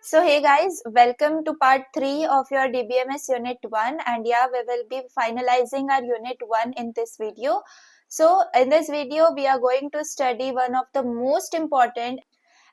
So hey guys, welcome to part 3 of your DBMS Unit 1, and yeah, we will be finalizing our Unit 1 in this video. So in this video, we are going to study one of the most important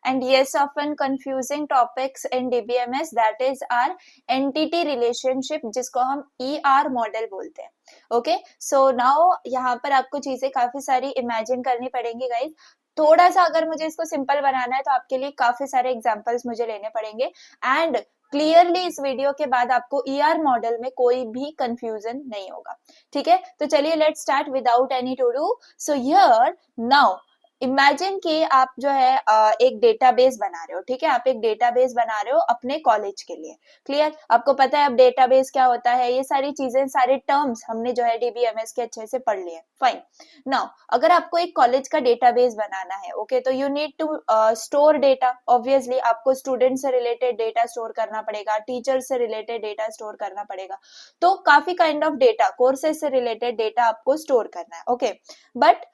and yes, often confusing topics in DBMS, that is our entity relationship, जिसको हम ER model बोलते हैं. Okay, so now यहाँ पर आपको चीजें काफी सारी इमेजिन करनी पड़ेंगी गाइज. थोड़ा सा अगर मुझे इसको सिंपल बनाना है तो आपके लिए काफी सारे एग्जांपल्स मुझे लेने पड़ेंगे. एंड क्लियरली इस वीडियो के बाद आपको ER मॉडल में कोई भी कंफ्यूजन नहीं होगा. ठीक है, तो चलिए let's start without any two do. So here now imagine कि आप जो है एक डेटाबेस बना रहे हो. ठीक है, आप एक डेटाबेस बना रहे हो अपने कॉलेज के लिए. क्लियर, आपको पता है अब डेटाबेस क्या होता है, ये सारी चीजें, सारे टर्म्स हमने जो है डीबीएमएस के अच्छे से पढ़ लिए. फाइन. नाउ अगर आपको एक कॉलेज का डेटाबेस बनाना है, ओके, तो you need to store data. Obviously आपको स्टूडेंट से रिलेटेड डेटा स्टोर करना पड़ेगा, टीचर से रिलेटेड डेटा स्टोर करना पड़ेगा. तो काफी काइंड ऑफ डेटा, कोर्सेज से रिलेटेड डेटा आपको स्टोर करना है. Okay, but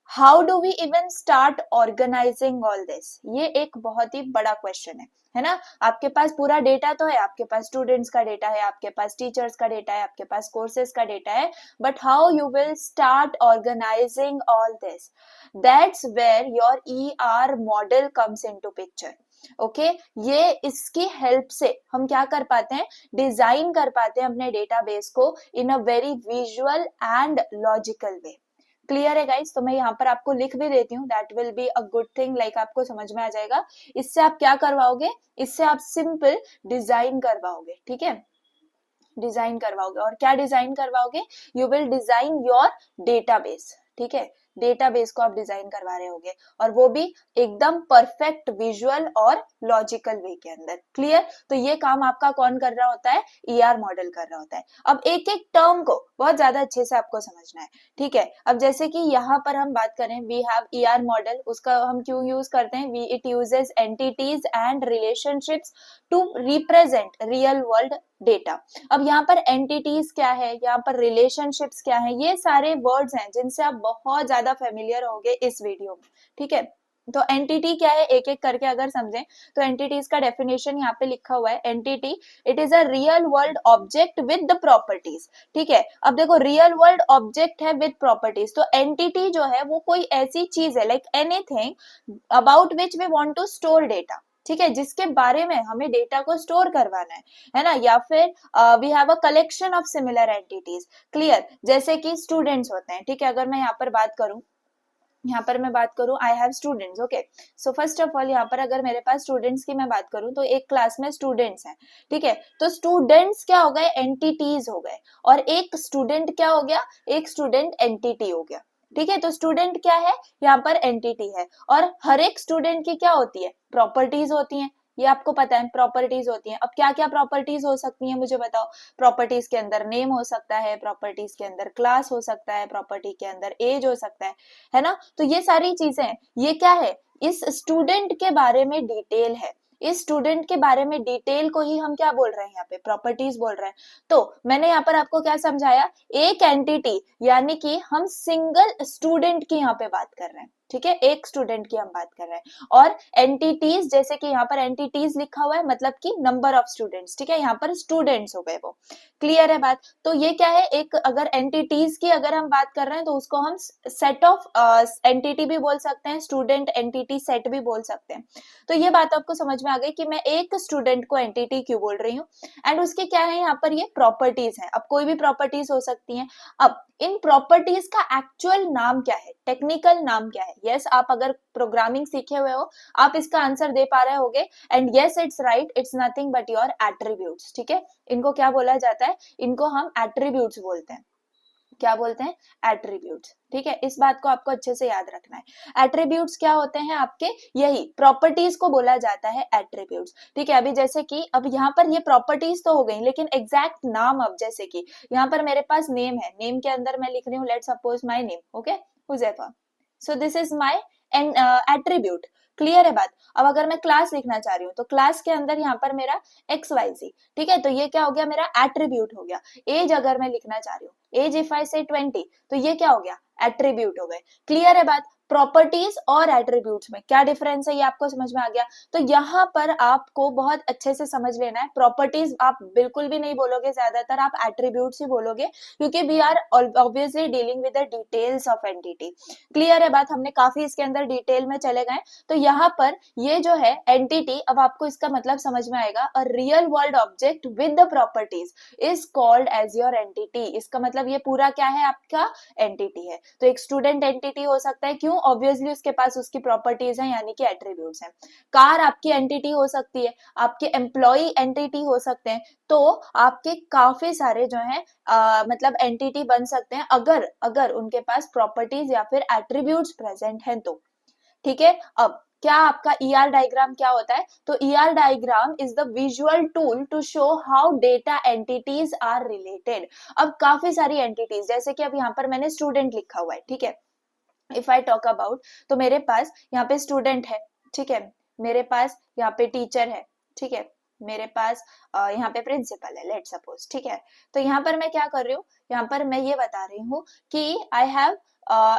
how do we even start organizing all this, ये एक बहुत ही बड़ा क्वेश्चन है ना. आपके पास पूरा डेटा तो है, आपके पास स्टूडेंट्स का डेटा है, आपके पास टीचर्स का डेटा है, आपके पास कोर्सेज का डेटा है, but how you will start organizing all this, that's where your ER model comes into picture. Okay, ये इसकी हेल्प से हम क्या कर पाते हैं, डिजाइन कर पाते हैं अपने डेटाबेस को in a very visual and logical way. Clear है गाइस, तो मैं यहाँ पर आपको लिख भी देती हूँ, that will be a good thing, like आपको समझ में आ जाएगा. इससे आप क्या करवाओगे, इससे आप सिंपल डिजाइन करवाओगे. ठीक है, डिजाइन करवाओगे. और क्या डिजाइन करवाओगे, you will design your database. ठीक है, डेटाबेस को आप डिजाइन करवा रहे होगे, और वो भी एकदम परफेक्ट विजुअल और लॉजिकल वे के अंदर. क्लियर, तो ये काम आपका कौन कर रहा होता है, ER मॉडल कर रहा होता है. अब एक एक टर्म को बहुत ज्यादा अच्छे से आपको समझना है. ठीक है, अब जैसे कि यहाँ पर हम बात करें, वी हैव ER मॉडल, उसका हम क्यों यूज करते हैं, we it uses entities and relationships to represent real world data. अब यहाँ पर एंटिटीज क्या है, यहाँ पर रिलेशनशिप्स क्या है, ये सारे वर्ड्स हैं जिनसे आप बहुत ज्यादा फेमिलियर होंगे इस वीडियो में. ठीक है, तो एंटिटी क्या है, एक एक करके अगर समझें तो एंटिटीज का डेफिनेशन यहाँ पे लिखा हुआ है. Entity, it is a real world object with the properties. ठीक है, अब देखो रियल वर्ल्ड ऑब्जेक्ट है विद प्रॉपर्टीज, तो एंटिटी जो है वो कोई ऐसी चीज है, like anything about which we want to store data. ठीक है, जिसके बारे में हमें डेटा को स्टोर करवाना है ना. या फिर we have a collection of similar entities. Clear, जैसे कि स्टूडेंट्स होते हैं. ठीक है, अगर मैं यहाँ पर बात करूं, यहाँ पर मैं बात करूं, I have students. Okay, so first of all यहाँ पर अगर मेरे पास स्टूडेंट्स की मैं बात करूं, तो एक क्लास में स्टूडेंट्स हैं. ठीक है, तो स्टूडेंट्स क्या हो गए, एंटिटीज हो गए, और एक स्टूडेंट क्या हो गया, एक स्टूडेंट एंटिटी हो गया. ठीक है, तो स्टूडेंट क्या है, यहाँ पर एंटिटी है, और हर एक स्टूडेंट की क्या होती है, प्रॉपर्टीज होती हैं. ये आपको पता है, प्रॉपर्टीज होती हैं. अब क्या क्या प्रॉपर्टीज हो सकती हैं मुझे बताओ. प्रॉपर्टीज के अंदर नेम हो सकता है, प्रॉपर्टीज के अंदर क्लास हो सकता है, प्रॉपर्टी के अंदर एज हो सकता है ना. तो ये सारी चीजें, ये क्या है, इस स्टूडेंट के बारे में डिटेल है. इस स्टूडेंट के बारे में डिटेल को ही हम क्या बोल रहे हैं, यहाँ पे प्रॉपर्टीज बोल रहे हैं. तो मैंने यहाँ पर आपको क्या समझाया, एक एंटिटी यानी कि हम सिंगल स्टूडेंट की यहाँ पे बात कर रहे हैं. ठीक है, एक स्टूडेंट की हम बात कर रहे हैं. और एंटिटीज, जैसे कि यहाँ पर एंटिटीज लिखा हुआ है, मतलब कि नंबर ऑफ स्टूडेंट्स. ठीक है, यहाँ पर स्टूडेंट्स हो गए वो. क्लियर है बात. तो ये क्या है, एक अगर एंटिटीज की अगर हम बात कर रहे हैं तो उसको हम सेट ऑफ एंटिटी भी बोल सकते हैं, स्टूडेंट एंटिटी सेट भी बोल सकते हैं. तो ये बात आपको समझ में आ गई कि मैं एक स्टूडेंट को एंटिटी क्यों बोल रही हूँ. एंड उसके क्या है, यहाँ पर ये प्रॉपर्टीज है. अब कोई भी प्रॉपर्टीज हो सकती है. अब इन प्रॉपर्टीज का एक्चुअल नाम क्या है, टेक्निकल नाम क्या है. यस, आप अगर प्रोग्रामिंग सीखे हुए हो, आप इसका आंसर दे पा रहे होगे. And yes, it's right, it's nothing but your attributes. ठीक है, इनको क्या बोला जाता है, इनको हम एट्रीब्यूट्स बोलते हैं. क्या बोलते हैं, एट्रीब्यूट्स. ठीक है, इस बात को आपको अच्छे से याद रखना है. एट्रीब्यूट्स क्या होते हैं आपके, यही प्रॉपर्टीज को बोला जाता है एट्रीब्यूट्स. ठीक है, अभी जैसे कि अब यहाँ पर ये प्रॉपर्टीज तो हो गई, लेकिन एग्जैक्ट नाम, अब जैसे कि यहाँ पर मेरे पास नेम है, नेम के अंदर मैं लिख रही हूँ, let's suppose my name. Okay, Huzaifa. So this is my attribute. Clear है बात. अब अगर मैं क्लास लिखना चाह रही हूँ, तो क्लास के अंदर यहाँ पर मेरा XYZ. ठीक है, तो ये क्या हो गया, मेरा एट्रीब्यूट हो गया. एज अगर मैं लिखना चाह रही हूँ, एज इफ आई से 20, तो ये क्या हो गया, एट्रीब्यूट हो गए. क्लियर है बात. प्रॉपर्टीज और एट्रीब्यूट्स में क्या डिफरेंस है ये आपको समझ में आ गया। तो यहाँ पर आपको बहुत अच्छे से समझ लेना है, प्रॉपर्टीज आप बिल्कुल भी नहीं बोलोगे, ज्यादातर आप एट्रीब्यूट्स ही बोलोगे, क्योंकि we are obviously dealing with the details of entity. Clear है बात, हमने काफी इसके अंदर डिटेल में चले गए। तो यहाँ पर ये जो है एंटिटी, अब आपको इसका मतलब समझ में आएगा, a real world object with the properties is called as your entity. इसका मतलब ये पूरा क्या है, आपका एंटिटी है। तो एक स्टूडेंट एंटिटी हो सकता है, क्यों, ऑब्वियसली उसके पास उसकी प्रॉपर्टीज हैं, यानी कि एट्रीब्यूट्स हैं। कार आपकी एंटिटी हो सकती है, आपके एम्प्लॉय एंटिटी हो सकते हैं। तो आपके काफी सारे जो है मतलब एंटिटी बन सकते हैं, अगर अगर उनके पास प्रॉपर्टीज या फिर एट्रीब्यूट्स प्रेजेंट हैं तो। ठीक है, अब क्या आपका ईआर डायग्राम क्या होता है, तो ER diagram is the visual tool to show how data entities are related. अब काफी सारी एंटिटीज, जैसे कि अब यहाँ पर मैंने स्टूडेंट लिखा हुआ है, ठीक है, इफ आई टॉक अबाउट, तो मेरे पास यहाँ पे स्टूडेंट है, ठीक है, मेरे पास यहाँ पे टीचर है, ठीक है, मेरे पास यहाँ पे प्रिंसिपल है, लेट सपोज, ठीक है। तो यहाँ पर मैं क्या कर रही हूँ, यहाँ पर मैं ये बता रही हूँ कि आई हैव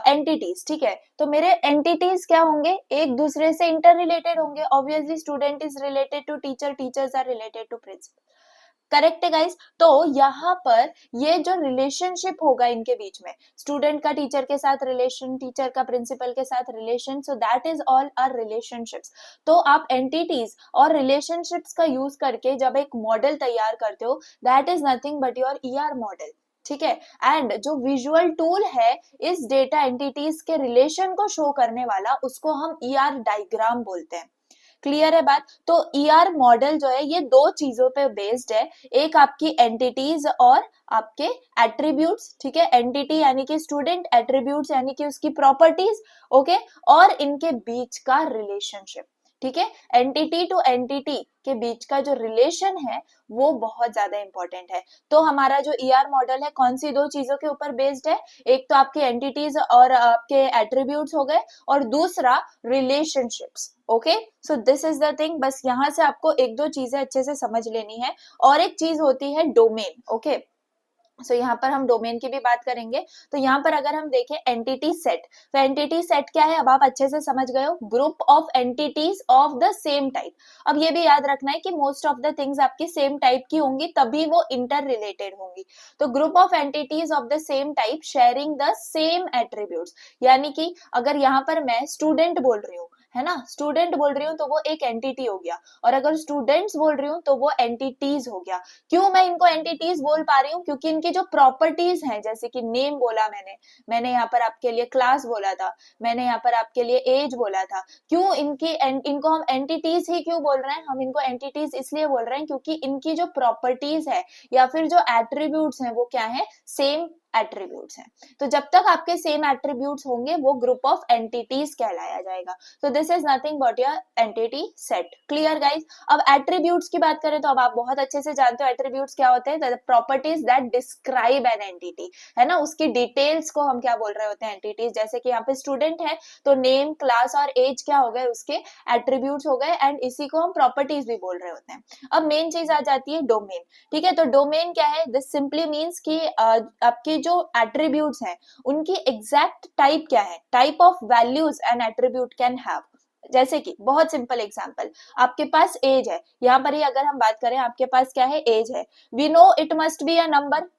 एंटिटीज, ठीक है। तो मेरे एंटिटीज क्या होंगे, एक दूसरे से इंटर रिलेटेड होंगे, obviously student is related to teacher, teachers are related to principal, correct है गाइस। तो यहाँ पर ये जो रिलेशनशिप होगा इनके बीच में, स्टूडेंट का टीचर के साथ रिलेशन, टीचर का प्रिंसिपल के साथ relation, so that is all are relationships. तो आप एंटिटीज और रिलेशनशिप्स का यूज करके जब एक मॉडल तैयार करते हो, that is nothing but your ER model, ठीक है। एंड जो विजुअल टूल है इस डेटा एंटिटीज के रिलेशन को शो करने वाला, उसको हम ईआर डायग्राम बोलते हैं। क्लियर है बात। तो ईआर मॉडल जो है ये दो चीजों पे बेस्ड है, एक आपकी एंटिटीज और आपके एट्रीब्यूट्स, ठीक है, एंटिटी यानी कि स्टूडेंट, एट्रीब्यूट्स यानी कि उसकी प्रॉपर्टीज, ओके, और इनके बीच का रिलेशनशिप, ठीक है। एंटिटी टू एंटिटी के बीच का जो रिलेशन है वो बहुत ज्यादा इंपॉर्टेंट है। तो हमारा जो ईआर मॉडल है कौन सी दो चीजों के ऊपर बेस्ड है, एक तो आपकी एंटिटीज और आपके एट्रीब्यूट्स हो गए, और दूसरा relationships, okay. So this is the thing, बस यहां से आपको एक दो चीजें अच्छे से समझ लेनी है। और एक चीज होती है डोमेन, ओके। सो यहाँ पर हम डोमेन की भी बात करेंगे। तो यहाँ पर अगर हम देखें एंटिटी सेट, तो एंटिटी सेट क्या है, अब आप अच्छे से समझ गए हो, group of entities of the same type. अब ये भी याद रखना है कि मोस्ट ऑफ द थिंग्स आपकी सेम टाइप की होंगी, तभी वो इंटर रिलेटेड होंगी। तो group of entities of the same type sharing the same attributes, यानी कि अगर यहाँ पर मैं स्टूडेंट बोल रही हूँ, है ना, स्टूडेंट बोल रही हूँ तो वो एक एंटिटी हो गया, और अगर स्टूडेंट्स बोल रही हूँ तो वो एंटिटीज हो गया। क्यों मैं इनको एंटिटीज बोल पा रही हूँ, क्योंकि इनकी जो प्रॉपर्टीज हैं, जैसे कि नेम बोला मैंने यहाँ पर आपके लिए क्लास बोला था, मैंने यहाँ पर आपके लिए एज बोला था। क्यों इनको हम एंटिटीज ही क्यों बोल रहे हैं, हम इनको एंटिटीज इसलिए बोल रहे हैं क्योंकि इनकी जो प्रॉपर्टीज है या फिर जो एट्रीब्यूट्स हैं वो क्या है, सेम एट्रीब्यूट्स हैं। तो जब तक आपके सेम एट्रीब्यूट्स होंगे वो ग्रुप ऑफ एंटिटीज कहलाया जाएगा। तो this is nothing but your entity set. Clear guys. अब एट्रीब्यूट्स की बात करें तो अब आप बहुत अच्छे से जानते हो एट्रीब्यूट्स क्या होते हैं, properties that describe an entity, है ना, उसकी डिटेल्स को हम क्या बोल रहे होते हैं, एंटिटीज। जैसे कि यहाँ पे स्टूडेंट है तो नेम, क्लास और एज क्या हो गए, उसके एट्रीब्यूट्स हो गए, एंड इसी को हम प्रॉपर्टीज भी बोल रहे होते हैं। अब मेन चीज आ जाती है डोमेन, ठीक है। तो डोमेन क्या है, दिस सिंपली मीन्स कि आपकी जो एट्रीब्यूट्स हैं उनकी एग्जैक्ट टाइप क्या है, type of values N attribute can have. जैसे कि बहुत सिंपल एग्जांपल, आपके पास एज है, यहाँ पर ही अगर हम बात करें, आपके पास क्या है, एज है, we know it must be a number,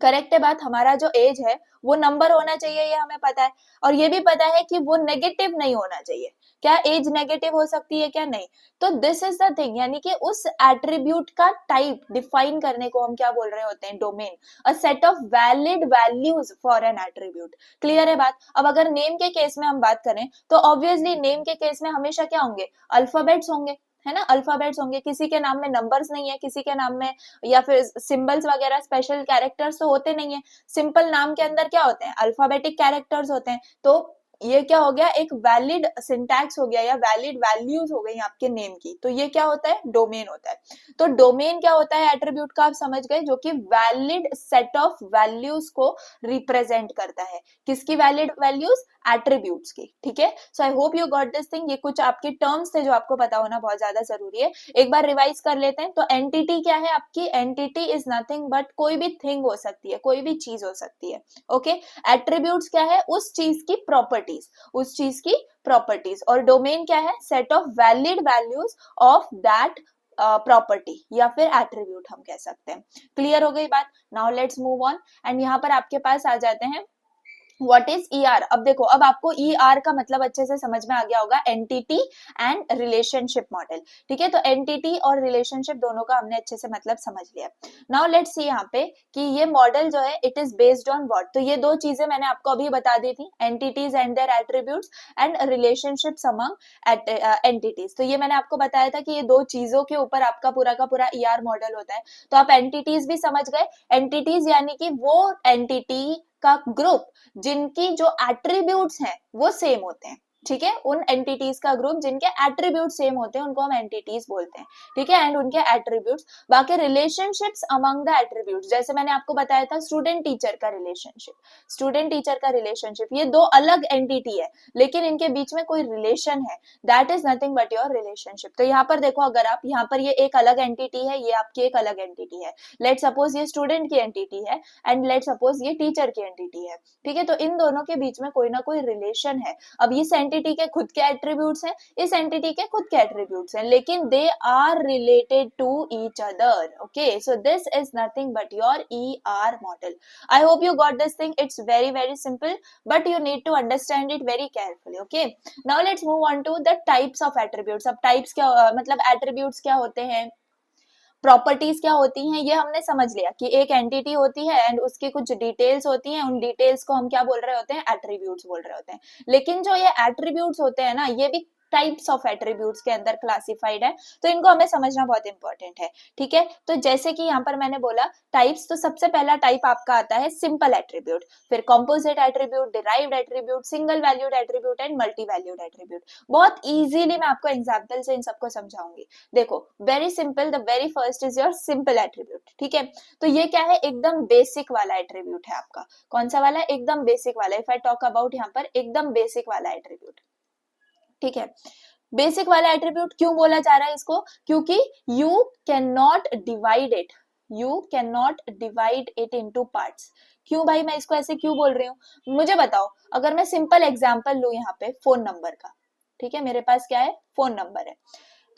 correct है बात, हमारा जो एज है वो नंबर होना चाहिए, ये हमें पता है, और ये भी पता है कि वो नेगेटिव नहीं होना चाहिए। क्या एज नेगेटिव हो सकती है क्या, नहीं। तो दिस इज द थिंग, यानी कि उस एट्रीब्यूट का टाइप डिफाइन करने को हम क्या बोल रहे होते हैं, domain, a set of valid values for an attribute. Clear है बात। अब अगर नेम के केस में हम बात करें तो ऑब्वियसली नेम के केस में हमेशा क्या होंगे, अल्फाबेट्स होंगे, है ना, अल्फाबेट्स होंगे, किसी के नाम में नंबर्स नहीं है, किसी के नाम में या फिर सिंबल्स वगैरह स्पेशल कैरेक्टर्स तो होते नहीं है। सिंपल नाम के अंदर क्या होते हैं, अल्फाबेटिक कैरेक्टर्स होते हैं। तो ये क्या हो गया, एक वैलिड सिंटैक्स हो गया या वैलिड वैल्यूज हो गई आपके नेम की। तो ये क्या होता है, डोमेन होता है। तो डोमेन क्या होता है, एट्रीब्यूट का आप समझ गए, जो कि वैलिड सेट ऑफ वैल्यूज को रिप्रेजेंट करता है। किसकी वैलिड वैल्यूज, एट्रीब्यूट्स की, ठीक है। So I hope you got this thing. ये कुछ आपके टर्म्स थे जो आपको पता होना बहुत ज्यादा जरूरी है, एक बार रिवाइज कर लेते हैं। तो एंटिटी क्या है आपकी, एंटिटी इज नथिंग बट कोई भी थिंग हो सकती है, कोई भी चीज हो सकती है, ओके। एट्रीब्यूट्स क्या है, उस चीज की प्रॉपर्टी, प्रॉपर्टीज, उस चीज की प्रॉपर्टीज, और डोमेन क्या है, set of valid values of that property या फिर एट्रीब्यूट हम कह सकते हैं। क्लियर हो गई बात? Now let's move on, and यहाँ पर आपके पास आ जाते हैं व्हाट इज ER। अब देखो, अब आपको ER का मतलब अच्छे से समझ में आ गया होगा, एंटिटी एंड रिलेशनशिप मॉडल। ठीक है, तो एंटिटी और रिलेशनशिप दोनों का हमने अच्छे से मतलब समझ लिया। नाउ लेट्स सी यहाँ पे कि ये मॉडल जो है it is based on what. तो ये दो चीजें मैंने आपको अभी बता दी थी, entities and their attributes and relationships among entities. तो ये मैंने आपको बताया था कि ये दो चीजों के ऊपर आपका पूरा का पूरा ER मॉडल होता है। तो आप एंटिटीज भी समझ गए। एंटिटीज यानी कि वो एंटिटी का ग्रुप जिनकी जो एट्रीब्यूट्स हैं वो सेम होते हैं। ठीक है, उन एंटिटीज का ग्रुप जिनके एट्रीब्यूट सेम होते हैं उनको हम एंटिटीज बोलते हैं। ठीक है, एंड उनके एट्रीब्यूट्स। बाकी रिलेशनशिप्स अमंग द एट्रीब्यूट्स, जैसे मैंने आपको बताया था स्टूडेंट टीचर का रिलेशनशिप, स्टूडेंट टीचर का रिलेशनशिप, ये दो अलग एंटिटी है लेकिन इनके बीच में कोई रिलेशन है, that is nothing but your relationship. तो यहाँ पर देखो, अगर आप यहाँ पर ये एक अलग एंटिटी है, ये आपकी एक अलग एंटिटी है। लेट सपोज ये स्टूडेंट की एंटिटी है एंड लेट सपोज ये टीचर की एंटिटी है। ठीक है, तो इन दोनों के बीच में कोई ना कोई रिलेशन है। अब इस एंटिटी के खुद के एट्रीब्यूट्स हैं, इस एंटिटी के खुद के एट्रीब्यूट्स हैं, लेकिन they are related to each other. Okay, so this is nothing but your ER model. I hope you got this thing. It's very very simple but you need to understand it very carefully. Okay, now let's move on to the types of attributes. अब types क्या मतलब attributes क्या होते हैं, properties क्या होती हैं, ये हमने समझ लिया कि एक एंटिटी होती है एंड उसकी कुछ डिटेल्स होती हैं, उन डिटेल्स को हम क्या बोल रहे होते हैं, एट्रीब्यूट्स बोल रहे होते हैं। लेकिन जो ये एट्रीब्यूट्स होते हैं ना, ये भी टाइप्स ऑफ एट्रीब्यूट्स के अंदर क्लासिफाइड है, तो इनको हमें समझना बहुत इंपॉर्टेंट है। ठीक है, तो जैसे कि यहाँ पर मैंने बोला टाइप्स, तो सबसे पहला टाइप आपका आता है सिंपल एट्रीब्यूट, फिर composite attribute, derived attribute, single valued attribute and multi valued attribute. बहुत इजीली मैं आपको एग्जाम्पल से इन सबको समझाऊंगी। देखो, very simple, the very first is your simple attribute. ठीक है, तो ये क्या है, एकदम बेसिक वाला एट्रीब्यूट है आपका। कौन सा वाला? एकदम बेसिक वाला। इफ आई टॉक अबाउट यहाँ पर एकदम बेसिक वाला एट्रीब्यूट। ठीक है, बेसिक वाला एट्रीब्यूट क्यों बोला जा रहा है इसको? क्योंकि you can not divide it, you can not divide it into parts. क्यों भाई, मैं इसको ऐसे क्यों बोल रही हूँ, मुझे बताओ। अगर मैं सिंपल एग्जांपल लूं यहाँ पे फोन नंबर का, ठीक है, मेरे पास क्या है, फोन नंबर है,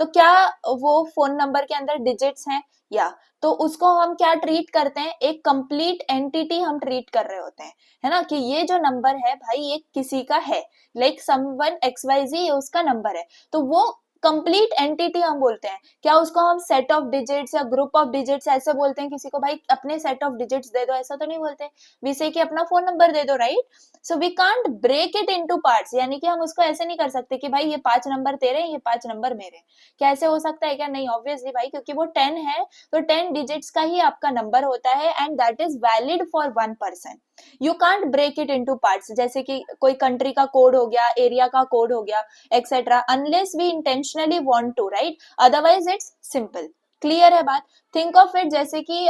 तो क्या वो फोन नंबर के अंदर डिजिट्स हैं? या तो उसको हम क्या ट्रीट करते हैं, एक कंप्लीट एंटिटी हम ट्रीट कर रहे होते हैं, है ना, कि ये जो नंबर है भाई ये किसी का है, लाइक समवन XYZ, ये उसका नंबर है, तो वो कंप्लीट एंटिटी हम बोलते हैं। क्या उसको हम सेट ऑफ डिजिट्स या ग्रुप ऑफ डिजिट्स ऐसे बोलते हैं? किसी को भाई अपने सेट ऑफ डिजिट्स दे दो, ऐसा तो नहीं बोलते, वी से कि अपना फोन नंबर दे दो, right? So we can't break it into parts, यानी कि हम उसको ऐसे नहीं कर सकते कि भाई ये 5 नंबर तेरे, ये 5 नंबर मेरे। क्या ऐसे हो सकता है क्या? नहीं, ऑब्वियसली भाई, क्योंकि वो 10 है तो 10 डिजिट्स का ही आपका नंबर होता है and that is valid for 1 person. You can't break it into parts, जैसे कि कोई कंट्री का कोड हो गया, एरिया का कोड हो गया, etcetera, unless we intentionally want to, right? Otherwise it's simple. Clear है बात? थिंक ऑफ इट जैसे कि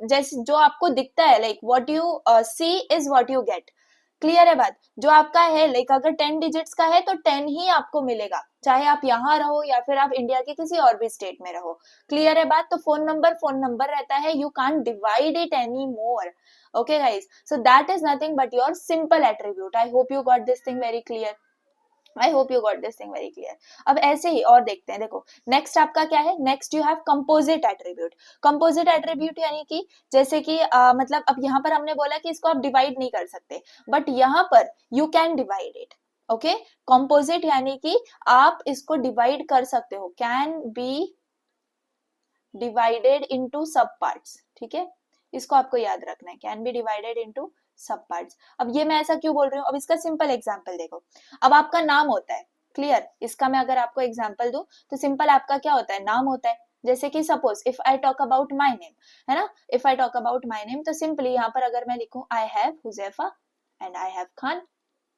जैसे जो आपको दिखता है, like what you see is what you get. Clear है बात? जो आपका है, लाइक अगर 10 डिजिट्स का है तो 10 ही आपको मिलेगा, चाहे आप यहाँ रहो या फिर आप इंडिया के किसी और भी स्टेट में रहो। क्लियर है बात? तो फोन नंबर रहता है, you can't divide it any more. Okay guys, so that is nothing but your simple attribute. I hope you got this thing very clear. I hope you got this thing very clear. अब ऐसे ही और देखते हैं, देखो next आपका क्या है, next you have composite attribute. Composite attribute यानी कि जैसे कि मतलब अब यहाँ पर हमने बोला कि इसको आप डिवाइड नहीं कर सकते, बट यहाँ पर you can divide it. Okay, composite यानी कि आप इसको डिवाइड कर सकते हो, can be divided into sub parts. ठीक है, इसको आपको याद रखना है, can be divided into sub parts. अब ये मैं ऐसा क्यों बोल रही हूँ, अब इसका सिंपल एग्जांपल देखो। अब आपका नाम होता है, क्लियर, इसका मैं अगर आपको एग्जांपल दूं तो सिंपल आपका क्या होता है, नाम होता है। जैसे कि suppose if I talk about my name, है ना, if I talk about my name, तो सिंपली यहाँ पर अगर मैं लिखूं I have Huzaifa and I have Khan,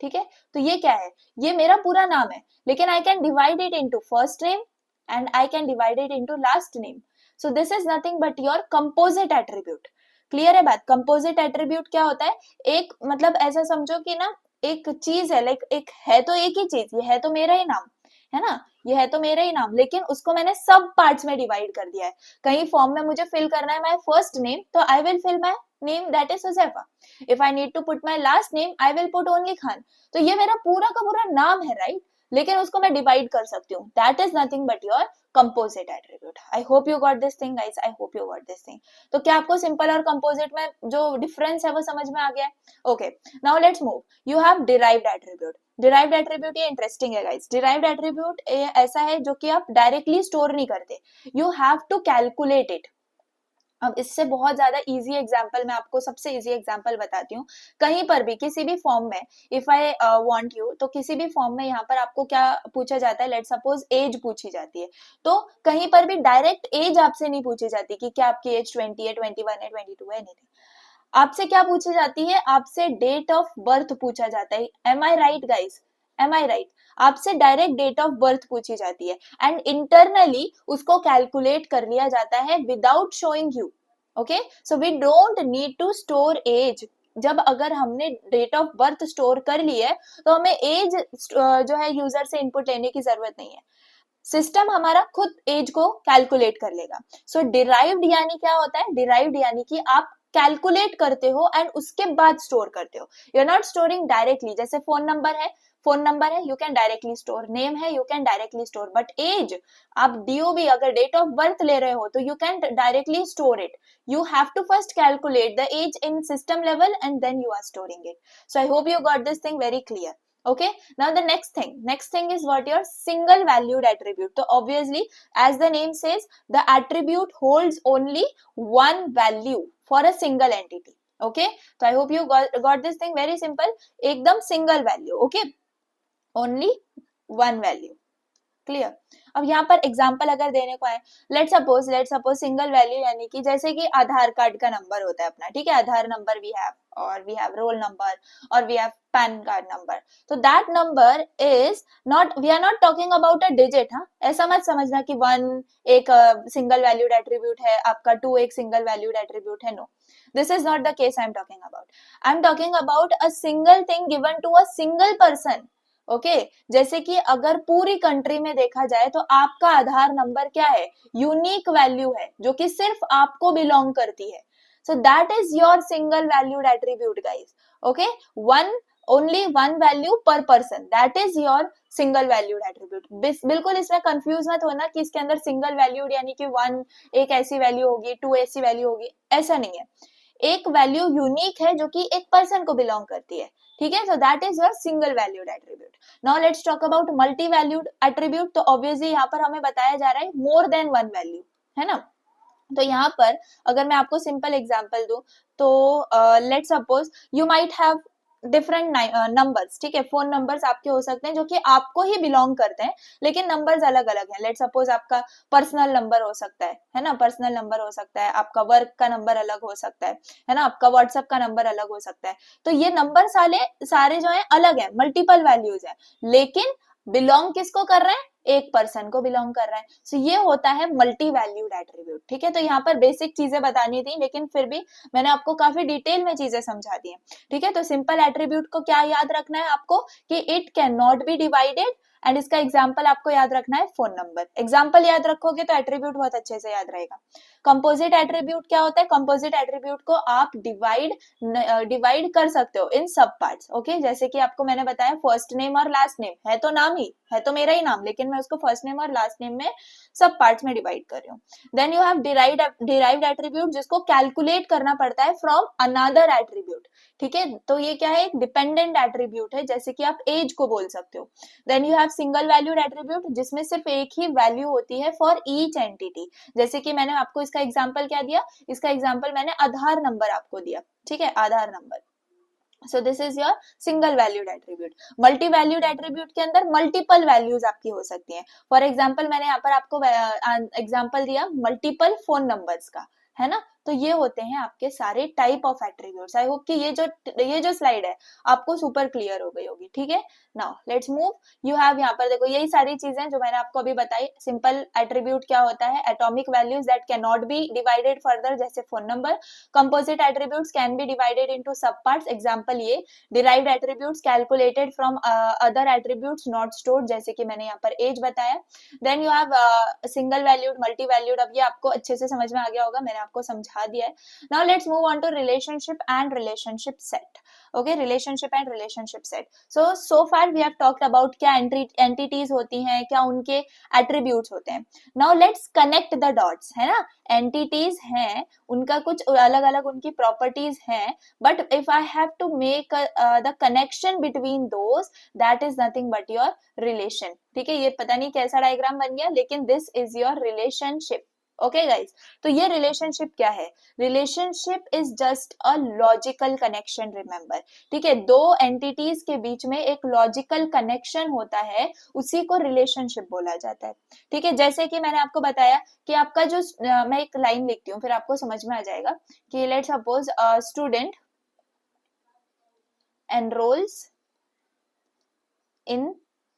ठीक है, तो ये क्या है, ये मेरा पूरा नाम है, लेकिन I can divide it into first name and I can divide it into last name. So this is nothing but your composite attribute. Clear है बात? कंपोजिट एट्रीब्यूट क्या होता है, एक मतलब ऐसा समझो कि ना एक चीज है, लाइक एक है तो एक ही चीज, ये है तो मेरा ही नाम, है ना, ये है तो मेरा ही नाम, लेकिन उसको मैंने सब पार्ट्स में डिवाइड कर दिया है। कहीं फॉर्म में मुझे फिल करना है माय फर्स्ट नेम, तो I will fill my name that is Huzaifa. If I need to put my last name, I will put only Khan. तो ये मेरा पूरा का पूरा नाम है, राइट, लेकिन उसको मैं डिवाइड कर सकती हूँ। That is nothing but your composite attribute. I hope you got this thing guys, I hope you got this thing. तो क्या आपको सिंपल और कंपोजिट में जो डिफरेंस है वो समझ में आ गया है? Okay, now let's move. You have derived attribute. Derived attribute ये इंटरेस्टिंग है गाइस। डिराइव्ड एट्रीब्यूट ऐसा है जो कि आप डायरेक्टली स्टोर नहीं करते, you have to calculate it. अब इससे बहुत ज्यादा इजी एग्जांपल मैं आपको सबसे इजी एग्जांपल बताती हूँ। कहीं पर भी किसी भी फॉर्म में इफ आई वांट यू, तो किसी भी फॉर्म में यहाँ पर आपको क्या पूछा जाता है, लेट सपोज एज पूछी जाती है। तो कहीं पर भी डायरेक्ट एज आपसे नहीं पूछी जाती कि क्या आपकी एज 20 है, 21 है, 22 है, एनीथिंग। आपसे क्या पूछी जाती है, आपसे डेट ऑफ बर्थ पूछा जाता है। एम आई राइट गाइस, एम आई राइट? आपसे डायरेक्ट डेट ऑफ बर्थ पूछी जाती है एंड इंटरनली उसको कैलकुलेट कर लिया जाता है without showing you. Okay, so we don't need to store age. जब अगर हमने डेट ऑफ बर्थ स्टोर कर ली है तो हमें एज जो है यूजर से इनपुट लेने की जरूरत नहीं है, सिस्टम हमारा खुद एज को कैलकुलेट कर लेगा। सो डिराइव्ड यानी क्या होता है, डिराइव्ड यानी कि आप कैलकुलेट करते हो एंड उसके बाद स्टोर करते हो। You are not storing directly. जैसे फोन नंबर है, फोन नंबर है, you can directly store. Name है, you can directly store. But age, आप डीओबी अगर डेट ऑफ बर्थ ले रहे हो तो you can directly store it. You have to first calculate the age in system level and then you are storing it. So I hope you got this thing very clear. Okay, now the next thing is what your single valued attribute. So obviously, as the name says, the attribute holds only one value for a single entity. Okay, so I hope you got this thing very simple. Ekdam single value. Okay, only one value. Clear? अब यहाँ पर example अगर देने को है, let suppose single value यानी कि जैसे कि आधार कार्ड का नंबर होता है अपना, ठीक है, आधार नंबर वी हैव, और वी हैव रोल नंबर, और we have PAN card number. तो that number is not, we are not talking about a digit. हाँ, ऐसा मत समझना कि 1 एक सिंगल वैल्यूड एट्रीब्यूट है, आपका 2 एक सिंगल वैल्यूड एट्रीब्यूट है। No, this is not the case I am talking about. I am talking about a single thing given to a single person. Okay, जैसे कि अगर पूरी कंट्री में देखा जाए तो आपका आधार नंबर क्या है, यूनिक वैल्यू है जो कि सिर्फ आपको बिलोंग करती है। So that is your single valued attribute guys. Okay, one, only one value per person, that is your single valued attribute. बिल्कुल इसमें कंफ्यूज मत होना कि इसके अंदर सिंगल वैल्यूड यानी कि 1 एक ऐसी वैल्यू होगी, 2 ऐसी वैल्यू होगी, ऐसा नहीं है। एक वैल्यू यूनिक है जो कि एक पर्सन को बिलोंग करती है, ठीक है। So that is your single valued attribute. Now let's talk about multi valued attribute. तो ऑब्वियसली यहाँ पर हमें बताया जा रहा है मोर देन वन वैल्यू, है ना। तो यहाँ पर अगर मैं आपको सिंपल एग्जांपल दूं तो let's suppose you might have different numbers, ठीक है, फोन नंबर्स आपके हो सकते हैं जो कि आपको ही बिलोंग करते हैं, लेकिन नंबर्स अलग अलग हैं। लेट्स सपोज आपका पर्सनल नंबर हो सकता है ना, पर्सनल नंबर हो सकता है, आपका वर्क का नंबर अलग हो सकता है ना, आपका व्हाट्सएप का नंबर अलग हो सकता है। तो ये नंबर सारे जो है अलग है, मल्टीपल वैल्यूज है, लेकिन बिलोंग किसको कर रहे हैं, एक पर्सन को बिलोंग कर रहा है। सो ये होता है मल्टी वैल्यूड एट्रीब्यूट, ठीक है। तो यहाँ पर बेसिक चीजें बतानी थी, लेकिन फिर भी मैंने आपको काफी डिटेल में चीजें समझा दी हैं, ठीक है। तो सिंपल एट्रीब्यूट को क्या याद रखना है आपको कि it can not be divided, and इसका एग्जाम्पल आपको याद रखना है फोन नंबर। एग्जाम्पल याद रखोगे तो एट्रीब्यूट बहुत अच्छे से याद रहेगा। कंपोजिट एट्रीब्यूट क्या होता है, कंपोजिट एट्रीब्यूट को आप डिवाइड कर सकते हो इन सब पार्ट्स। ओके, जैसे कि आपको मैंने बताया फर्स्ट नेम और लास्ट नेम है तो नाम ही है, तो मेरा ही नाम, लेकिन मैं उसको फर्स्ट नेम और लास्ट नेम में सब पार्ट्स में डिवाइड कर रही हूँ। Then you have derived attribute जिसको कैलकुलेट करना पड़ता है फ्रॉम अनदर एट्रीब्यूट, ठीक है। तो ये क्या है, एक डिपेंडेंट एट्रीब्यूट है, जैसे कि आप एज को बोल सकते हो। Then you have single valued attribute जिसमें सिर्फ एक ही वैल्यू होती है फॉर ईच एंटिटी, जैसे कि मैंने आपको इसका एग्जांपल क्या दिया, इसका एग्जांपल मैंने आधार नंबर आपको दिया, ठीक है, Aadhaar number. So this is your single valued attribute. Multi valued attribute के अंदर मल्टीपल वैल्यूज आपकी हो सकती हैं। फॉर एग्जांपल मैंने यहाँ पर आपको एग्जांपल दिया मल्टीपल फोन नंबर्स का, है ना। तो ये होते हैं आपके सारे type of attributes. I hope कि ये जो स्लाइड है आपको सुपर क्लियर हो गई होगी, ठीक है। Now let's move. You have यहाँ पर देखो यही सारी चीजें जो मैंने आपको अभी बताई। सिंपल एट्रीब्यूट क्या होता है, atomic values that can not be divided further, जैसे phone number. Composite attributes can be divided into sub parts, example ये। Derived attributes calculated from other attributes not stored, जैसे कि मैंने यहाँ पर एज बताया। Then you have single valued, multi valued. अब ये आपको अच्छे से समझ में आ गया होगा, मैंने आपको समझा दिया है। Now let's move on to relationship and relationship set. Okay, relationship and relationship set. So far we have talked about क्या एंटिटीज होती हैं, क्या उनके एट्रीब्यूट्स होते हैं। Now let's connect the dots, है ना। एंटिटीज हैं, उनका कुछ अलग अलग उनकी प्रॉपर्टीज हैं, but if I have to make the connection between those, that is nothing but your relation. ठीक है, ये पता नहीं कैसा डायग्राम बन गया, लेकिन this is your relationship. Okay guys, तो ये रिलेशनशिप क्या है? Relationship is just a logical connection, remember. ठीक है, दो एंटिटीज के बीच में एक लॉजिकल कनेक्शन होता है, उसी को रिलेशनशिप बोला जाता है। ठीक है, जैसे कि मैंने आपको बताया कि आपका जो मैं एक लाइन लिखती हूँ, फिर आपको समझ में आ जाएगा कि let's suppose student enrols in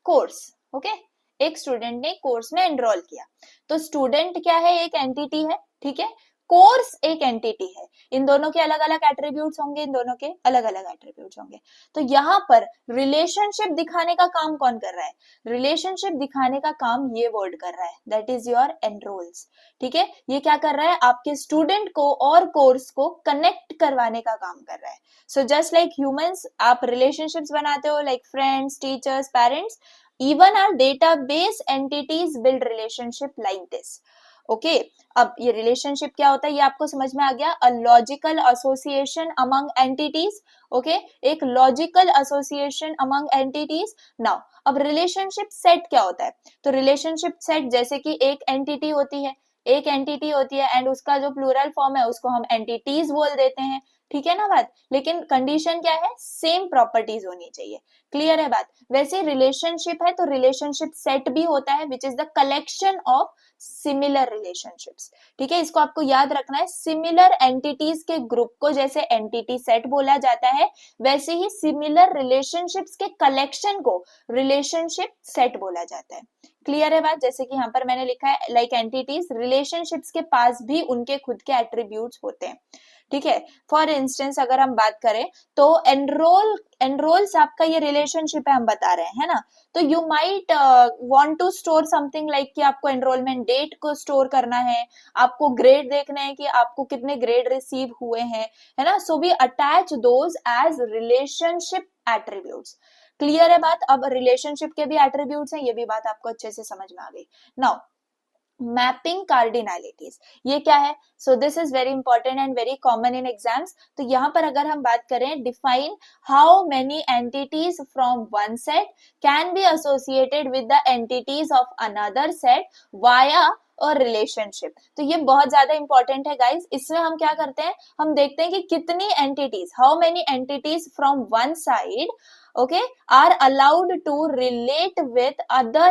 course. Okay, एक स्टूडेंट ने कोर्स में एनरोल किया, तो स्टूडेंट क्या है? एक एंटिटी है, ठीक है। कोर्स एक एंटिटी है, इन दोनों के अलग अलग एट्रीब्यूट्स होंगे, इन दोनों के अलग अलग एट्रीब्यूट्स होंगे। तो यहाँ पर रिलेशनशिप दिखाने का काम कौन कर रहा है? रिलेशनशिप दिखाने का काम ये वर्ड कर रहा है, दैट इज योर एनरोल्स। ठीक है, ये क्या कर रहा है? आपके स्टूडेंट को और कोर्स को कनेक्ट करवाने का काम कर रहा है। सो जस्ट लाइक ह्यूमंस, आप रिलेशनशिप्स बनाते हो like friends, teachers, parents, even our database entities build relationship like this. Okay, अब ये रिलेशनशिप क्या होता है ये आपको समझ में आ गया। A logical association among entities. Okay, एक logical association among entities. Now अब रिलेशनशिप सेट क्या होता है? तो रिलेशनशिप सेट जैसे कि एक एंटिटी होती है, एक एंटिटी होती है एंड उसका जो प्लूरल फॉर्म है उसको हम एंटिटीज बोल देते हैं। ठीक है ना बात, लेकिन कंडीशन क्या है? सेम प्रॉपर्टीज होनी चाहिए। क्लियर है बात? वैसे रिलेशनशिप है तो रिलेशनशिप सेट भी होता है, which is the collection of similar relationships. ठीक है, इसको आपको याद रखना है। सिमिलर एंटिटीज के ग्रुप को जैसे एंटिटी सेट बोला जाता है, वैसे ही सिमिलर रिलेशनशिप्स के कलेक्शन को रिलेशनशिप सेट बोला जाता है। क्लियर है बात? जैसे कि यहाँ पर मैंने लिखा है लाइक एंटिटीज, रिलेशनशिप्स के पास भी उनके खुद के एट्रीब्यूट्स होते हैं। ठीक है, फॉर इंस्टेंस अगर हम बात करें तो एनरोल्स आपका ये रिलेशनशिप है, हम बता रहे हैं ना। तो you might want to store something like कि आपको एनरोलमेंट डेट को स्टोर करना है, आपको ग्रेड देखना है कि आपको कितने ग्रेड रिसीव हुए हैं, है ना। So we attach those as relationship attributes. Clear है बात? अब रिलेशनशिप के भी एट्रीब्यूट्स हैं, ये भी बात आपको अच्छे से समझ में आ गई। नाउ मैपिंग कार्डिनैलिटीज, ये क्या है? सो this is very important and very common in exams. तो यहाँ पर अगर हम बात करें, define how many entities from one set can be associated with the entities of another set via और रिलेशनशिप। तो ये बहुत ज्यादा इंपॉर्टेंट है गाइज। इसमें हम क्या करते हैं, हम देखते हैं कि कितनी entities, how many entities from one side okay are allowed to relate with other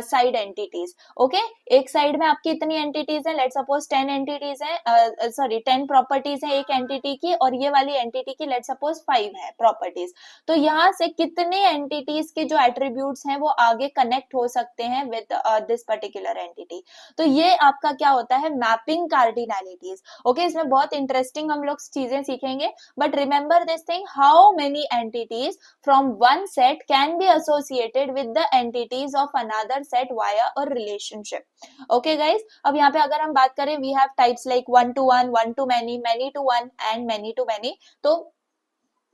side entities. okay, एक साइड में आपकी इतनी एंटिटीज है, लेट सपोज 10 एंटिटीज है, सॉरी 10 प्रॉपर्टीज है एक एंटिटी की, और ये वाली एंटिटी की लेट सपोज 5 है प्रॉपर्टीज। तो यहाँ से कितने एंटिटीज के जो एट्रीब्यूट्स हैं वो आगे कनेक्ट हो सकते हैं विद दिस पर्टिकुलर एंटिटी। तो ये आपका क्या होता है? मैपिंग कार्डिनैलिटीज। ओके, इसमें बहुत इंटरेस्टिंग हम लोग चीजें सीखेंगे, but remember this thing, how many entities from one set can be associated with the entities of another set via a relationship. Okay guys, अब यहाँ पे अगर हम बात करें, we have types like one to one, one to many, many to one and many to many। तो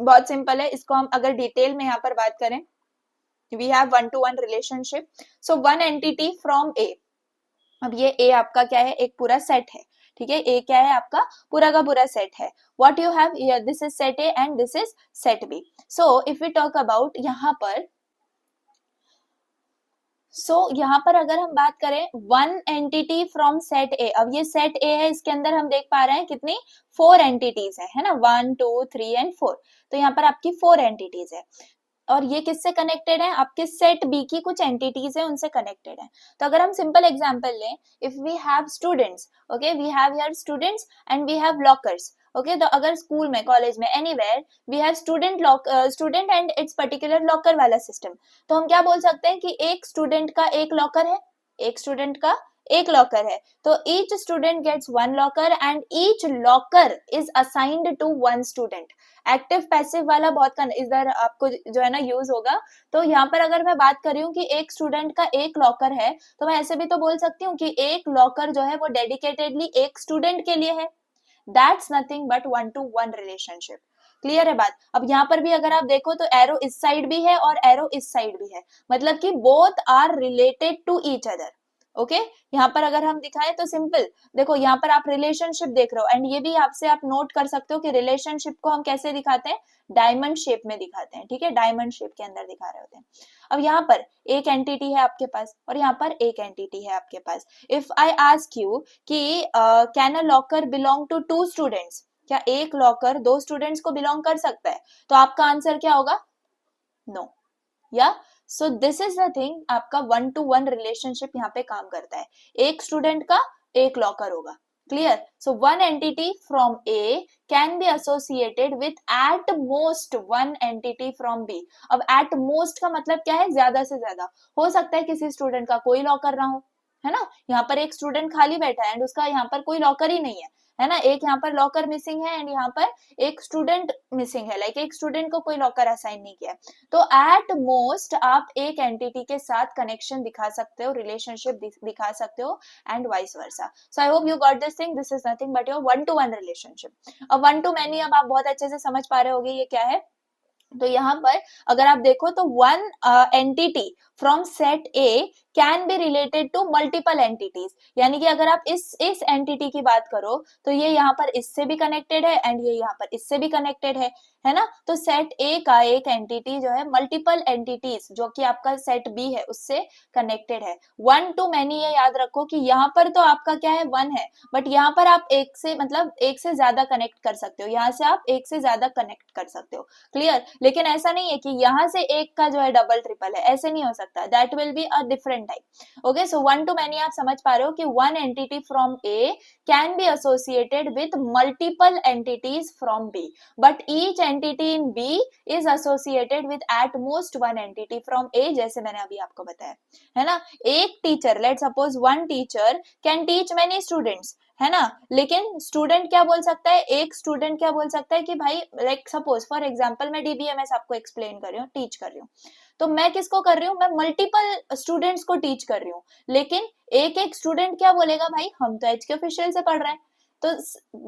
बहुत simple है, इसको हम अगर डिटेल में यहाँ पर बात करें, we have one to one relationship, so one entity from A। अब ये A आपका क्या है? एक पूरा सेट है। ठीक है, ए क्या है? आपका पूरा का पूरा सेट है। What you have here, this is set A and this is set B. So if we talk about यहाँ पर, यहाँ पर अगर हम बात करें one entity from set A, अब ये सेट ए है, इसके अंदर हम देख पा रहे हैं कितनी? 4 एंटिटीज है ना, 1 2 3 एंड 4। तो यहाँ पर आपकी 4 एंटिटीज है। और ये किससे कनेक्टेड है, आपके सेट बी की कुछ एंटिटीज है उनसे कनेक्टेड है। तो अगर हम सिंपल एग्जांपल लें, if we have students, okay, we have here students and we have lockers, okay, तो अगर स्कूल में, कॉलेज में, anywhere we have student and it's particular locker वाला सिस्टम, तो हम क्या बोल सकते हैं कि एक स्टूडेंट का एक लॉकर है, एक स्टूडेंट का एक लॉकर है, तो each student gets one locker and each locker is assigned to one student. Active passive वाला बहुत इधर आपको जो है ना यूज होगा। तो यहाँ पर अगर मैं बात कर रही हूँ कि एक स्टूडेंट का एक लॉकर है, तो मैं ऐसे भी तो बोल सकती हूँ कि एक लॉकर जो है वो डेडिकेटेडली एक स्टूडेंट के लिए है। That's nothing but one two one relationship. Clear है बात। अब यहाँ पर भी अगर आप देखो तो एरो इस साइड भी है और एरो इस साइड भी है, मतलब कि both are related to each other. Okay, यहाँ पर अगर हम दिखाएं तो सिंपल देखो, यहाँ पर आप रिलेशनशिप देख रहे हो, एंड ये भी आपसे आप नोट कर सकते हो कि रिलेशनशिप को हम कैसे दिखाते हैं, डायमंड शेप में दिखाते हैं, ठीक है, डायमंड शेप के अंदर दिखा रहे होते हैं। अब यहाँ पर एक एंटिटी है आपके पास और यहाँ पर एक एंटिटी है आपके पास। इफ आई आस्क यू कि can a locker belong to two students, क्या एक लॉकर दो स्टूडेंट्स को बिलोंग कर सकता है, तो आपका आंसर क्या होगा, नो। या सो दिस इज द थिंग, आपका वन टू वन रिलेशनशिप यहाँ पे काम करता है, एक स्टूडेंट का एक लॉकर होगा। Clear. So one entity from A can be associated with at most one entity from B. अब एट मोस्ट का मतलब क्या है, ज्यादा से ज्यादा। हो सकता है किसी स्टूडेंट का कोई लॉकर ना हो, है ना, यहाँ पर एक स्टूडेंट खाली बैठा है एंड उसका यहाँ पर कोई लॉकर ही नहीं है ना, एक यहाँ पर लॉकर मिसिंग है एंड यहाँ पर एक स्टूडेंट मिसिंग है, लाइक एक स्टूडेंट को कोई लॉकर असाइन नहीं किया है। तो एट मोस्ट आप एक एंटिटी के साथ कनेक्शन दिखा सकते हो, रिलेशनशिप दिखा सकते हो, and vice versa. So I hope you got this thing, this is nothing but your one two one relationship. अब वन टू मैनी अब आप बहुत अच्छे से समझ पा रहे होगे ये क्या है। तो यहाँ पर अगर आप देखो तो one entity from set A can be related to multiple entities, यानी कि अगर आप इस एंटिटी की बात करो तो ये यहाँ पर इससे भी कनेक्टेड है एंड ये यहाँ पर इससे भी कनेक्टेड है ना। तो सेट ए का एक एंटिटी जो है मल्टीपल एंटिटीज जो कि आपका सेट बी है उससे कनेक्टेड है। वन टू मैनी, ये याद रखो कि यहाँ पर तो आपका क्या है, वन है, बट यहाँ पर आप एक से मतलब एक से ज्यादा कनेक्ट कर सकते हो, यहाँ से आप एक से ज्यादा कनेक्ट कर सकते हो। क्लियर। लेकिन ऐसा नहीं है कि यहाँ से एक का जो है डबल ट्रिपल है, ऐसे नहीं हो सकता, that will be a different type. Okay, so one to many आप समझ पा रहे हो कि one entity from A can be associated with multiple entities from B, but each entity in B is associated with at most one entity from A, जैसे मैंने अभी आपको बताया, है ना। एक teacher, let suppose one teacher can teach many students, है ना, लेकिन स्टूडेंट क्या बोल सकता है, एक स्टूडेंट क्या बोल सकता है कि भाई, लाइक सपोज फॉर एग्जांपल मैं डीबीएमएस आपको एक्सप्लेन कर रही हूँ, टीच कर रही हूँ, तो मैं किसको कर रही हूँ, मैं मल्टीपल स्टूडेंट्स को टीच कर रही हूँ, लेकिन एक एक स्टूडेंट क्या बोलेगा, भाई हम तो एचके ऑफिशियल से पढ़ रहे हैं, तो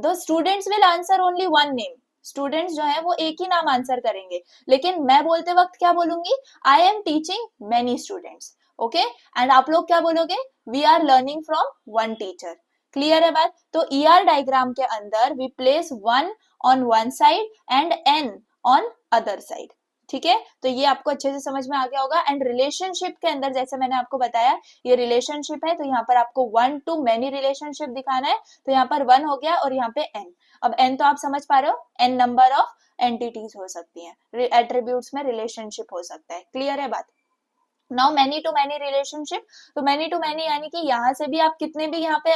the students will answer only one name, students जो है वो एक ही नाम आंसर करेंगे, लेकिन मैं बोलते वक्त क्या बोलूंगी, I am teaching many students, okay, and आप लोग क्या बोलोगे, we are learning from one teacher. Clear है बात। तो ईआर डायग्राम के अंदर we place one on one side and N on other side, ठीक है, तो ये आपको अच्छे से समझ में आ गया होगा। एंड रिलेशनशिप के अंदर जैसे मैंने आपको बताया ये रिलेशनशिप है, तो यहाँ पर आपको वन टू मेनी रिलेशनशिप दिखाना है, तो यहाँ पर वन हो गया और यहाँ पे एन। अब एन तो आप समझ पा रहे हो, एन नंबर ऑफ एंटिटीज हो सकती हैं, एट्रीब्यूट्स में रिलेशनशिप हो सकता है। क्लियर है बात। Now many to many relationship, तो मैनी टू मैनी यानी कि यहाँ से भी आप कितने भी यहाँ पे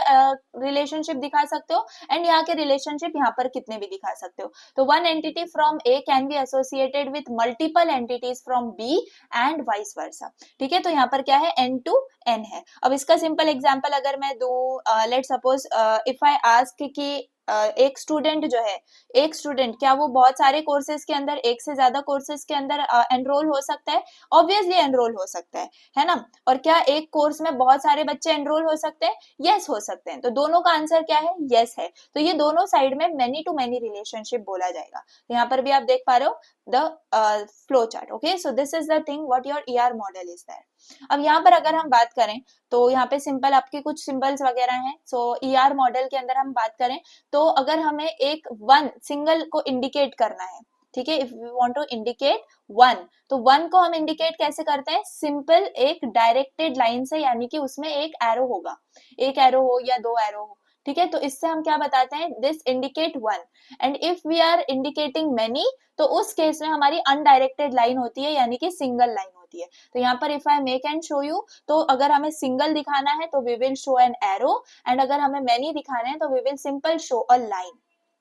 रिलेशनशिप दिखा सकते हो एंड यहाँ के रिलेशनशिप यहाँ पर कितने भी दिखा सकते हो। तो one entity from A can be associated with multiple entities from B and vice versa, ठीक है। तो यहाँ पर क्या है, एन टू एन है। अब इसका सिंपल एग्जाम्पल अगर मैं दूं, let suppose if I ask कि एक स्टूडेंट जो है, एक स्टूडेंट क्या वो बहुत सारे कोर्सेज के अंदर, एक से ज्यादा कोर्सेज के अंदर एनरोल हो सकता है, ऑब्वियसली एनरोल हो सकता है ना। और क्या एक कोर्स में बहुत सारे बच्चे एनरोल हो सकते हैं, यस हो सकते हैं, तो दोनों का आंसर क्या है, यस है। तो ये दोनों साइड में मेनी टू मेनी रिलेशनशिप बोला जाएगा। तो यहाँ पर भी आप देख पा रहे हो the flow chart. Okay, so this is the thing what your ER model is that. अब यहाँ पर अगर हम बात करें तो यहाँ पे सिंपल आपके कुछ सिंबल्स वगैरह हैं। सो ईआर मॉडल के अंदर हम बात करें तो अगर हमें एक वन सिंगल को इंडिकेट करना है, ठीक है, if we want to indicate one, तो वन को हम इंडिकेट कैसे करते हैं, सिंपल एक डायरेक्टेड लाइन से, यानी कि उसमें एक एरो होगा, एक एरो हो या दो एरो हो, ठीक है, तो इससे हम क्या बताते हैं, this indicate one, and if we are indicating many तो उस केस में हमारी अनडायरेक्टेड लाइन होती है, यानी कि सिंगल लाइन होती है। तो यहाँ पर if I make and show you, तो अगर हमें सिंगल दिखाना है तो we will show an arrow, and अगर हमें मेनी दिखाना है तो we will simple show a line.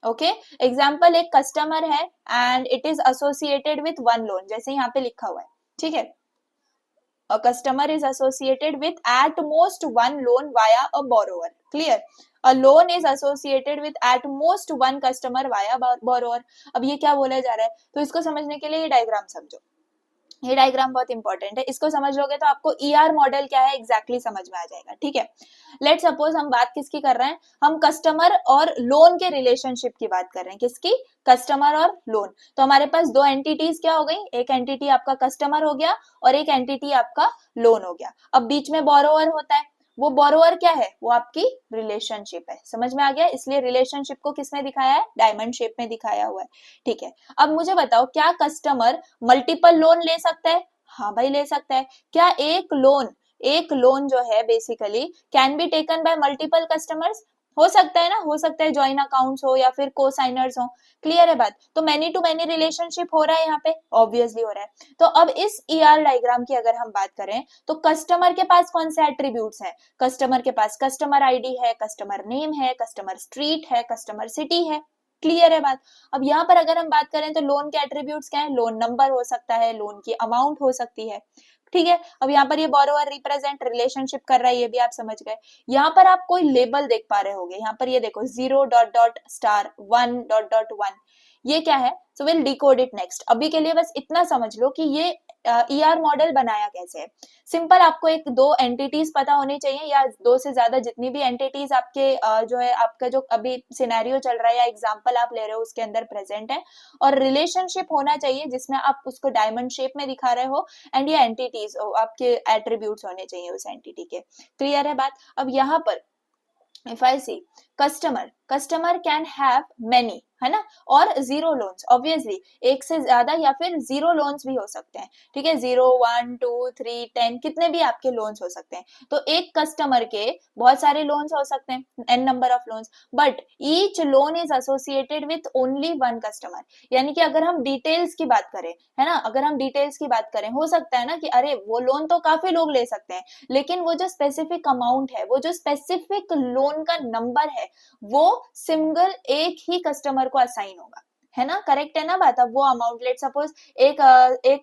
Okay, example, एक कस्टमर है and it is associated with one loan, जैसे यहाँ पे लिखा हुआ है, ठीक है, a customer is associated with at most one loan via a borrower, clear, a loan is associated with at most one customer via borrower। अब ये क्या बोला जा रहा है, तो इसको समझने के लिए ये डायग्राम समझो, ये डायग्राम बहुत इंपॉर्टेंट है, इसको समझ लोगे तो आपको ईआर मॉडल क्या है एग्जैक्टली समझ में आ जाएगा। ठीक है, लेट सपोज हम बात किसकी कर रहे हैं, हम कस्टमर और लोन के रिलेशनशिप की बात कर रहे हैं, किसकी, कस्टमर और लोन। तो हमारे पास दो एंटिटीज क्या हो गई, एक एंटिटी आपका कस्टमर हो गया और एक एंटिटी आपका लोन हो गया। अब बीच में बोरोवर होता है, वो बोरोवर क्या है, वो आपकी रिलेशनशिप है, समझ में आ गया, इसलिए रिलेशनशिप को किसमें दिखाया है, डायमंड शेप में दिखाया हुआ है। ठीक है, अब मुझे बताओ क्या कस्टमर मल्टीपल लोन ले सकता है, हाँ भाई ले सकता है। क्या एक लोन जो है basically can be taken by multiple customers, हो सकता है ना, हो सकता है जॉइन अकाउंट्स हो या फिर को साइनर्स हो, क्लियर है बात। तो मैनी टू मैनी रिलेशनशिप हो रहा है यहाँ पे, ऑब्वियसली हो रहा है। तो अब इस ईआर डायग्राम की अगर हम बात करें तो कस्टमर के पास कौन से एट्रीब्यूट्स हैं, कस्टमर के पास कस्टमर आईडी है, कस्टमर नेम है, कस्टमर स्ट्रीट है, कस्टमर सिटी है, क्लियर है बात। अब यहाँ पर अगर हम बात करें तो लोन के एट्रीब्यूट्स क्या है, लोन नंबर हो सकता है, लोन की अमाउंट हो सकती है। ठीक है, अब यहाँ पर ये बोरोवर रिप्रेजेंट रिलेशनशिप कर रहा है, ये भी आप समझ गए। यहाँ पर आप कोई लेबल देख पा रहे होगे, यहाँ पर ये देखो 0.1 ये क्या है, so will decode it next. अभी के लिए बस इतना समझ लो कि ये ईआर मॉडल बनाया कैसे है। सिंपल, आपको एक दो एंटिटीज पता होनी चाहिए या दो से ज्यादा, जितनी भी एंटिटीज आपके जो है आपका जो अभी सिनेरियो चल रहा है या एग्जांपल आप ले रहे हो उसके अंदर प्रेजेंट है, और रिलेशनशिप होना चाहिए जिसमें आप उसको डायमंड शेप में दिखा रहे हो, एंड ये एंटिटीज आपके एट्रीब्यूट्स होने चाहिए उस एंटिटी के, क्लियर है बात। अब यहाँ पर if I see customer can have many, है ना, और जीरो लोन्स, ऑब्वियसली एक से ज्यादा या फिर जीरो लोन्स भी हो सकते हैं। ठीक है, 0 1 2 3 10 कितने भी आपके लोन्स हो सकते हैं। तो एक कस्टमर के बहुत सारे लोन्स हो सकते हैं, n number of loans, but each loan is associated with only one customer. यानी कि अगर हम डिटेल्स की बात करें, है ना, अगर हम डिटेल्स की बात करें, हो सकता है ना कि अरे वो लोन तो काफी लोग ले सकते हैं, लेकिन वो जो स्पेसिफिक अमाउंट है, वो जो स्पेसिफिक लोन का नंबर है, वो सिंगल एक ही कस्टमर को असाइन होगा, है ना, करेक्ट है ना बात। अब वो अमाउंट, लेट सपोज एक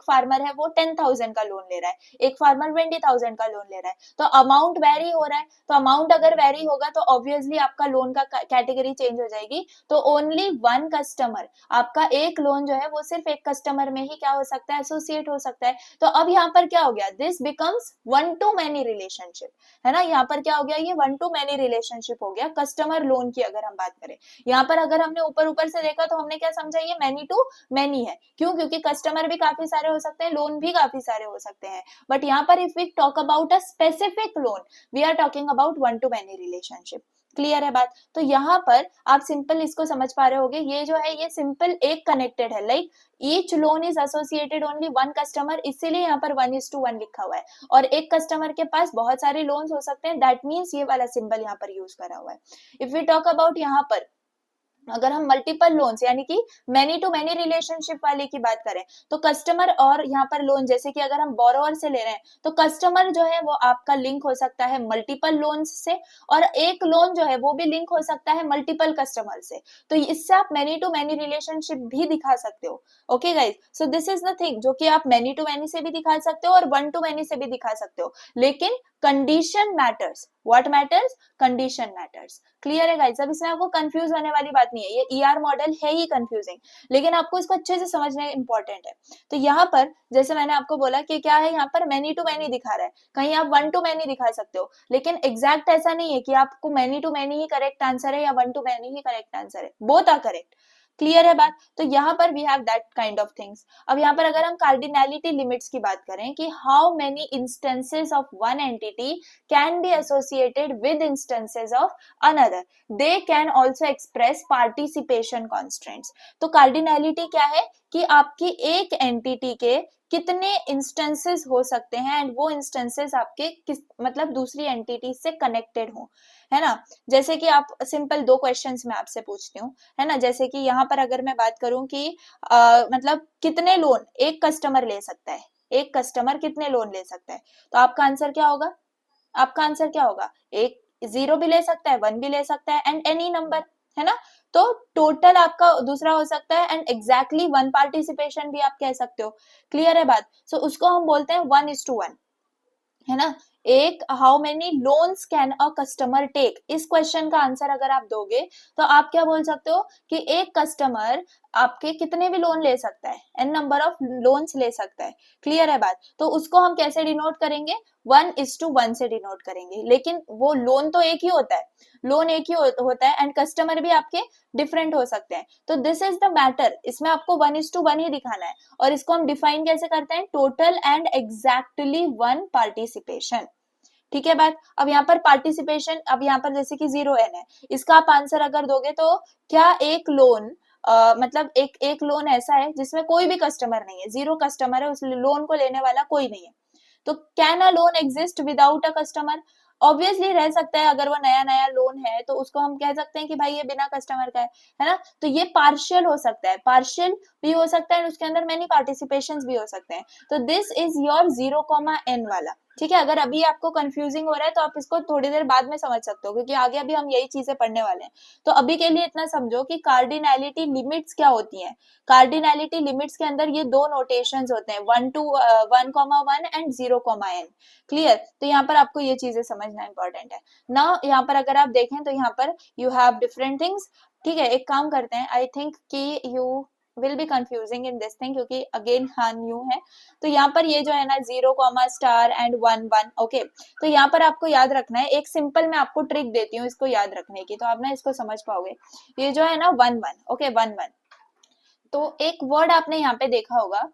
फार्मर है वो 10,000 का लोन ले रहा है, एक फार्मर 20,000 का लोन ले रहा है, तो अमाउंट वेरी हो रहा है। तो अमाउंट अगर वेरी होगा तो ऑब्वियसली आपका लोन का कैटेगरी चेंज हो जाएगी। तो ओनली वन कस्टमर, आपका एक लोन जो है वो सिर्फ एक कस्टमर में ही क्या हो सकता है, एसोसिएट हो सकता है। तो अब यहाँ पर क्या हो गया, this becomes one to many relationship, है ना, यहाँ पर क्या हो गया, ये वन टू मैनी रिलेशनशिप हो गया कस्टमर लोन की अगर हम बात करें। यहाँ पर अगर हमने ऊपर ऊपर से देखा तो हमने क्या समझा, ये मैनी टू मैनी है, क्यों, क्योंकि कस्टमर भी काफी सारे हो सकते हैं, लोन भी काफी सारे हो सकते हैं, बट यहाँ पर if we talk about a specific loan, we are talking about one to many relationship, clear है बात। तो यहाँ पर आप सिंपल इसको समझ पा रहे होगे, ये जो है ये सिंपल एक कनेक्टेड है, like each loan is associated only one customer, इसीलिए यहाँ पर 1:1 लिखा हुआ है, और एक कस्टमर के पास बहुत सारे लोन्स हो सकते हैं, दैट मीन्स ये वाला सिंबल यहाँ पर यूज करा हुआ है। इफ वी टॉक अबाउट यहाँ पर अगर हम मल्टीपल लोन्स यानी कि मैनी टू मैनी रिलेशनशिप वाले की बात करें, तो कस्टमर और यहाँ पर लोन, जैसे कि अगर हम बोरोवर से ले रहे हैं तो कस्टमर जो है वो आपका लिंक हो सकता है मल्टीपल लोन्स से, और एक लोन जो है वो भी लिंक हो सकता है मल्टीपल कस्टमर से। तो इससे आप मैनी टू मैनी रिलेशनशिप भी दिखा सकते हो। Okay guys, so this is the thing, जो कि आप मैनी टू मैनी से भी दिखा सकते हो और वन टू मैनी से भी दिखा सकते हो, लेकिन condition matters. What matters, condition matters, clear है गाइस। अब इसमें आपको कंफ्यूज होने वाली बात नहीं है, ये ईआर मॉडल है ही कंफ्यूजिंग, लेकिन आपको इसको अच्छे से समझना इंपॉर्टेंट है। तो यहाँ पर जैसे मैंने आपको बोला कि क्या है, यहाँ पर मैनी टू मैनी दिखा रहा है, कहीं आप वन टू मैनी दिखा सकते हो, लेकिन एग्जैक्ट ऐसा नहीं है कि आपको मैनी टू मैनी ही करेक्ट आंसर है या वन टू मैनी ही करेक्ट आंसर है, बोथ आर करेक्ट, क्लियर है बात। तो यहाँ पर we have that kind of things. अब यहाँ पर अगर हम कार्डिनैलिटी लिमिट्स की बात करें कि how many instances of one entity can be associated with instances of another, they can also express participation constants. तो कार्डिनैलिटी क्या है, कि आपकी एक एंटिटी के कितने इंस्टेंसेस हो सकते हैं एंड वो इंस्टेंसेस आपके किस मतलब दूसरी एंटिटी से कनेक्टेड हो, है ना। जैसे कि आप सिंपल दो क्वेश्चंस मैं आपसे पूछती हूँ, है ना। जैसे कि यहाँ पर अगर मैं बात करूं कि मतलब कितने लोन एक कस्टमर ले सकता है, एक कस्टमर कितने लोन ले सकता है, तो आपका आंसर क्या होगा, आपका आंसर क्या होगा, एक जीरो भी ले सकता है, वन भी ले सकता है एंड एनी नंबर, है ना। तो टोटल आपका दूसरा हो सकता है एंड एग्जैक्टली वन पार्टिसिपेशन भी आप कह सकते हो। क्लियर है बात। सो उसको हम बोलते हैं 1:1, है ना। एक how many loans can a customer take, इस क्वेश्चन का आंसर अगर आप दोगे तो आप क्या बोल सकते हो कि एक कस्टमर आपके कितने भी लोन ले सकता है, एन नंबर ऑफ लोन्स ले सकता है। क्लियर है बात। तो उसको हम कैसे डिनोट करेंगे, 1:1 से डिनोट करेंगे, लेकिन वो लोन तो एक ही होता है, लोन एक ही होता है एंड कस्टमर भी आपके डिफरेंट हो सकते हैं। तो दिस इज द मैटर, इसमें आपको 1:1 ही दिखाना है। और इसको हम डिफाइन कैसे करते हैं, total and exactly one participation. ठीक है बात। अब यहाँ पर पार्टिसिपेशन, अब यहाँ पर जैसे कि 0n है, इसका आप आंसर अगर दोगे तो क्या एक लोन मतलब एक लोन ऐसा है जिसमें कोई भी कस्टमर नहीं है, जीरो कस्टमर है, उस लोन को लेने वाला कोई नहीं है, तो can a loan exist without a customer, obviously रह सकता है। अगर वो नया नया लोन है तो उसको हम कह सकते हैं कि भाई ये बिना कस्टमर का है ना। तो ये पार्शियल हो सकता है, पार्शियल भी हो सकता है, उसके अंदर मेनी पार्टिसिपेशंस भी हो सकते हैं। तो दिस इज योर 0,n वाला। ठीक है, अगर अभी आपको कंफ्यूजिंग हो रहा है तो आप इसको थोड़ी देर बाद में समझ सकते हो, क्योंकि आगे अभी हम यही चीजें पढ़ने वाले हैं। तो अभी के लिए इतना समझो कि कार्डिनैलिटी लिमिट्स क्या होती हैं। कार्डिनैलिटी लिमिट्स के अंदर ये दो नोटेशंस होते हैं, 1:1 एंड 0,n। क्लियर। तो यहाँ पर आपको ये चीजें समझना इंपॉर्टेंट है ना। यहाँ पर अगर आप देखें तो यहाँ पर यू हैव डिफरेंट थिंग्स। ठीक है, एक काम करते हैं, आई थिंक कि you will be confusing in this thing, क्योंकि अगेन हाँ न्यू है। तो यहाँ पर ये जो है ना 0, एंड 1 ओके। तो यहाँ पर आपको याद रखना है, एक सिंपल मैं आपको ट्रिक देती हूँ इसको याद रखने की, तो आप ना इसको समझ पाओगे। ये जो है ना 1 ओके 1 तो एक वर्ड आपने यहाँ पे देखा होगा,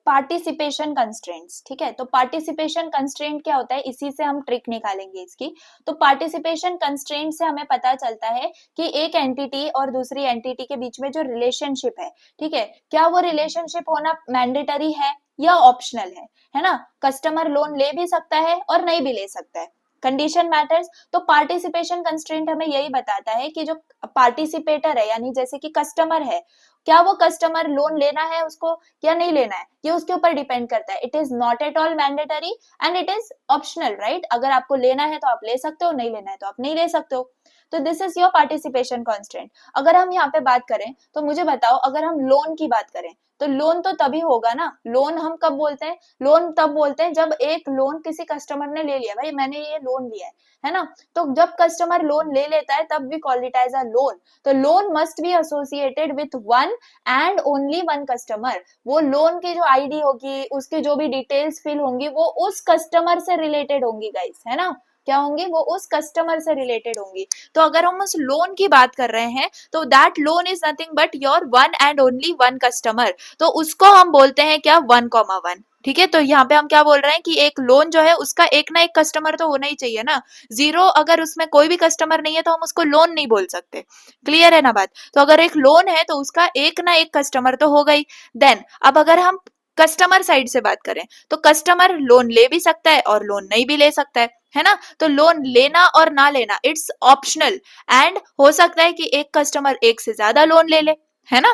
पार्टिसिपेशन कंस्ट्रेंट्स। ठीक है, तो पार्टिसिपेशन कंस्ट्रेंट क्या होता है, इसी से हम ट्रिक निकालेंगे इसकी। तो पार्टिसिपेशन कंस्ट्रेंट से हमें पता चलता है कि एक एंटिटी और दूसरी एंटिटी के बीच में जो रिलेशनशिप है, ठीक है, क्या वो रिलेशनशिप होना मैंडेटरी है या ऑप्शनल है ना। कस्टमर लोन ले भी सकता है और नहीं भी ले सकता है, कंडीशन मैटर्स। तो पार्टिसिपेशन कंस्ट्रेंट हमें यही बताता है कि जो पार्टिसिपेटर है, यानी जैसे कि कस्टमर है, क्या वो कस्टमर लोन लेना है उसको या नहीं लेना है, ये उसके ऊपर डिपेंड करता है। It is not at all mandatory and it is optional, right. अगर आपको लेना है तो आप ले सकते हो, नहीं लेना है तो आप नहीं ले सकते हो। तो this is your participation constant. अगर हम यहाँ पे बात करें तो मुझे बताओ, अगर हम लोन की बात करें तो लोन तो तभी होगा ना, लोन हम कब बोलते हैं, लोन तब बोलते हैं जब एक लोन किसी कस्टमर ने ले लिया, भाई मैंने ये लोन लिया है ना। तो जब कस्टमर लोन ले लेता है तब we call it as a loan. तो loan must be associated with one and only one customer. वो लोन की जो आईडी होगी, उसकी जो भी डिटेल्स फिल होंगी, वो उस कस्टमर से रिलेटेड होंगी गाइस, है ना। क्या होंगी, वो उस कस्टमर से रिलेटेड होंगी। तो अगर हम उस लोन की बात कर रहे हैं तो that loan is nothing but your one and only one customer. तो उसको हम बोलते हैं क्या, 1,1। ठीक है, तो यहाँ पे हम क्या बोल रहे हैं कि एक लोन जो है उसका एक ना एक कस्टमर तो होना ही चाहिए ना। जीरो, अगर उसमें कोई भी कस्टमर नहीं है तो हम उसको लोन नहीं बोल सकते। क्लियर है ना बात। तो अगर एक लोन है तो उसका एक ना एक कस्टमर तो होगा ही। देन अब अगर हम कस्टमर साइड से बात करें तो कस्टमर लोन ले भी सकता है और लोन नहीं भी ले सकता है ना। तो लोन लेना और ना लेना इट्स ऑप्शनल एंड हो सकता है कि एक कस्टमर एक से ज्यादा लोन ले ले, है ना।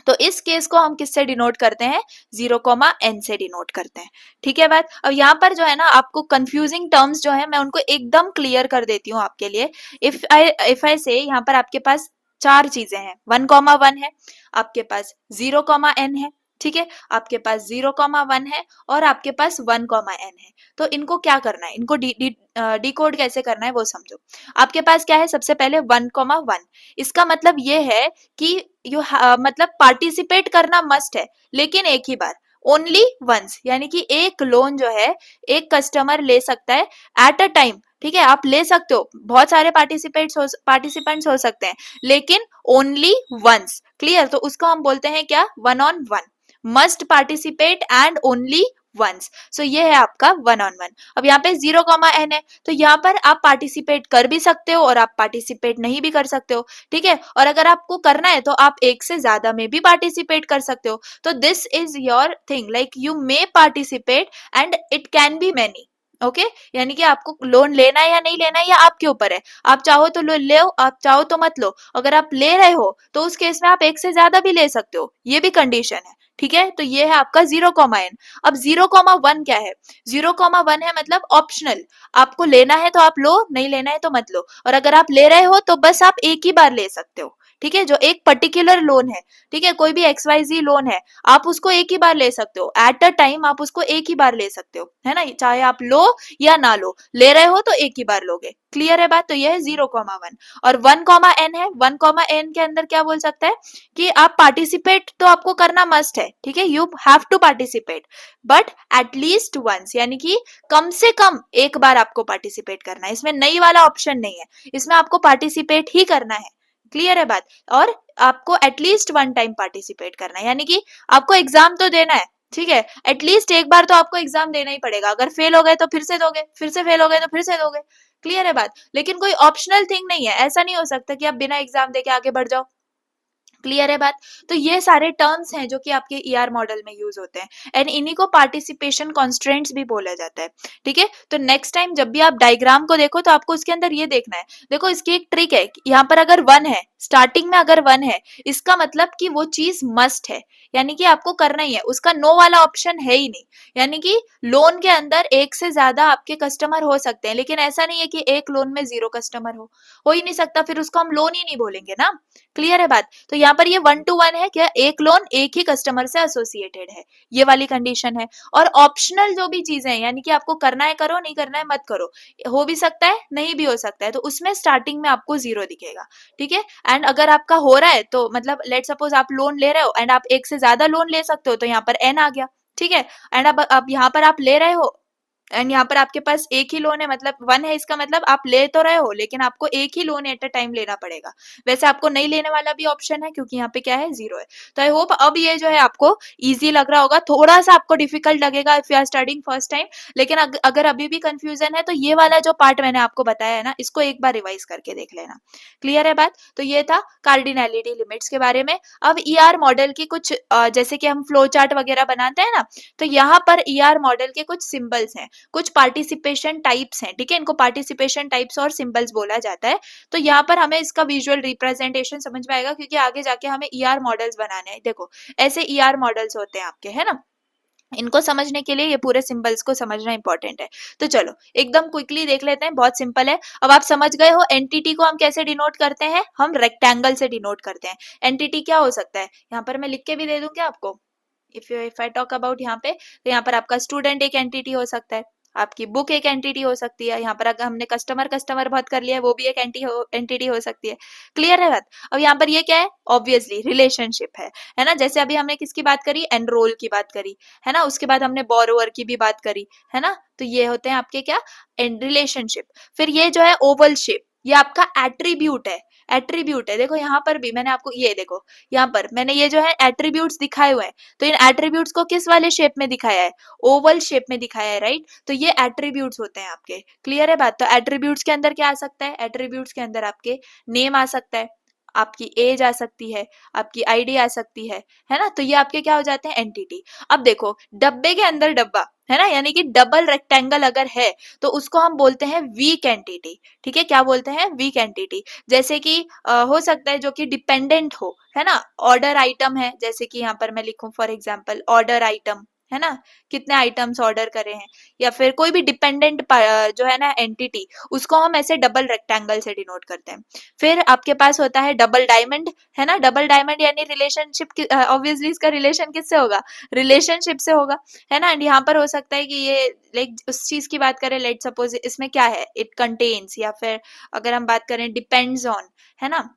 तो इस केस को हम किससे डिनोट करते हैं, 0,n से डिनोट करते हैं। ठीक है बात। अब यहाँ पर जो है ना आपको कंफ्यूजिंग टर्म्स जो है मैं उनको एकदम क्लियर कर देती हूँ आपके लिए। इफ आई से यहाँ पर आपके पास चार चीजें हैं, 1,1 है, आपके पास 0,n है, ठीक है, आपके पास 0,1 है और आपके पास 1,n है। तो इनको क्या करना है, इनको डिकोड कैसे करना है वो समझो। आपके पास क्या है, सबसे पहले 1,1। इसका मतलब ये है कि मतलब पार्टिसिपेट करना मस्ट है, लेकिन एक ही बार, ओनली वंस, यानी कि एक लोन जो है एक कस्टमर ले सकता है एट अ टाइम। ठीक है, आप ले सकते हो, बहुत सारे पार्टिसिपेंट्स हो सकते हैं, लेकिन ओनली वंस। क्लियर। तो उसको हम बोलते हैं क्या, 1 on 1, must participate and only once. So ये है आपका 1 on 1। अब यहाँ पे 0, n है, तो यहाँ पर आप पार्टिसिपेट कर भी सकते हो और आप पार्टिसिपेट नहीं भी कर सकते हो, ठीक है। और अगर आपको करना है तो आप एक से ज्यादा में भी पार्टिसिपेट कर सकते हो। तो this is your thing, like you may participate and it can be many. Okay, यानी कि आपको लोन लेना है या नहीं लेना है, या आपके ऊपर है। आप चाहो तो लोन ले, आप चाहो तो मत लो। अगर आप ले रहे हो तो उस केस में आप एक से ज्यादा भी ले सकते हो, ये भी कंडीशन है, ठीक है। तो ये है आपका 0, n। अब 0, 1 क्या है? 0, 1 है मतलब ऑप्शनल। आपको लेना है तो आप लो, नहीं लेना है तो मत लो। और अगर आप ले रहे हो तो बस आप एक ही बार ले सकते हो, ठीक है। जो एक पर्टिकुलर लोन है, ठीक है, कोई भी XYZ लोन है, आप उसको एक ही बार ले सकते हो। एट अ टाइम आप उसको एक ही बार ले सकते हो, है ना। चाहे आप लो या ना लो, ले रहे हो तो एक ही बार लोगे। क्लियर है बात? तो यह है 0, 1। और 1, n है। 1, n के अंदर क्या बोल सकता है कि आप पार्टिसिपेट तो आपको करना मस्ट है, ठीक है, you have to participate, but at least once, यानी कि कम से कम एक बार आपको पार्टिसिपेट करना है। इसमें नई वाला ऑप्शन नहीं है, इसमें आपको पार्टिसिपेट ही करना है। क्लियर है बात? और आपको एटलीस्ट 1 टाइम पार्टिसिपेट करना है, यानी कि आपको एग्जाम तो देना है, ठीक है। एटलीस्ट एक बार तो आपको एग्जाम देना ही पड़ेगा। अगर फेल हो गए तो फिर से दोगे, फिर से फेल हो गए तो फिर से दोगे। क्लियर है बात? लेकिन कोई ऑप्शनल थिंग नहीं है, ऐसा नहीं हो सकता कि आप बिना एग्जाम दे के आगे बढ़ जाओ। क्लियर है बात? तो ये सारे टर्म्स हैं जो कि आपके ईआर मॉडल में यूज होते हैं, एंड इन्हीं को पार्टिसिपेशन कॉन्स्ट्रेंट्स भी बोला जाता है, ठीक है। तो नेक्स्ट टाइम जब भी आप डायग्राम को देखो तो आपको उसके अंदर ये देखना है। देखो इसकी एक ट्रिक है, यहाँ पर अगर 1 है, स्टार्टिंग में अगर 1 है, इसका मतलब कि वो चीज मस्ट है, यानी कि आपको करना ही है, उसका नो वाला ऑप्शन है ही नहीं। यानी कि लोन के अंदर एक से ज्यादा आपके कस्टमर हो सकते हैं, लेकिन ऐसा नहीं है कि एक लोन में 0 कस्टमर हो ही नहीं सकता, फिर उसको हम लोन ही नहीं बोलेंगे ना। क्लियर है बात? तो यहाँ पर ये 1 to 1 है, क्या एक लोन एक ही कस्टमर से एसोसिएटेड है, ये वाली कंडीशन है। और ऑप्शनल जो भी चीजें हैं, यानी कि आपको करना है करो, नहीं करना है मत करो, हो भी सकता है नहीं भी हो सकता है, तो उसमें स्टार्टिंग में आपको 0 दिखेगा, ठीक है। एंड अगर आपका हो रहा है तो मतलब लेट सपोज आप लोन ले रहे हो एंड आप एक से ज्यादा लोन ले सकते हो, तो यहाँ पर n आ गया, ठीक है। एंड अब यहाँ पर आप ले रहे हो एंड यहाँ पर आपके पास एक ही लोन है, मतलब 1 है, इसका मतलब आप ले तो रहे हो लेकिन आपको एक ही लोन एट अ टाइम लेना पड़ेगा। वैसे आपको नहीं लेने वाला भी ऑप्शन है, क्योंकि यहाँ पे क्या है 0 है। तो आई होप अब ये जो है आपको इजी लग रहा होगा। थोड़ा सा आपको डिफिकल्ट लगेगा if you are studying first time, लेकिन अगर अभी भी कंफ्यूजन है तो ये वाला जो पार्ट मैंने आपको बताया है ना, इसको एक बार रिवाइज करके देख लेना। क्लियर है बात? तो ये था कार्डिनैलिटी लिमिट्स के बारे में। अब ईआर मॉडल की कुछ जैसे कि हम फ्लो चार्ट वगैरह बनाते हैं ना, तो यहाँ पर ईआर मॉडल के कुछ सिंबल्स हैं, कुछ पार्टिसिपेशन टाइप्स हैं, ठीक है। इनको पार्टिसिपेशन टाइप्स और सिंबल्स बोला जाता है। तो यहाँ पर हमें इसका विजुअल रिप्रेजेंटेशन समझ में आएगा, क्योंकि आगे जाके हमें ईआर मॉडल्स बनाने हैं। देखो ऐसे ईआर मॉडल्स होते हैं आपके, है ना। इनको समझने के लिए ये पूरे सिंबल्स को समझना इंपॉर्टेंट है। तो चलो एकदम क्विकली देख लेते हैं, बहुत सिंपल है। अब आप समझ गए हो एंटिटी को हम कैसे डिनोट करते हैं, हम रेक्टेंगल से डिनोट करते हैं। एंटिटी क्या हो सकता है, यहाँ पर मैं लिख के भी दे दूं क्या आपको? इफ आई टॉक अबाउट यहाँ पे, तो यहाँ पर आपका स्टूडेंट एक एंटिटी हो सकता है, आपकी बुक एक एंटिटी हो सकती है, यहाँ पर अगर हमने कस्टमर कस्टमर बहुत कर लिया है, वो भी एक एंटिटी हो सकती है। क्लियर है बात? अब यहाँ पर ये क्या है, ऑब्वियसली रिलेशनशिप है ना। जैसे अभी हमने किसकी बात करी, एनरोल की बात करी, है ना। उसके बाद हमने बोरोवर की भी बात करी, है ना। तो ये होते हैं आपके क्या, रिलेशनशिप। फिर ये जो है ओवल शेप, ये आपका एट्रीब्यूट है, एट्रीब्यूट है। देखो यहाँ पर भी मैंने आपको, ये देखो यहाँ पर मैंने ये जो है एट्रीब्यूट्स दिखाए हुए हैं, तो इन एट्रीब्यूट्स को किस वाले शेप में दिखाया है, ओवल शेप में दिखाया है, राइट। तो ये एट्रीब्यूट्स होते हैं आपके। क्लियर है बात? तो एट्रीब्यूट्स के अंदर क्या आ सकता है, एट्रीब्यूट्स के अंदर आपके नेम आ सकता है, आपकी एज आ सकती है, आपकी आईडी आ सकती है ना। तो ये आपके क्या हो जाते हैं, एंटिटी। अब देखो डब्बे के अंदर डब्बा, है ना, यानी कि डबल रेक्टेंगल अगर है तो उसको हम बोलते हैं वीक एंटिटी, ठीक है। क्या बोलते हैं, वीक एंटिटी। जैसे कि हो सकता है जो कि डिपेंडेंट हो, है ना। ऑर्डर आइटम है, जैसे कि यहाँ पर मैं लिखूं फॉर एग्जांपल ऑर्डर आइटम, है ना, कितने आइटम्स ऑर्डर करे हैं, या फिर कोई भी डिपेंडेंट जो है ना एंटिटी, उसको हम ऐसे डबल रेक्टेंगल से डिनोट करते हैं। फिर आपके पास होता है डबल डायमंड, है ना। डबल डायमंड यानी रिलेशनशिप, ऑब्वियसली इसका रिलेशन किससे होगा, रिलेशनशिप से होगा, है ना। एंड यहाँ पर हो सकता है कि ये लाइक उस चीज की बात करें, लेट सपोज इसमें क्या है, इट कंटेन्स, या फिर अगर हम बात करें डिपेंड्स ऑन, है ना।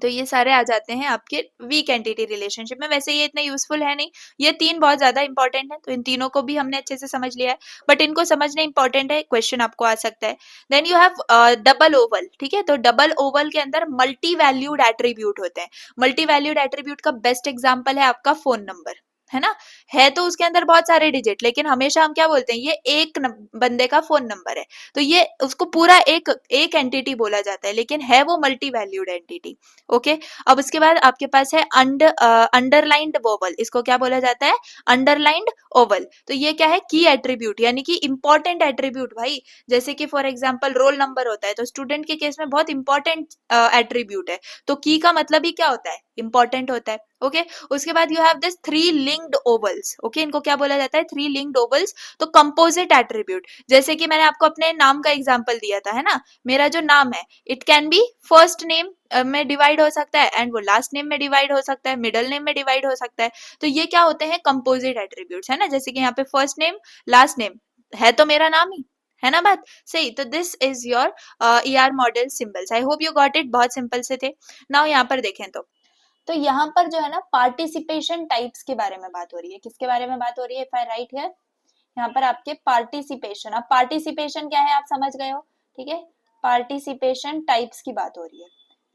तो ये सारे आ जाते हैं आपके वीक एंटिटी रिलेशनशिप में। वैसे ये इतने यूजफुल है नहीं, ये 3 बहुत ज्यादा इंपॉर्टेंट है, तो इन तीनों को भी हमने अच्छे से समझ लिया है, बट इनको समझना इंपॉर्टेंट है, क्वेश्चन आपको आ सकता है। Then you have double oval, ठीक है। तो डबल ओवल के अंदर मल्टी वैल्यूड एट्रीब्यूट होते हैं। मल्टी वैल्यूड एट्रीब्यूट का बेस्ट एग्जाम्पल है आपका फोन नंबर, है ना, है तो उसके अंदर बहुत सारे डिजिट, लेकिन हमेशा हम क्या बोलते हैं, ये एक बंदे का फोन नंबर है, तो ये उसको पूरा एक एंटिटी बोला जाता है, लेकिन है वो मल्टी वैल्यूड एंटिटी। ओके, अब उसके बाद आपके पास है अंडरलाइंड वोवल, इसको क्या बोला जाता है, अंडरलाइंड ओवल। तो ये क्या है, की एट्रीब्यूट, यानी कि इंपॉर्टेंट एट्रीब्यूट भाई, जैसे कि फॉर एग्जांपल रोल नंबर होता है, तो स्टूडेंट के केस में बहुत इंपॉर्टेंट एट्रीब्यूट है, तो की का मतलब ही क्या होता है, इंपॉर्टेंट होता है। ओके, उसके बाद you have this three linked vowels. Okay, इनको क्या बोला जाता है, थ्री लिंक्ड ओवल्स। तो कंपोजिट एट्रीब्यूट, जैसे कि मैंने आपको अपने नाम का एग्जांपल दिया था, है ना, मेरा जो नाम है it can be first name में डिवाइड हो सकता है, एंड वो लास्ट नेम में डिवाइड हो सकता है, मिडल नेम में डिवाइड हो सकता है। तो ये क्या होते हैं, कंपोजिट एट्रीब्यूट्स, है ना, जैसे कि यहाँ पे फर्स्ट नेम लास्ट नेम है तो मेरा नाम ही है ना, बात सही। तो this is your ER model symbols. I hope you got it, बहुत सिंपल से थे। नाउ यहाँ पर देखें तो यहाँ पर जो है ना पार्टिसिपेशन टाइप्स के बारे में बात हो रही है। किसके बारे में बात हो रही है, इफ आई राइट हियर, यहाँ पर आपके पार्टिसिपेशन, अब पार्टिसिपेशन क्या है आप समझ गए हो, ठीक है, पार्टिसिपेशन टाइप्स की बात हो रही है,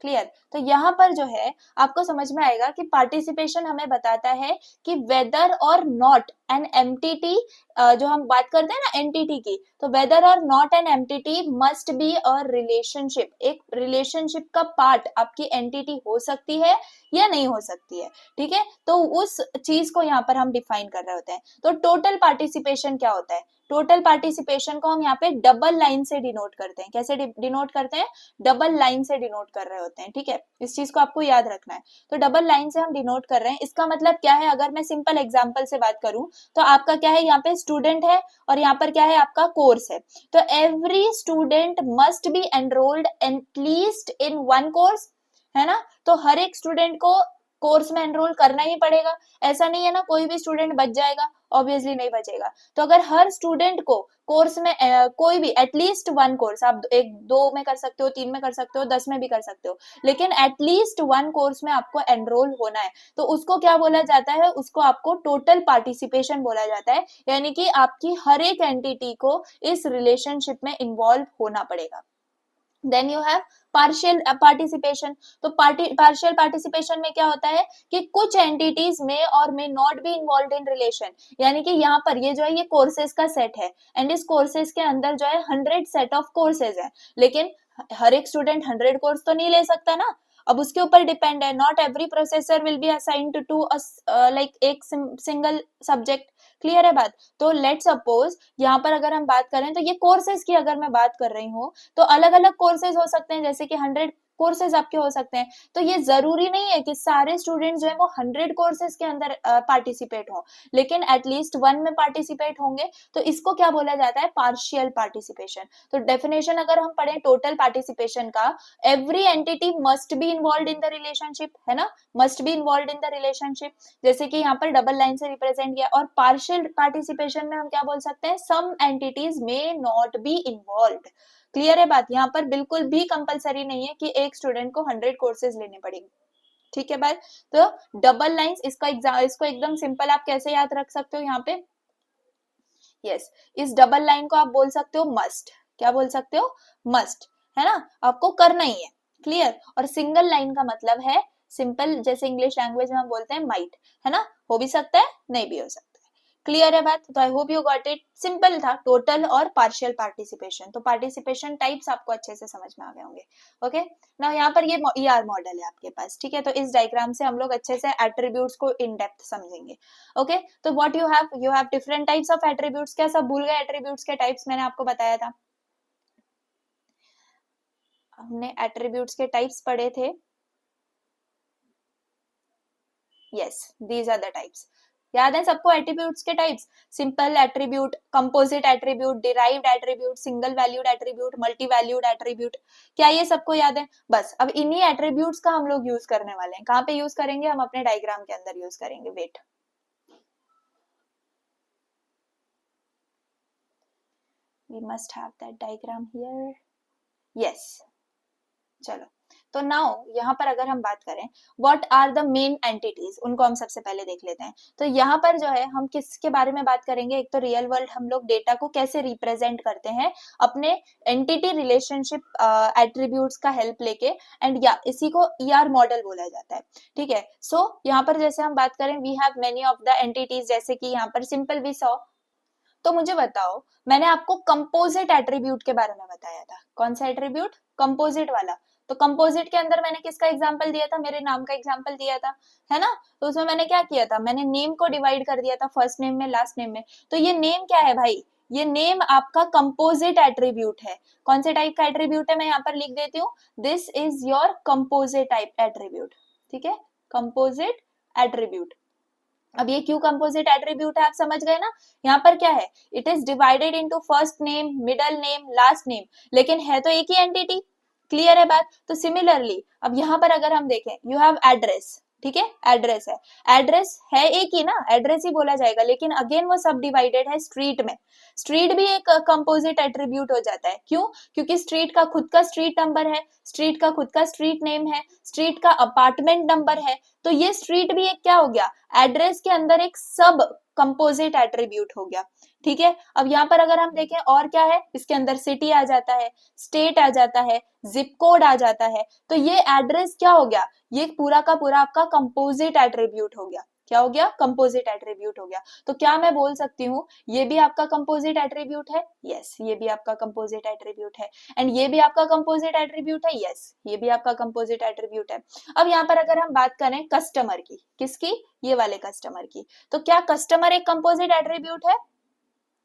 क्लियर। तो यहाँ पर जो है आपको समझ में आएगा कि पार्टिसिपेशन हमें बताता है कि weather or not an MTT, जो हम बात करते हैं ना एंटिटी की, तो whether or not an entity must be a relationship, एक रिलेशनशिप का पार्ट आपकी एंटिटी हो सकती है या नहीं हो सकती है, ठीक है। तो उस चीज को यहाँ पर हम डिफाइन कर रहे होते हैं। तो टोटल पार्टिसिपेशन क्या होता है, टोटल पार्टिसिपेशन को हम यहाँ पे डबल लाइन से डिनोट करते हैं। कैसे डिनोट करते हैं, डबल लाइन से डिनोट कर रहे होते हैं, ठीक है, इस चीज को आपको याद रखना है। तो डबल लाइन से हम डिनोट कर रहे हैं, इसका मतलब क्या है, अगर मैं सिंपल एग्जांपल से बात करूं तो आपका क्या है, यहाँ पे स्टूडेंट है और यहाँ पर क्या है, आपका कोर्स है। तो every student must be enrolled at least in one course, है ना। तो हर एक स्टूडेंट को कोर्स में एनरोल करना ही पड़ेगा, ऐसा नहीं है ना कोई भी स्टूडेंट बच जाएगा, ऑब्वियसली नहीं बचेगा। तो अगर हर स्टूडेंट को कोर्स में कोई भी एटलीस्ट वन कोर्स, आप एक दो में कर सकते हो, तीन में कर सकते हो, 10 में भी कर सकते हो, लेकिन एटलीस्ट वन कोर्स में आपको एनरोल होना है, तो उसको क्या बोला जाता है, उसको आपको टोटल पार्टिसिपेशन बोला जाता है, यानी कि आपकी हर एक एंटिटी को इस रिलेशनशिप में इन्वॉल्व होना पड़ेगा। Then you have partial participation. तो पार्शियल पार्टिसिपेशन में क्या होता है कि कुछ एंटिटीज में और में not be involve in relation, यानी कि यहाँ पर ये जो है ये कोर्सेज का सेट है, एंड इस कोर्सेज के अंदर जो है 100 सेट ऑफ कोर्सेज है, लेकिन हर एक स्टूडेंट 100 कोर्स तो नहीं ले सकता ना, अब उसके ऊपर डिपेंड है, not every processor will be assigned to like एक सिंगल सब्जेक्ट, क्लियर है बात। तो लेट सपोज यहाँ पर अगर हम बात करें तो ये कोर्सेज की अगर मैं बात कर रही हूँ, तो अलग अलग कोर्सेज हो सकते हैं, जैसे कि 100 कोर्सेज आपके हो सकते हैं। तो ये जरूरी नहीं है कि सारे स्टूडेंट्स जो है वो 100 कोर्सेज के अंदर पार्टिसिपेट हो, लेकिन एटलीस्ट वन में पार्टिसिपेट होंगे, तो इसको क्या बोला जाता है, पार्शियल पार्टिसिपेशन। तो डेफिनेशन अगर हम पढ़ें टोटल पार्टिसिपेशन का, every entity must be involve in the relationship, है ना, must be involve in the relationship, जैसे कि यहाँ पर डबल लाइन से रिप्रेजेंट किया। और पार्शियल पार्टिसिपेशन में हम क्या बोल सकते हैं, some entities may not be involve, clear है बात। यहाँ पर बिल्कुल भी कंपलसरी नहीं है कि एक स्टूडेंट को 100 कोर्सेज लेने पड़ेंगे, ठीक है बात। तो डबल लाइंस, इसको एकदम सिंपल आप कैसे याद रख सकते हो यहाँ पे, यस, इस डबल लाइन को आप बोल सकते हो मस्ट, क्या बोल सकते हो, मस्ट, है ना, आपको करना ही है, क्लियर। और सिंगल लाइन का मतलब है सिंपल, जैसे इंग्लिश लैंग्वेज में हम बोलते हैं माइट, है ना, हो भी सकता है नहीं भी हो सकता है, क्लियर है बात। तो आई hope you got it, simple था, टोटल और पार्शियल पार्टिसिपेशन। तो पार्टिसिपेशन टाइप्स आपको अच्छे से समझ में आ गए होंगे। ओके, ना यहाँ पर ये ER मॉडल है आपके पास, ठीक है। तो इस डायग्राम से हम लोग अच्छे से एट्रीब्यूट्स को इन डेप्थ समझेंगे। ओके, तो what you have different types of attributes. क्या सब भूल गए एट्रीब्यूट्स के टाइप्स, मैंने आपको बताया था, हमने एट्रीब्यूट्स के टाइप्स पढ़े थे, yes, these are the types, याद है सबको एट्रीब्यूट्स के types, simple attribute, composite attribute, derived attribute, single valued attribute, multi valued attribute, क्या ये सबको याद है। बस अब इन्हीं एट्रीब्यूट्स का हम लोग यूज करने वाले हैं, कहाँ पे यूज करेंगे, हम अपने डायग्राम के अंदर यूज करेंगे, wait, we must have that diagram here, yes, चलो। तो नाउ यहाँ पर अगर हम बात करें what are the main entities, उनको हम सबसे पहले देख लेते हैं। तो यहाँ पर जो है हम किसके बारे में बात करेंगे, एक तो रियल वर्ल्ड हम लोग डेटा को कैसे रिप्रेजेंट करते हैं अपने एंटिटी रिलेशनशिप एट्रीब्यूट्स का हेल्प लेके, एंड या इसी को ईआर मॉडल बोला जाता है। ठीक है, सो यहाँ पर जैसे हम बात करें we have many of the entities, जैसे कि यहाँ पर सिंपल वी सॉ। तो मुझे बताओ, मैंने आपको कंपोजिट एट्रीब्यूट के बारे में बताया था, कौन सा एट्रीब्यूट, कंपोजिट वाला। तो कंपोजिट के अंदर मैंने किसका एग्जांपल दिया था, मेरे नाम का एग्जांपल दिया था, है ना। तो उसमें मैंने क्या किया था, मैंने नेम को डिवाइड कर दिया था फर्स्ट नेम में लास्ट नेम में। तो ये नेम क्या है भाई, ये नेम आपका कंपोजिट एट्रीब्यूट है। कौन से टाइप का एट्रीब्यूट है, मैं यहाँ पर लिख देती हूँ, this is your composite type attribute. ठीक है, कंपोजिट एट्रीब्यूट। अब ये क्यों कंपोजिट एट्रीब्यूट है, आप समझ गए ना। यहाँ पर क्या है, it is divided into first name, middle name, last name, लेकिन है तो एक ही एंटिटी। क्लियर है बात। तो सिमिलरली अब यहाँ पर अगर हम देखें, यू हैव एड्रेस, ठीक है, एड्रेस है, एड्रेस है एक ही ना, एड्रेस ही बोला जाएगा, लेकिन अगेन वो सब डिवाइडेड है स्ट्रीट में। स्ट्रीट भी एक कंपोजिट एट्रीब्यूट हो जाता है, क्यों, क्योंकि स्ट्रीट का खुद का स्ट्रीट नंबर है, स्ट्रीट का खुद का स्ट्रीट नेम है, स्ट्रीट का अपार्टमेंट नंबर है। तो ये स्ट्रीट भी एक क्या हो गया, एड्रेस के अंदर एक सब कंपोजिट एट्रीब्यूट हो गया। ठीक है, अब यहाँ पर अगर हम देखें और क्या है, इसके अंदर सिटी आ जाता है, स्टेट आ जाता है, जिप कोड आ जाता है। तो ये एड्रेस क्या हो गया, ये पूरा का पूरा आपका कंपोजिट एट्रीब्यूट हो गया। क्या हो गया, कंपोजिट एट्रीब्यूट हो गया। तो क्या मैं बोल सकती हूँ ये भी आपका कंपोजिट एट्रीब्यूट है, यस ये भी आपका कंपोजिट एट्रीब्यूट है, एंड ये भी आपका कंपोजिट एट्रीब्यूट है, यस ये भी आपका कंपोजिट एट्रीब्यूट है। अब यहाँ पर अगर हम बात करें कस्टमर की, किसकी, ये वाले कस्टमर की, तो क्या कस्टमर एक कंपोजिट एट्रीब्यूट है,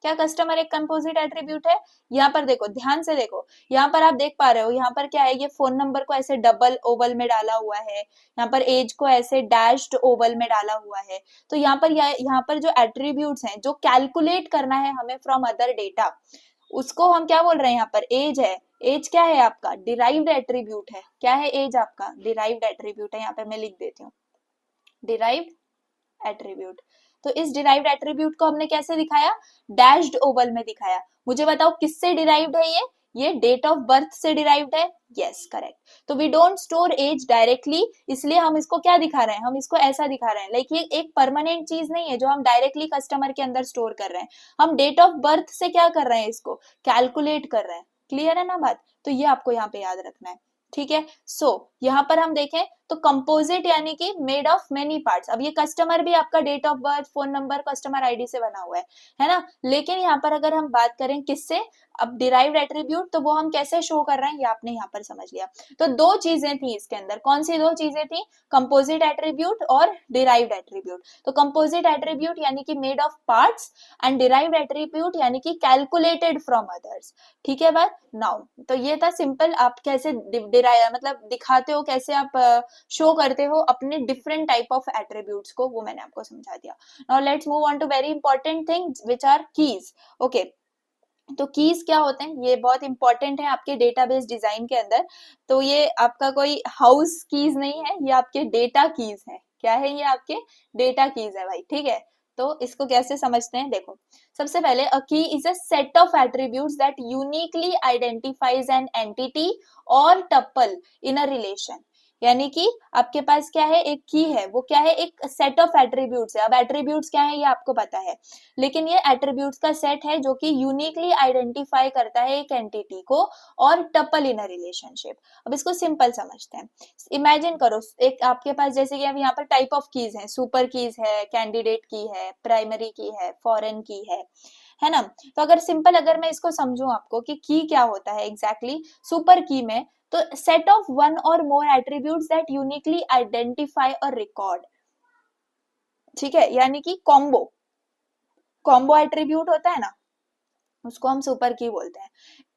क्या कस्टमर एक कंपोजिट एट्रीब्यूट है। यहाँ पर देखो, ध्यान से देखो, यहाँ पर आप देख पा रहे हो, यहाँ पर क्या है, ये फोन नंबर को ऐसे डबल ओवल में डाला हुआ है, यहाँ पर एज को ऐसे डैश्ड ओवल में डाला हुआ है। तो यहाँ पर यहाँ पर जो एट्रीब्यूट्स हैं, जो कैलकुलेट करना है हमें फ्रॉम अदर डेटा, उसको हम क्या बोल रहे हैं, यहाँ पर एज है। एज क्या है आपका, डिराइव्ड एट्रीब्यूट है। क्या है एज आपका, डिराइव्ड एट्रीब्यूट है। यहाँ पे मैं लिख देती हूँ, डिराइव्ड एट्रीब्यूट। तो इस डिराइव्ड एट्रीब्यूट को हमने कैसे दिखाया, डैश्ड ओवल में दिखाया। मुझे बताओ किससे डिराइव्ड है ये डेट ऑफ बर्थ से डिराइव्ड है, यस करेक्ट। तो we don't store age directly, इसलिए हम इसको क्या दिखा रहे हैं, हम इसको ऐसा दिखा रहे हैं, लाइक ये एक परमानेंट चीज नहीं है जो हम डायरेक्टली कस्टमर के अंदर स्टोर कर रहे हैं। हम डेट ऑफ बर्थ से क्या कर रहे हैं, इसको कैलकुलेट कर रहे हैं। क्लियर है ना बात। तो ये आपको यहाँ पे याद रखना है। ठीक है, सो यहाँ पर हम देखें तो कंपोजिट यानी कि मेड ऑफ मेनी पार्ट्स। अब ये कस्टमर भी आपका date of birth, phone number, customer ID से बना हुआ है ना। लेकिन यहाँ पर अगर हम बात करें किससे, अब डिराइव्ड एट्रीब्यूट, तो वो हम कैसे शो कर रहे हैं ये आपने यहाँ पर समझ लिया। तो दो चीजें थी इसके अंदर, कौन सी दो चीजें थी, कंपोजिट एट्रीब्यूट और डिराइव्ड एट्रीब्यूट। तो कंपोजिट एट्रीब्यूट यानी कि made of parts, and derived attribute यानी कि कैलकुलेटेड फ्रॉम अदर्स। ठीक है बात। नाउ तो ये था सिंपल, आप कैसे मतलब दिखाते हो, कैसे आप शो करते हो अपने डिफरेंट टाइप ऑफ एट्रीब्यूट्स को, वो मैंने आपको समझा दिया। Now let's move on to very important things which are keys. Okay, तो कीज क्या होते हैं, ये बहुत इंपॉर्टेंट है आपके डेटाबेस डिजाइन के अंदर। तो ये आपका कोई हाउस कीज नहीं है, ये आपके डेटा कीज है। क्या है, ये आपके डेटा कीज है भाई। ठीक है, तो इसको कैसे समझते हैं, देखो सबसे पहले अ की is a set of attributes that uniquely identifies an entity और टपल इन अ रिलेशन। यानी कि आपके पास क्या है, एक की है, वो क्या है, एक सेट ऑफ एट्रीब्यूट्स है। अब एट्रीब्यूट्स क्या है ये आपको पता है, लेकिन ये एट्रीब्यूट्स का सेट है जो कि यूनिकली आइडेंटिफाई करता है एक एंटिटी को और टपल इन अ रिलेशनशिप। अब इसको सिंपल समझते हैं। इमेजिन करो एक आपके पास, जैसे कि अब यहाँ पर टाइप ऑफ कीज है, सुपर कीज है, कैंडिडेट की है, प्राइमरी की है, फॉरेन की है ना। तो अगर सिंपल अगर मैं इसको समझूं आपको कि की क्या होता है एग्जैक्टली, सुपर की में तो set of one or more attributes that uniquely identify और रिकॉर्ड। ठीक है, यानी कि कॉम्बो एट्रीब्यूट होता है ना, उसको हम सुपर की बोलते हैं।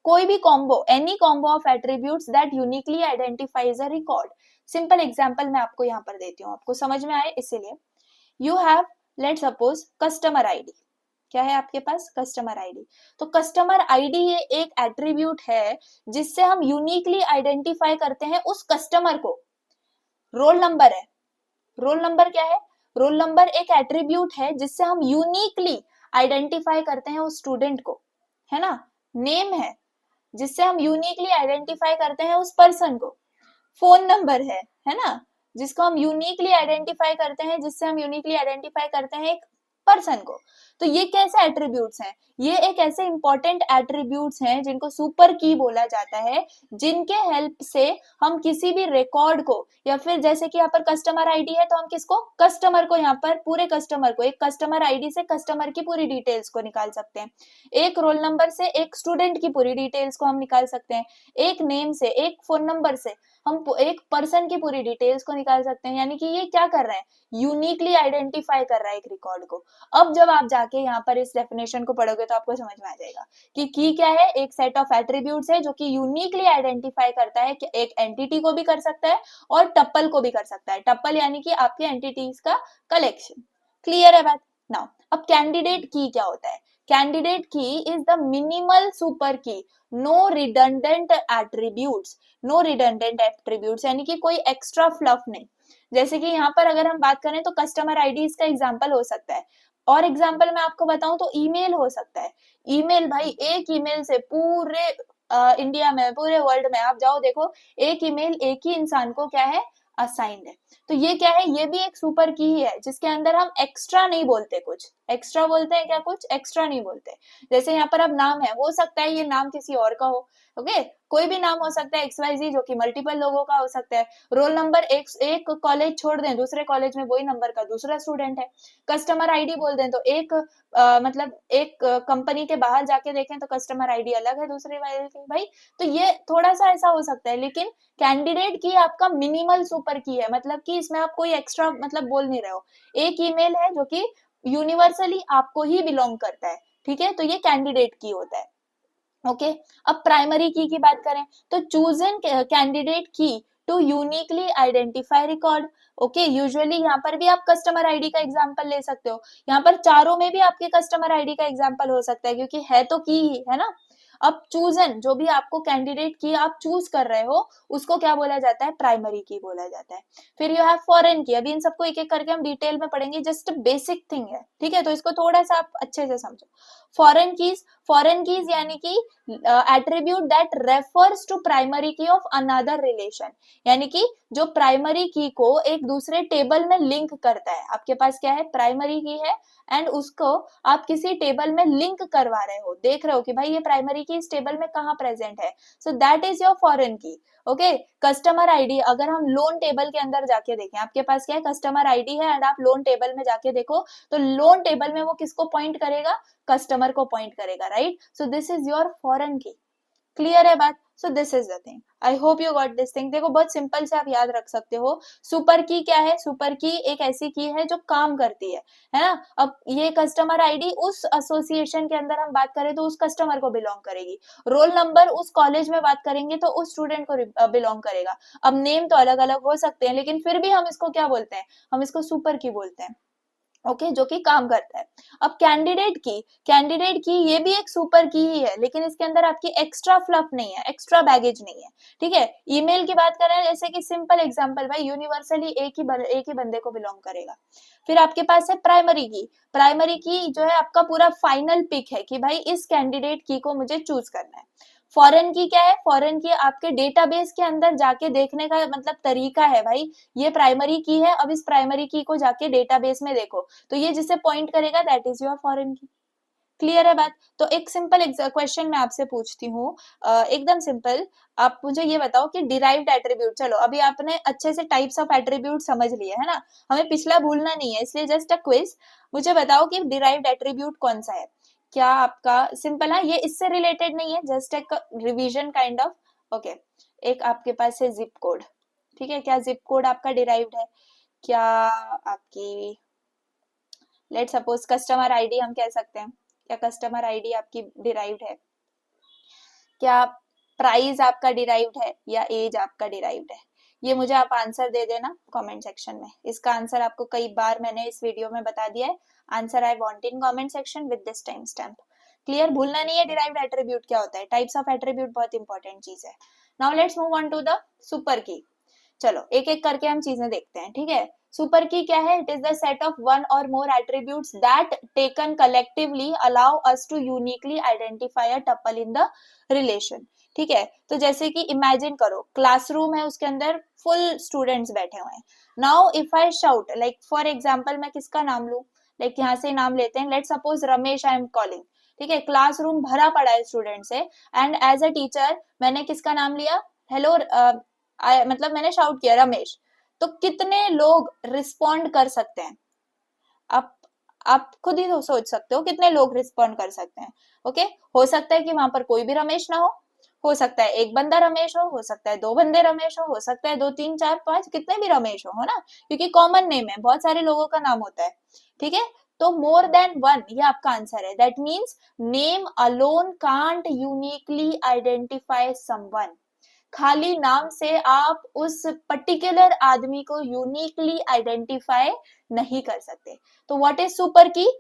कोई भी combo, any combo of attributes that uniquely identifies a record. Simple example मैं आपको यहाँ पर देती हूँ, आपको समझ में आए इसीलिए। You have, let suppose customer ID. क्या है आपके पास, कस्टमर आईडी। तो कस्टमर आईडी ये एक एट्रीब्यूट है जिससे हम यूनिकली आइडेंटिफाई करते हैं उस कस्टमर को। रोल नंबर है, रोल नंबर क्या है, रोल नंबर एक एट्रीब्यूट है जिससे हम यूनिकली आइडेंटिफाई करते हैं उस स्टूडेंट को, है ना। नेम है जिससे हम यूनिकली आइडेंटिफाई करते हैं उस पर्सन को। फोन नंबर है ना, जिसको हम यूनिकली आइडेंटिफाई करते हैं, जिससे हम यूनिकली आइडेंटिफाई करते हैं एक पर्सन को। तो ये कैसे एट्रीब्यूट्स हैं, ये एक ऐसे इंपॉर्टेंट एट्रीब्यूट्स हैं जिनको सुपर की बोला जाता है, जिनके हेल्प से हम किसी भी रिकॉर्ड को, या फिर जैसे कि यहाँ पर कस्टमर आईडी है तो हम किसको, कस्टमर को, यहाँ पर पूरे कस्टमर को, एक कस्टमर आईडी से कस्टमर की पूरी डिटेल्स को निकाल सकते हैं, एक रोल नंबर से एक स्टूडेंट की पूरी डिटेल्स को हम निकाल सकते हैं, एक नेम से, एक फोन नंबर से हम एक पर्सन की पूरी डिटेल्स को निकाल सकते हैं। यानी कि ये क्या कर रहा है, यूनिकली आइडेंटिफाई कर रहा है एक रिकॉर्ड को। अब जब आप जाके यहाँ पर इस डेफिनेशन को पढ़ोगे तो आपको समझ में आ जाएगा कि की क्या है, एक सेट ऑफ एट्रीब्यूट्स है जो कि यूनिकली आइडेंटिफाई करता है कि एक एंटिटी को भी कर सकता है और टप्पल को भी कर सकता है। टप्पल यानी कि आपके एंटिटीज का कलेक्शन। क्लियर है बात? नाउ अब कैंडिडेट की क्या होता है, candidate key is the minimal super key, no redundant attributes, no redundant attributes यानी कि कोई एक्स्ट्रा फ्लफ नहीं। जैसे कि यहाँ पर अगर हम बात करें तो कस्टमर आईडी इसका एग्जांपल हो सकता है, और एग्जांपल मैं आपको बताऊं तो ईमेल हो सकता है। ईमेल भाई, एक ईमेल से पूरे इंडिया में, पूरे वर्ल्ड में आप जाओ देखो, एक ईमेल एक ही इंसान को क्या है, असाइंड है। तो ये क्या है, ये भी एक सुपर की ही है जिसके अंदर हम एक्स्ट्रा नहीं बोलते, कुछ एक्स्ट्रा बोलते हैं क्या, कुछ एक्स्ट्रा नहीं बोलते। जैसे यहाँ पर अब नाम है, हो सकता है ये नाम किसी और का हो, ओके, कोई भी नाम हो सकता है XYZ जो कि मल्टीपल लोगों का हो सकता है। रोल नंबर एक कॉलेज छोड़ दें, दूसरे कॉलेज में वही नंबर का दूसरा स्टूडेंट है। कस्टमर आईडी बोल दें तो एक मतलब एक कंपनी के बाहर जाके देखें तो कस्टमर आईडी अलग है दूसरे वाले की भाई। तो ये थोड़ा सा ऐसा हो सकता है, लेकिन कैंडिडेट की आपका मिनिमल सुपर की है, मतलब कि इसमें आप कोई एक्स्ट्रा मतलब बोल नहीं रहे हो। एक ईमेल है जो कि यूनिवर्सली आपको ही बिलोंग करता है, ठीक है, तो ये कैंडिडेट की होता है। ओके, अब प्राइमरी की बात करें तो choose an candidate key to uniquely identify record. Okay, usually यहाँ पर भी आप कस्टमर आईडी का एग्जांपल ले सकते हो, यहाँ पर चारों में भी आपके कस्टमर आईडी का एग्जांपल हो सकता है क्योंकि है तो की ही है ना। अब चूजन, जो भी आपको कैंडिडेट की आप चूज कर रहे हो उसको क्या बोला जाता है, प्राइमरी की बोला जाता है। फिर यू हैव फॉरेन की, अभी इन सबको एक एक करके हम डिटेल में पढ़ेंगे, जस्ट बेसिक थिंग है, ठीक है, तो इसको थोड़ा सा आप अच्छे से समझो। फॉरेन कीज यानी कि attribute that refers to primary key of another relation, यानी कि जो प्राइमरी की को एक दूसरे टेबल में लिंक करता है। आपके पास क्या है, प्राइमरी की है एंड उसको आप किसी टेबल में लिंक करवा रहे हो, देख रहे हो कि भाई ये प्राइमरी की इस टेबल में कहाँ प्रेजेंट है, so that is your foreign की। ओके, कस्टमर आईडी, अगर हम लोन टेबल के अंदर जाके देखें, आपके पास क्या है, कस्टमर आईडी है एंड आप लोन टेबल में जाके देखो तो लोन टेबल में वो किसको पॉइंट करेगा, कस्टमर को पॉइंट करेगा, right. So this is your foreign key. Clear है बात? सो this is the thing, I hope you got this thing. देखो बहुत सिंपल से आप याद रख सकते हो। सुपर की क्या है, सुपर की एक ऐसी की है जो काम करती है ना। अब ये कस्टमर आईडी उस एसोसिएशन के अंदर हम बात करें तो उस कस्टमर को बिलोंग करेगी, रोल नंबर उस कॉलेज में बात करेंगे तो उस स्टूडेंट को बिलोंग करेगा। अब नेम तो अलग अलग हो सकते हैं लेकिन फिर भी हम इसको क्या बोलते हैं, हम इसको सुपर की बोलते हैं। ओके, जो कि काम करता है। अब कैंडिडेट की ये भी एक सुपर की ही है, लेकिन इसके अंदर आपकी एक्स्ट्रा फ्लफ नहीं है, एक्स्ट्रा बैगेज नहीं है, ठीक है। ईमेल की बात करें जैसे कि सिंपल एग्जांपल, भाई यूनिवर्सली एक ही बंदे को बिलोंग करेगा। फिर आपके पास है प्राइमरी की जो है आपका पूरा फाइनल पिक है कि भाई इस कैंडिडेट की को मुझे चूज करना है। फॉरेन की क्या है, फॉरेन की आपके डेटाबेस के अंदर जाके देखने का मतलब तरीका है, भाई ये प्राइमरी की है, अब इस प्राइमरी की को जाके डेटाबेस में देखो तो ये जिसे पॉइंट करेगा that is your foreign key. Clear है बात? तो एक सिंपल क्वेश्चन मैं आपसे पूछती हूँ, एकदम सिंपल, आप मुझे ये बताओ कि डिराइव्ड एट्रीब्यूट, चलो अभी आपने अच्छे से टाइप्स ऑफ एट्रीब्यूट समझ लिए है ना, हमें पिछला भूलना नहीं है, इसलिए जस्ट अ क्विज, मुझे बताओ कि डिराइव्ड एट्रीब्यूट कौन सा है। क्या आपका सिंपल है, ये इससे रिलेटेड नहीं है, जस्ट एक रिवीजन काइंड ऑफ। ओके, एक आपके पास है जिप कोड, ठीक है, क्या जिप कोड आपका डिराइव्ड है? क्या आपकी, लेट सपोज कस्टमर आईडी हम कह सकते हैं, क्या कस्टमर आईडी आपकी डिराइव्ड है? क्या प्राइस आपका डिराइव्ड है या एज आपका डिराइव्ड है? ये मुझे आप आंसर दे देना कमेंट सेक्शन में। इसका आंसर आपको कई बार मैंने इस वीडियो में बता दिया है, answer I want in comment section with this time stamp. Clear, भूलना नहीं है डिराइव्ड एट्रीब्यूट क्या होता है, टाइप्स ऑफ एट्रीब्यूट बहुत इंपॉर्टेंट चीज है। Now let's move on to the super key. चलो एक एक करके हम चीजें देखते हैं, ठीक है। सुपर की क्या है, it is the set of one or more attributes that taken collectively allow us to uniquely identify a tuple in the relation. ठीक है। तो जैसे कि इमेजिन करो क्लासरूम है, उसके अंदर फुल स्टूडेंट्स बैठे हुए हैं। Now if I shout, like for example मैं किसका नाम लूं, लाइक यहाँ से नाम लेते हैं, let suppose Ramesh I am calling. ठीक है, क्लासरूम भरा पड़ा है स्टूडेंट से, एंड एज अ टीचर मैंने किसका नाम लिया, हेलो, मतलब मैंने शाउट किया रमेश। तो कितने लोग रिस्पॉन्ड कर सकते हैं? आप आप खुद ही तो सोच सकते हो कितने लोग रिस्पॉन्ड कर सकते हैं। ओके, हो सकता है कि वहां पर कोई भी रमेश ना हो सकता है एक बंदा रमेश हो सकता है दो बंदे रमेश हो सकता है दो तीन चार पांच कितने भी रमेश हो ना, क्योंकि कॉमन नेम है, बहुत सारे लोगों का नाम होता है। ठीक है, तो मोर देन वन ये आपका आंसर है। That means name alone can't uniquely identify someone. खाली नाम से आप उस पर्टिकुलर आदमी को यूनिकली आइडेंटिफाई नहीं कर सकते। तो व्हाट इज सुपर की?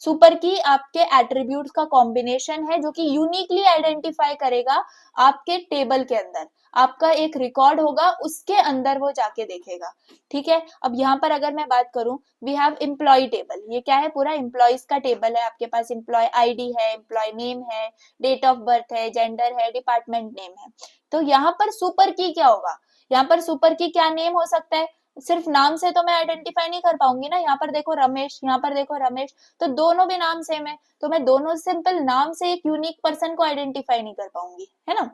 सुपर की आपके एट्रीब्यूट्स का कॉम्बिनेशन है जो कि यूनिकली आइडेंटिफाई करेगा आपके टेबल के अंदर। आपका एक रिकॉर्ड होगा, उसके अंदर वो जाके देखेगा। ठीक है, अब यहाँ पर अगर मैं बात करूं, वी हैव एम्प्लॉय टेबल। ये क्या है? पूरा एम्प्लॉयज का टेबल है आपके पास। एम्प्लॉय आईडी है, एम्प्लॉय नेम है, डेट ऑफ बर्थ है, जेंडर है, डिपार्टमेंट नेम है। तो यहाँ पर सुपर की क्या होगा? यहाँ पर सुपर की क्या नेम हो सकता है? सिर्फ नाम से तो मैं आइडेंटिफाई नहीं कर पाऊंगी ना। यहाँ पर देखो रमेश, यहाँ पर देखो रमेश, तो दोनों भी नाम सेम है, तो मैं दोनों सिंपल नाम से एक यूनिक पर्सन को आइडेंटिफाई नहीं कर पाऊंगी, है ना।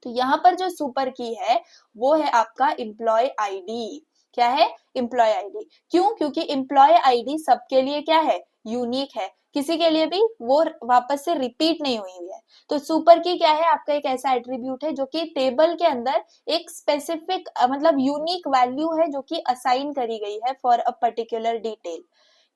तो यहाँ पर जो सुपर की है वो है आपका एम्प्लॉय आईडी। क्या है? Employee ID. क्यों? क्योंकि एम्प्लॉय आईडी सबके लिए क्या है? यूनिक है, किसी के लिए भी वो वापस से रिपीट नहीं हुई है। तो सुपर की क्या है? आपका एक ऐसा एट्रीब्यूट है जो कि टेबल के अंदर एक स्पेसिफिक मतलब यूनिक वैल्यू है जो कि असाइन करी गई है फॉर अ पर्टिकुलर डिटेल।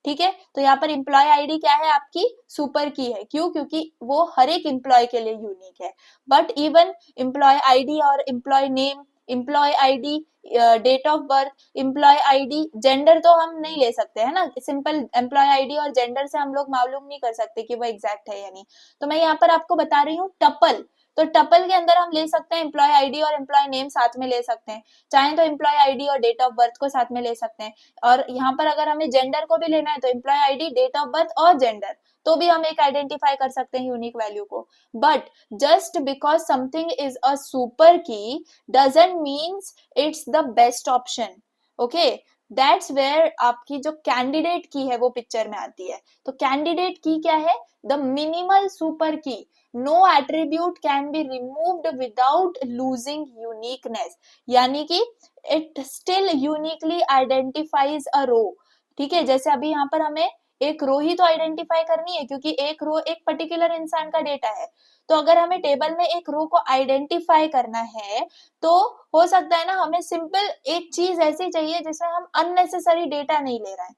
ठीक है, तो यहाँ पर एम्प्लॉय आईडी क्या है? आपकी सुपर की है। क्यों? क्योंकि वो हर एक एम्प्लॉय के लिए यूनिक है। बट इवन एम्प्लॉय आईडी और employee name, employee ID, date of birth, employee ID, gender तो हम नहीं ले सकते है ना। सिंपल एम्प्लॉय आईडी और जेंडर से हम लोग मालूम नहीं कर सकते कि वो एग्जैक्ट है या नहीं। तो मैं यहाँ पर आपको बता रही हूँ टपल। तो टपल के अंदर हम ले सकते हैं एम्प्लॉय आईडी और एम्प्लॉय नेम साथ में ले सकते हैं, चाहे तो एम्प्लॉय आईडी और डेट ऑफ बर्थ को साथ में ले सकते हैं। और यहाँ पर अगर हमें जेंडर को भी लेना है तो employ ID, date of birth और जेंडर, तो भी हम एक आइडेंटिफाई कर सकते हैं यूनिक वैल्यू को। But just because something is a super key doesn't means it's the best option. Okay, that's where आपकी जो कैंडिडेट की है वो पिक्चर में आती है। तो कैंडिडेट की क्या है? The minimal super key. No attribute can be removed without losing uniqueness, यानी कि it still uniquely identifies a row. ठीक है, जैसे अभी यहाँ पर हमें एक रो ही तो आइडेंटिफाई करनी है, क्योंकि एक रो एक पर्टिकुलर इंसान का डेटा है। तो अगर हमें टेबल में एक रो को आइडेंटिफाई करना है तो हो सकता है ना हमें सिंपल एक चीज ऐसी चाहिए जिसमें हम अननेसेसरी डेटा नहीं ले रहे हैं,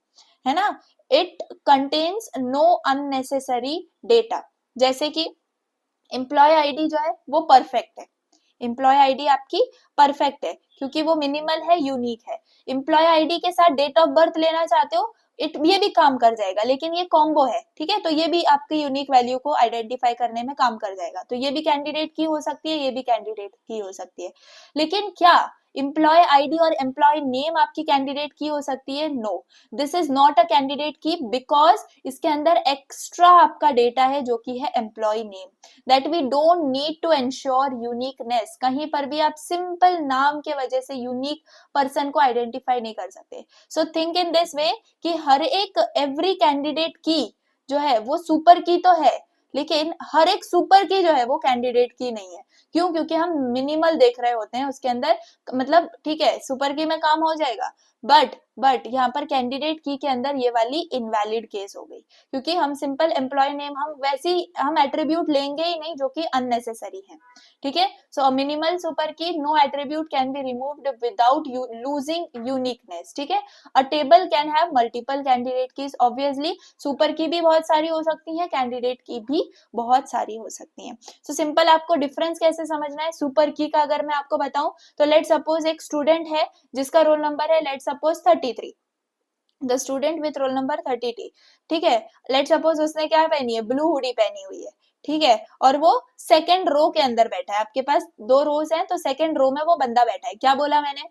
है ना। It contains know unnecessary data. जैसे कि एम्प्लॉय आईडी जो है वो परफेक्ट है, एम्प्लॉय आईडी आपकी परफेक्ट है क्योंकि वो मिनिमल है, यूनिक है। एम्प्लॉय आईडी के साथ डेट ऑफ बर्थ लेना चाहते हो, ये भी काम कर जाएगा, लेकिन ये कॉम्बो है। ठीक है, तो ये भी आपकी यूनिक वैल्यू को आइडेंटिफाई करने में काम कर जाएगा। तो ये भी कैंडिडेट की हो सकती है, ये भी कैंडिडेट की हो सकती है। लेकिन क्या एम्प्लॉय आईडी और एम्प्लॉय नेम आपकी कैंडिडेट की हो सकती है? No, this is not a candidate key, because इसके अंदर एक्स्ट्रा आपका डेटा है जो कि है employee name. That we don't need to ensure uniqueness. कहीं पर भी आप सिंपल नाम के वजह से यूनिक पर्सन को आइडेंटिफाई नहीं कर सकते। So think in this way कि हर एक एवरी कैंडिडेट की जो है वो सुपर की तो है, लेकिन हर एक सुपर की जो है वो कैंडिडेट की नहीं है। क्यों? क्योंकि हम मिनिमल देख रहे होते हैं उसके अंदर, मतलब ठीक है सुपर की में काम हो जाएगा, बट यहाँ पर कैंडिडेट की के अंदर ये वाली इनवैलिड केस हो गई, क्योंकि हम सिंपल एम्प्लॉय नेम हम वैसी हम एट्रीब्यूट लेंगे ही नहीं जो कि अननेसेसरी है। ठीक है, so minimal super key, no attribute can be removed without losing uniqueness. ठीक है, a table can have multiple candidate keys. Obviously super key भी बहुत सारी हो सकती है, कैंडिडेट की भी बहुत सारी हो सकती है। सो सिंपल आपको डिफरेंस कैसे समझना है सुपर की का अगर मैं आपको बताऊं, तो लेट सपोज एक स्टूडेंट है जिसका रोल नंबर है let suppose 33, the student with roll number 33। ठीक है, लेट सपोज उसने क्या पहनी है? ब्लू हुडी पहनी हुई है। ठीक है, और वो सेकंड रो के अंदर बैठा है। आपके पास दो रोज हैं, तो सेकंड रो में वो बंदा बैठा है। क्या बोला मैंने?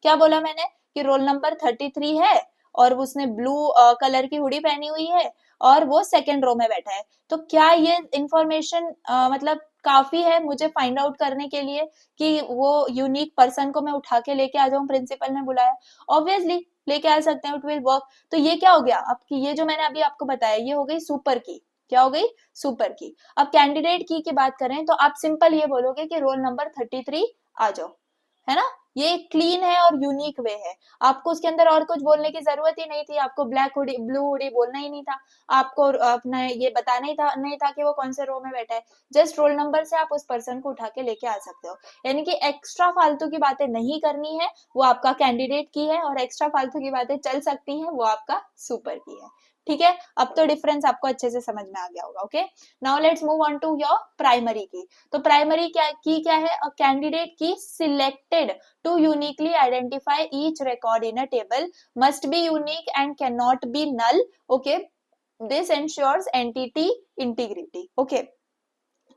क्या बोला मैंने? कि रोल नंबर 33 है और उसने ब्लू कलर की हुडी पहनी हुई है और वो सेकंड रो में बैठा है। तो क्या ये इंफॉर्मेशन मतलब काफी है मुझे फाइंड आउट करने के लिए कि वो यूनिक पर्सन को मैं उठा के लेके आ जाऊं, प्रिंसिपल ने बुलाया, ऑब्वियसली लेके आ सकते हैं, इट विल वर्क। तो ये क्या हो गया आपकी, ये जो मैंने अभी आपको बताया ये हो गई सुपर की, क्या हो गई, सुपर की। अब कैंडिडेट की बात करें तो आप सिंपल ये बोलोगे कि रोल नंबर 33 आ जाओ, है ना, ये क्लीन है और यूनिक वे है। आपको उसके अंदर और कुछ बोलने की जरूरत ही नहीं थी, आपको ब्लैक हुडी ब्लू हुडी बोलना ही नहीं था, आपको अपना ये बताना ही था नहीं था कि वो कौन से रो में बैठा है, जस्ट रोल नंबर से आप उस पर्सन को उठा के लेके आ सकते हो। यानी कि एक्स्ट्रा फालतू की बातें नहीं करनी है, वो आपका कैंडिडेट की है, और एक्स्ट्रा फालतू की बातें चल सकती हैं, वो आपका सुपर की है। ठीक है, अब तो डिफरेंस आपको अच्छे से समझ में आ गया होगा। Okay, now let's move on to your primary key. तो प्राइमरी क्या है, a candidate key selected to uniquely identify each record in a table must be unique and cannot be null. Okay, this ensures entity integrity. Okay,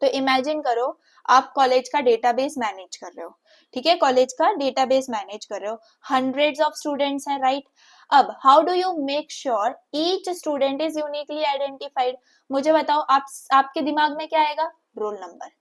तो imagine करो आप college का database manage कर रहे हो, ठीक है, कॉलेज का डेटाबेस मैनेज कर रहे हो, हंड्रेड्स ऑफ स्टूडेंट्स हैं, राइट। अब how do you make sure each student is uniquely identified? मुझे बताओ, आपके दिमाग में क्या आएगा, रोल नंबर,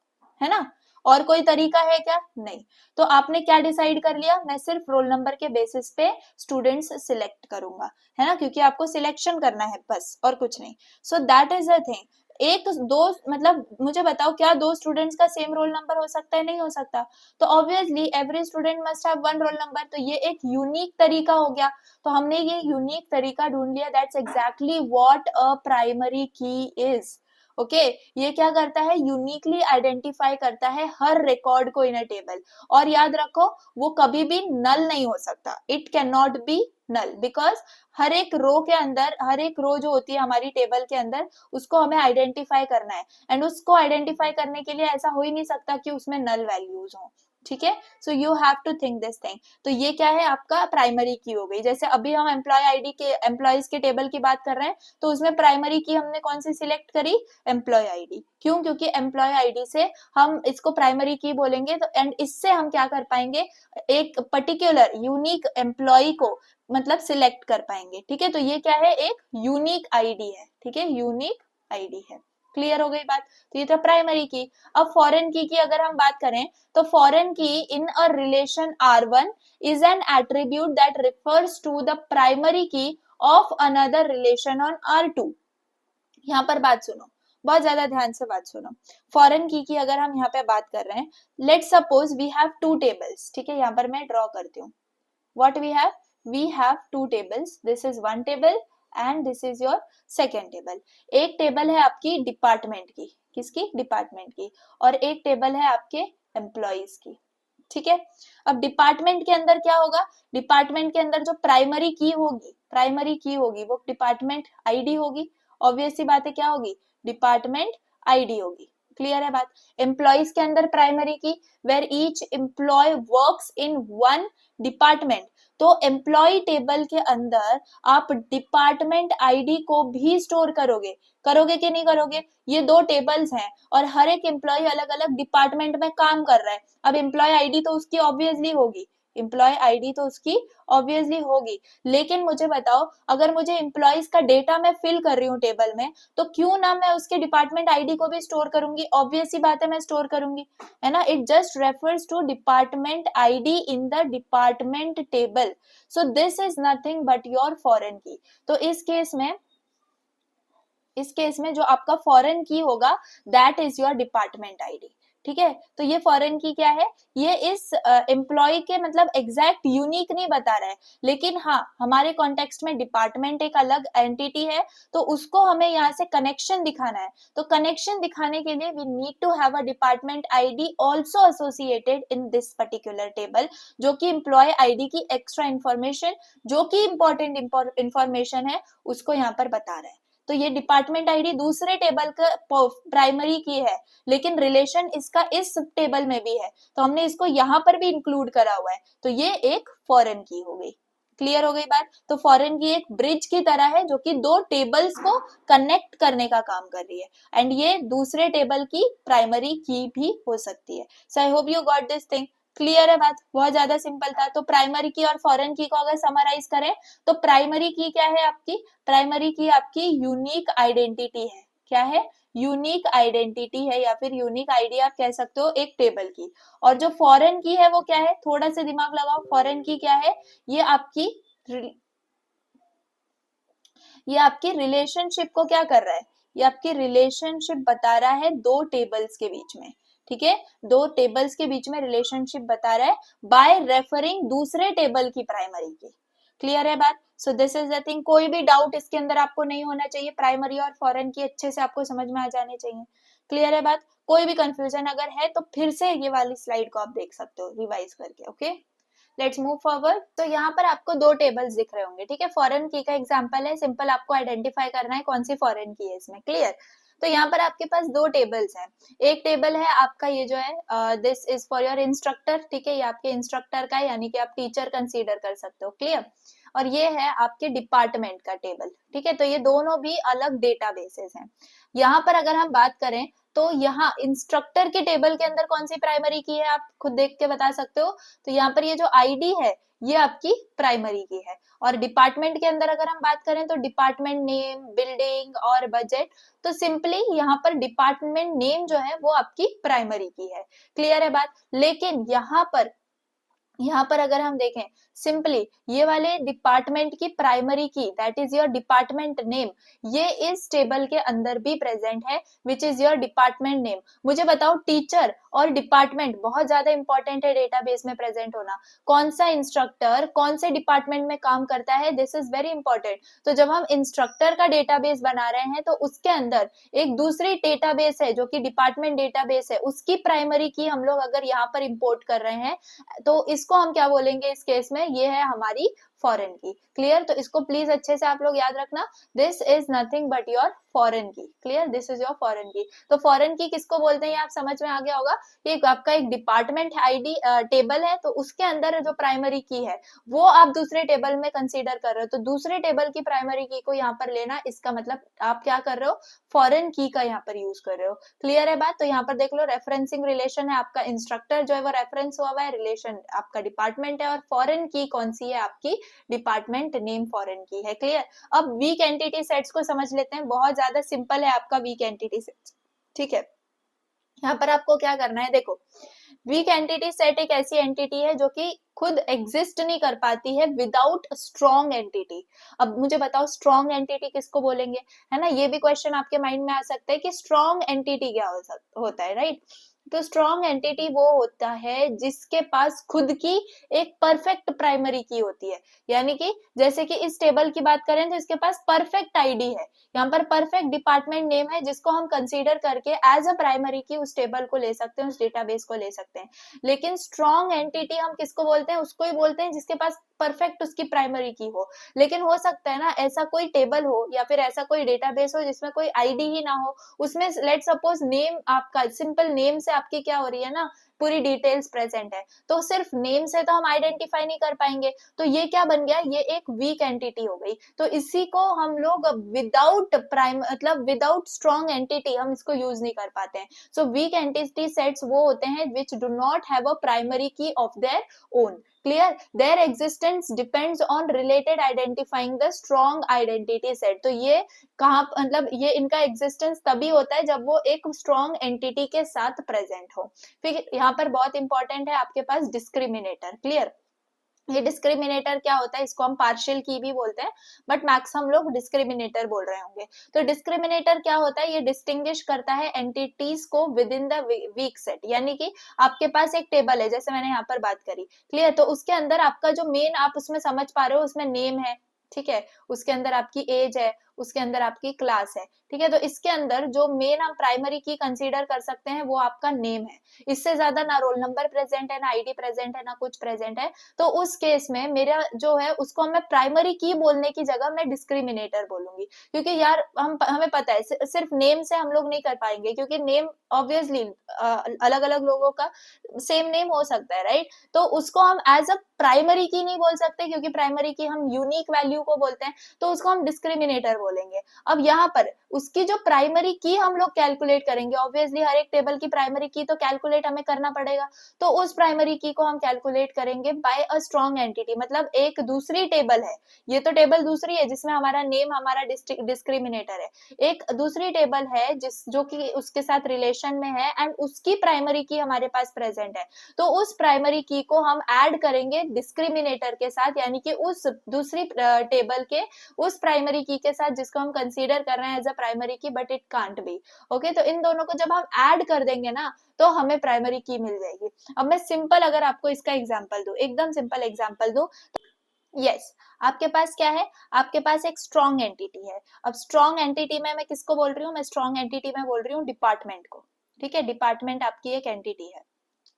है ना, और कोई तरीका है क्या, नहीं। तो आपने क्या डिसाइड कर लिया, मैं सिर्फ रोल नंबर के बेसिस पे स्टूडेंट्स सिलेक्ट करूंगा, है ना, क्योंकि आपको सिलेक्शन करना है बस, और कुछ नहीं। सो दैट इज द थिंग। एक दो मतलब मुझे बताओ, क्या दो स्टूडेंट्स का सेम रोल नंबर हो सकता है, नहीं हो सकता। तो obviously every student must have one roll number, तो ये एक यूनिक तरीका हो गया। तो हमने ये यूनिक तरीका ढूंढ लिया, that's exactly what a primary की इज। ओके, ये क्या करता है, यूनिकली आइडेंटिफाई करता है हर रिकॉर्ड को इन अ टेबल। और याद रखो, वो कभी भी नल नहीं हो सकता, it can not be null, because हर एक रो के अंदर, हर एक रो जो होती है हमारी टेबल के अंदर, उसको हमें आइडेंटिफाई करना है, एंड उसको आइडेंटिफाई करने के लिए ऐसा हो ही नहीं सकता कि उसमें नल वैल्यूज हो। ठीक है, so you have to think this thing. तो ये क्या है, आपका प्राइमरी की हो गई। जैसे अभी हम एम्प्लॉय आईडी के, एम्प्लॉयज के टेबल की बात कर रहे हैं, तो उसमें प्राइमरी की हमने कौन सी सिलेक्ट करी, एम्प्लॉय आईडी। क्यों, क्योंकि एम्प्लॉय आईडी से हम इसको प्राइमरी की बोलेंगे, तो एंड इससे हम क्या कर पाएंगे, एक पर्टिकुलर यूनिक एम्प्लॉय को मतलब सिलेक्ट कर पाएंगे। ठीक है, तो ये क्या है, एक यूनिक आईडी है। ठीक है, यूनिक आईडी है। क्लियर हो गई बात। तो ये था प्राइमरी की। अब फॉरेन की अगर हम बात करें, तो foreign key in a relation R1 is an attribute that refers to the primary key of another relation on R2। यहाँ पर बात सुनो, बहुत ज्यादा ध्यान से बात सुनो। फॉरेन की अगर हम यहाँ पे बात कर रहे हैं, let suppose we have two tables. ठीक है, यहाँ पर मैं ड्रॉ करती हूँ। What we have two tables, this is one table and this is your second table. एक टेबल है आपकी डिपार्टमेंट की, किसकी, डिपार्टमेंट की, और एक टेबल है आपके एम्प्लॉइज की। ठीक है, अब डिपार्टमेंट के अंदर क्या होगा, डिपार्टमेंट के अंदर जो प्राइमरी की होगी वो डिपार्टमेंट आईडी होगी। ऑब्वियस सी बात है, क्या होगी, डिपार्टमेंट आईडी होगी। क्लियर है बात। एम्प्लॉइज के अंदर primary key, where each employee works in one department. तो एम्प्लॉय टेबल के अंदर आप डिपार्टमेंट आईडी को भी स्टोर करोगे कि नहीं करोगे। ये दो टेबल्स हैं और हर एक एम्प्लॉय अलग अलग डिपार्टमेंट में काम कर रहा है। अब एम्प्लॉय आईडी तो उसकी ऑब्वियसली होगी, एम्प्लॉय आईडी तो उसकी ऑब्वियसली होगी, लेकिन मुझे बताओ, अगर मुझे एम्प्लॉयज का डेटा मैं फिल कर रही हूँ टेबल में, तो क्यों ना मैं उसके डिपार्टमेंट आईडी को भी स्टोर करूंगी, ऑब्वियस सी बात है मैं स्टोर करूंगी, है ना। It just refers to department ID in the department table. So this is nothing but your foreign key. तो इस केस में जो आपका फॉरेन की होगा, that is your department ID. ठीक है, तो ये फॉरेन की क्या है, ये इस एम्प्लॉय के मतलब एग्जैक्ट यूनिक नहीं बता रहा है, लेकिन हाँ हमारे कॉन्टेक्स्ट में डिपार्टमेंट एक अलग एंटिटी है, तो उसको हमें यहाँ से कनेक्शन दिखाना है। तो कनेक्शन दिखाने के लिए we need to have a department ID also associated in this particular table, जो कि एम्प्लॉय आईडी की एक्स्ट्रा इंफॉर्मेशन, जो कि इंपॉर्टेंट इंफॉर्मेशन है, उसको यहाँ पर बता रहा है। तो ये डिपार्टमेंट आईडी दूसरे टेबल का प्राइमरी की है, लेकिन रिलेशन इसका इस टेबल में भी है, तो हमने इसको यहाँ पर भी इंक्लूड करा हुआ है, तो ये एक फॉरेन की हो गई। क्लियर हो गई बात। तो फॉरेन की एक ब्रिज की तरह है, जो कि दो टेबल्स को कनेक्ट करने का काम कर रही है, एंड ये दूसरे टेबल की प्राइमरी की भी हो सकती है। So I hope you got this thing. Clear है बात, बहुत ज्यादा सिंपल था। तो प्राइमरी की और फॉरेन की को अगर समराइज करें, तो प्राइमरी की क्या है आपकी, प्राइमरी की आपकी यूनिक आइडेंटिटी है। क्या है, यूनिक आइडेंटिटी है या फिर यूनिक आईडी आप कह सकते हो एक टेबल की। और जो फॉरेन की है वो क्या है, थोड़ा सा दिमाग लगाओ, फॉरेन की क्या है, ये आपकी रिलेशनशिप को क्या कर रहा है, ये आपकी रिलेशनशिप बता रहा है दो टेबल्स के बीच में, ठीक है, दो टेबल्स के बीच में रिलेशनशिप बता रहा है बाय रेफरिंग दूसरे टेबल की प्राइमरी की। क्लियर है बात? सो दिस इज द थिंग, कोई भी डाउट इसके अंदर आपको नहीं होना चाहिए, प्राइमरी और फॉरेन की अच्छे से आपको समझ में आ जाने चाहिए। क्लियर है बात? कोई भी कंफ्यूजन अगर है तो फिर से ये वाली स्लाइड को आप देख सकते हो रिवाइज करके। Okay, let's move forward. तो यहाँ पर आपको दो टेबल्स दिख रहे होंगे, ठीक है, फॉरेन की का एग्जांपल है, सिंपल आपको आइडेंटिफाई करना है कौन सी फॉरेन की है इसमें। क्लियर? तो यहाँ पर आपके पास दो टेबल्स हैं, एक टेबल है आपका ये जो है this is for your instructor, ठीक है, ये आपके इंस्ट्रक्टर का है, यानी कि आप टीचर कंसीडर कर सकते हो। क्लियर? और ये है आपके डिपार्टमेंट का टेबल, ठीक है, तो ये दोनों भी अलग डेटाबेसेस हैं। यहाँ पर अगर हम बात करें तो यहाँ इंस्ट्रक्टर के टेबल के अंदर कौन सी प्राइमरी की है आप खुद देख के बता सकते हो, तो यहाँ पर ये जो आईडी है ये आपकी प्राइमरी की है। और डिपार्टमेंट के अंदर अगर हम बात करें तो डिपार्टमेंट नेम, बिल्डिंग और बजट, तो सिंपली यहाँ पर डिपार्टमेंट नेम जो है वो आपकी प्राइमरी की है। क्लियर है बात? लेकिन यहाँ पर अगर हम देखें सिंपली ये वाले डिपार्टमेंट की प्राइमरी की that is your department name, ये इस टेबल के अंदर भी प्रेजेंट है which is your department name. मुझे बताओ टीचर और डिपार्टमेंट बहुत ज्यादा इंपॉर्टेंट है डेटाबेस में प्रेजेंट होना, कौन सा इंस्ट्रक्टर कौन से डिपार्टमेंट में काम करता है, दिस इज वेरी इंपॉर्टेंट। तो जब हम इंस्ट्रक्टर का डेटाबेस बना रहे हैं तो उसके अंदर एक दूसरी डेटाबेस है जो कि डिपार्टमेंट डेटाबेस है, उसकी प्राइमरी की हम लोग अगर यहाँ पर इंपोर्ट कर रहे हैं तो इसको हम क्या बोलेंगे इस केस में, ये है हमारी फॉरेन की। क्लियर? तो इसको प्लीज अच्छे से आप लोग याद रखना, this is nothing but your foreign key. Clear? This is your foreign key. तो फॉरेन की किसको बोलते हैं आप समझ में आ गया होगा, ये आपका एक डिपार्टमेंट आईडी टेबल है, तो उसके अंदर जो प्राइमरी की है वो आप दूसरे टेबल में कंसीडर कर रहे हो, तो दूसरे टेबल की प्राइमरी की को यहाँ पर लेना, इसका मतलब आप क्या कर रहे हो, फॉरेन की का यहाँ पर यूज कर रहे हो। क्लियर है बात? तो यहाँ पर देख लो रेफरेंसिंग रिलेशन है, आपका इंस्ट्रक्टर जो है वो रेफरेंस हुआ हुआ है, रिलेशन आपका डिपार्टमेंट है, और फॉरेन की कौन सी है आपकी डिपार्टमेंट नेम फॉरेन की है। क्लियर? अब वीक एंटिटी सेट्स को समझ लेते हैं, बहुत ज्यादा सिंपल है आपका वीक एंटिटी सेट्स, ठीक है। यहाँ पर आपको क्या करना है, देखो वीक एंटिटी सेट एक ऐसी एंटिटी है जो कि खुद एग्जिस्ट नहीं कर पाती है विदाउट स्ट्रॉन्ग एंटिटी। अब मुझे बताओ स्ट्रॉन्ग एंटिटी किसको बोलेंगे, है ना, ये भी क्वेश्चन आपके माइंड में आ सकता है कि स्ट्रॉन्ग एंटिटी क्या होता है, राइट? तो स्ट्रॉन्ग एंटिटी वो होता है जिसके पास खुद की एक परफेक्ट प्राइमरी की होती है, यानी कि जैसे कि इस टेबल की बात करें तो इसके पास परफेक्ट आईडी है, यहाँ पर परफेक्ट डिपार्टमेंट नेम है जिसको हम कंसीडर करके एज अ प्राइमरी की उस टेबल को ले सकते हैं, उस डेटाबेस को ले सकते हैं। लेकिन स्ट्रॉन्ग एंटिटी हम किसको बोलते हैं, उसको ही बोलते हैं जिसके पास परफेक्ट उसकी प्राइमरी की हो। लेकिन हो सकता है ना ऐसा कोई टेबल हो या फिर ऐसा कोई डेटाबेस हो जिसमें कोई आईडी ही ना हो, उसमें लेट सपोज नेम आपका सिंपल नेम से आपकी क्या हो रही है ना, पूरी डिटेल्स प्रेजेंट है, तो सिर्फ नेम से तो हम आइडेंटिफाई नहीं कर पाएंगे, तो ये क्या बन गया, ये एक वीक एंटिटी हो गई। तो इसी को हम लोग विदाउट प्राइम मतलब विदाउट स्ट्रॉन्ग एंटिटी हम इसको यूज नहीं कर पाते हैं। सो वीक एंटिटी सेट्स वो होते हैं which do not have a primary key of their own. Clear? Their existence depends on related identifying the strong identity set। तो ये कहाँ मतलब ये इनका एग्जिस्टेंस तभी होता है जब वो एक स्ट्रॉन्ग एंटिटी के साथ प्रेजेंट हो। फिर यहाँ पर बहुत इंपॉर्टेंट है आपके पास डिस्क्रिमिनेटर। क्लियर? ये डिस्क्रिमिनेटर क्या होता है, इसको हम पार्शियल की भी बोलते हैं बट मैक्स हम लोग डिस्क्रिमिनेटर बोल रहे होंगे। तो डिस्क्रिमिनेटर क्या होता है, ये डिस्टिंग्विश करता है एंटिटीज को within the weak set, यानी कि आपके पास एक टेबल है जैसे मैंने यहाँ पर बात करी। क्लियर? तो उसके अंदर आपका जो मेन आप उसमें समझ पा रहे हो उसमें नेम है, ठीक है, उसके अंदर आपकी एज है, उसके अंदर आपकी क्लास है, ठीक है, तो इसके अंदर जो मेन हम प्राइमरी की कंसीडर कर सकते हैं वो आपका नेम है, इससे ज्यादा ना रोल नंबर प्रेजेंट है, ना आईडी प्रेजेंट है, ना कुछ प्रेजेंट है। तो उस केस में मेरा जो है उसको मैं प्राइमरी की बोलने की जगह मैं डिस्क्रिमिनेटर बोलूंगी, क्योंकि यार हमें पता है सिर्फ नेम से हम लोग नहीं कर पाएंगे, क्योंकि नेम ऑब्वियसली अलग अलग लोगों का सेम नेम हो सकता है, राइट? तो उसको हम एज अ प्राइमरी की नहीं बोल सकते क्योंकि प्राइमरी की हम यूनिक वैल्यू को बोलते हैं, तो उसको हम डिस्क्रिमिनेटर बोलेंगे। अब यहाँ पर उसकी जो प्राइमरी की हम लोग कैलकुलेट करेंगे, ऑब्वियसली हर एक टेबल की प्राइमरी की तो कैलकुलेट हमें करना पड़ेगा, तो उस प्राइमरी की को हम कैलकुलेट करेंगे बाय अ स्ट्रॉन्ग एंटिटी, मतलब एक दूसरी टेबल है, ये तो टेबल दूसरी है जिसमें हमारा नेम हमारा डिस्क्रिमिनेटर है, एक दूसरी टेबल है जो कि उसके साथ रिलेशन में है एंड उसकी प्राइमरी की हमारे पास प्रेजेंट है, तो उस प्राइमरी की को हम ऐड करेंगे डिस्क्रिमिनेटर के साथ, यानी कि उस दूसरी टेबल के उस प्राइमरी की के साथ जिसको हम कंसीडर कर रहे हैं एज अ प्राइमरी की, but it can't be. Okay, तो इन दोनों को जब हम ऐड कर देंगे ना तो हमें प्राइमरी की मिल जाएगी। अब मैं सिंपल अगर आपको इसका एग्जांपल दूं, एकदम सिंपल एग्जांपल दूं, यस आपके पास क्या है, आपके पास एक स्ट्रॉन्ग एंटिटी है। अब स्ट्रॉन्ग एंटिटी में मैं किसको बोल रही हूँ, मैं स्ट्रॉन्ग एंटिटी में बोल रही हूँ डिपार्टमेंट को। ठीक है, डिपार्टमेंट आपकी एक एंटिटी है,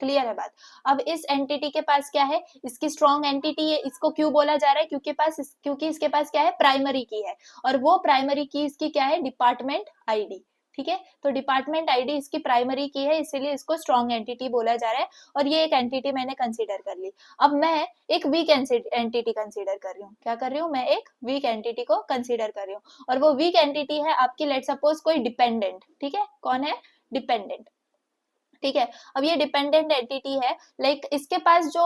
क्लियर है बात। अब इस एंटिटी के पास क्या है, इसकी स्ट्रॉन्ग एंटिटी है, इसको क्यों बोला जा रहा है, क्योंकि इसके पास क्या है, प्राइमरी की है, और वो प्राइमरी की इसकी क्या है, डिपार्टमेंट आईडी। ठीक है, तो डिपार्टमेंट आईडी इसकी प्राइमरी की है, इसीलिए इसको स्ट्रॉन्ग एंटिटी बोला जा रहा है, और ये एक एंटिटी मैंने कंसीडर कर ली। अब मैं एक वीक एंटिटी कंसीडर कर रही हूँ, क्या कर रही हूँ, मैं एक वीक एंटिटी को कंसीडर कर रही हूँ, और वो वीक एंटिटी है आपकी, लेट सपोज कोई डिपेंडेंट। ठीक है, कौन है, डिपेंडेंट। ठीक है, अब ये डिपेंडेंट एंटिटी है, लाइक इसके पास जो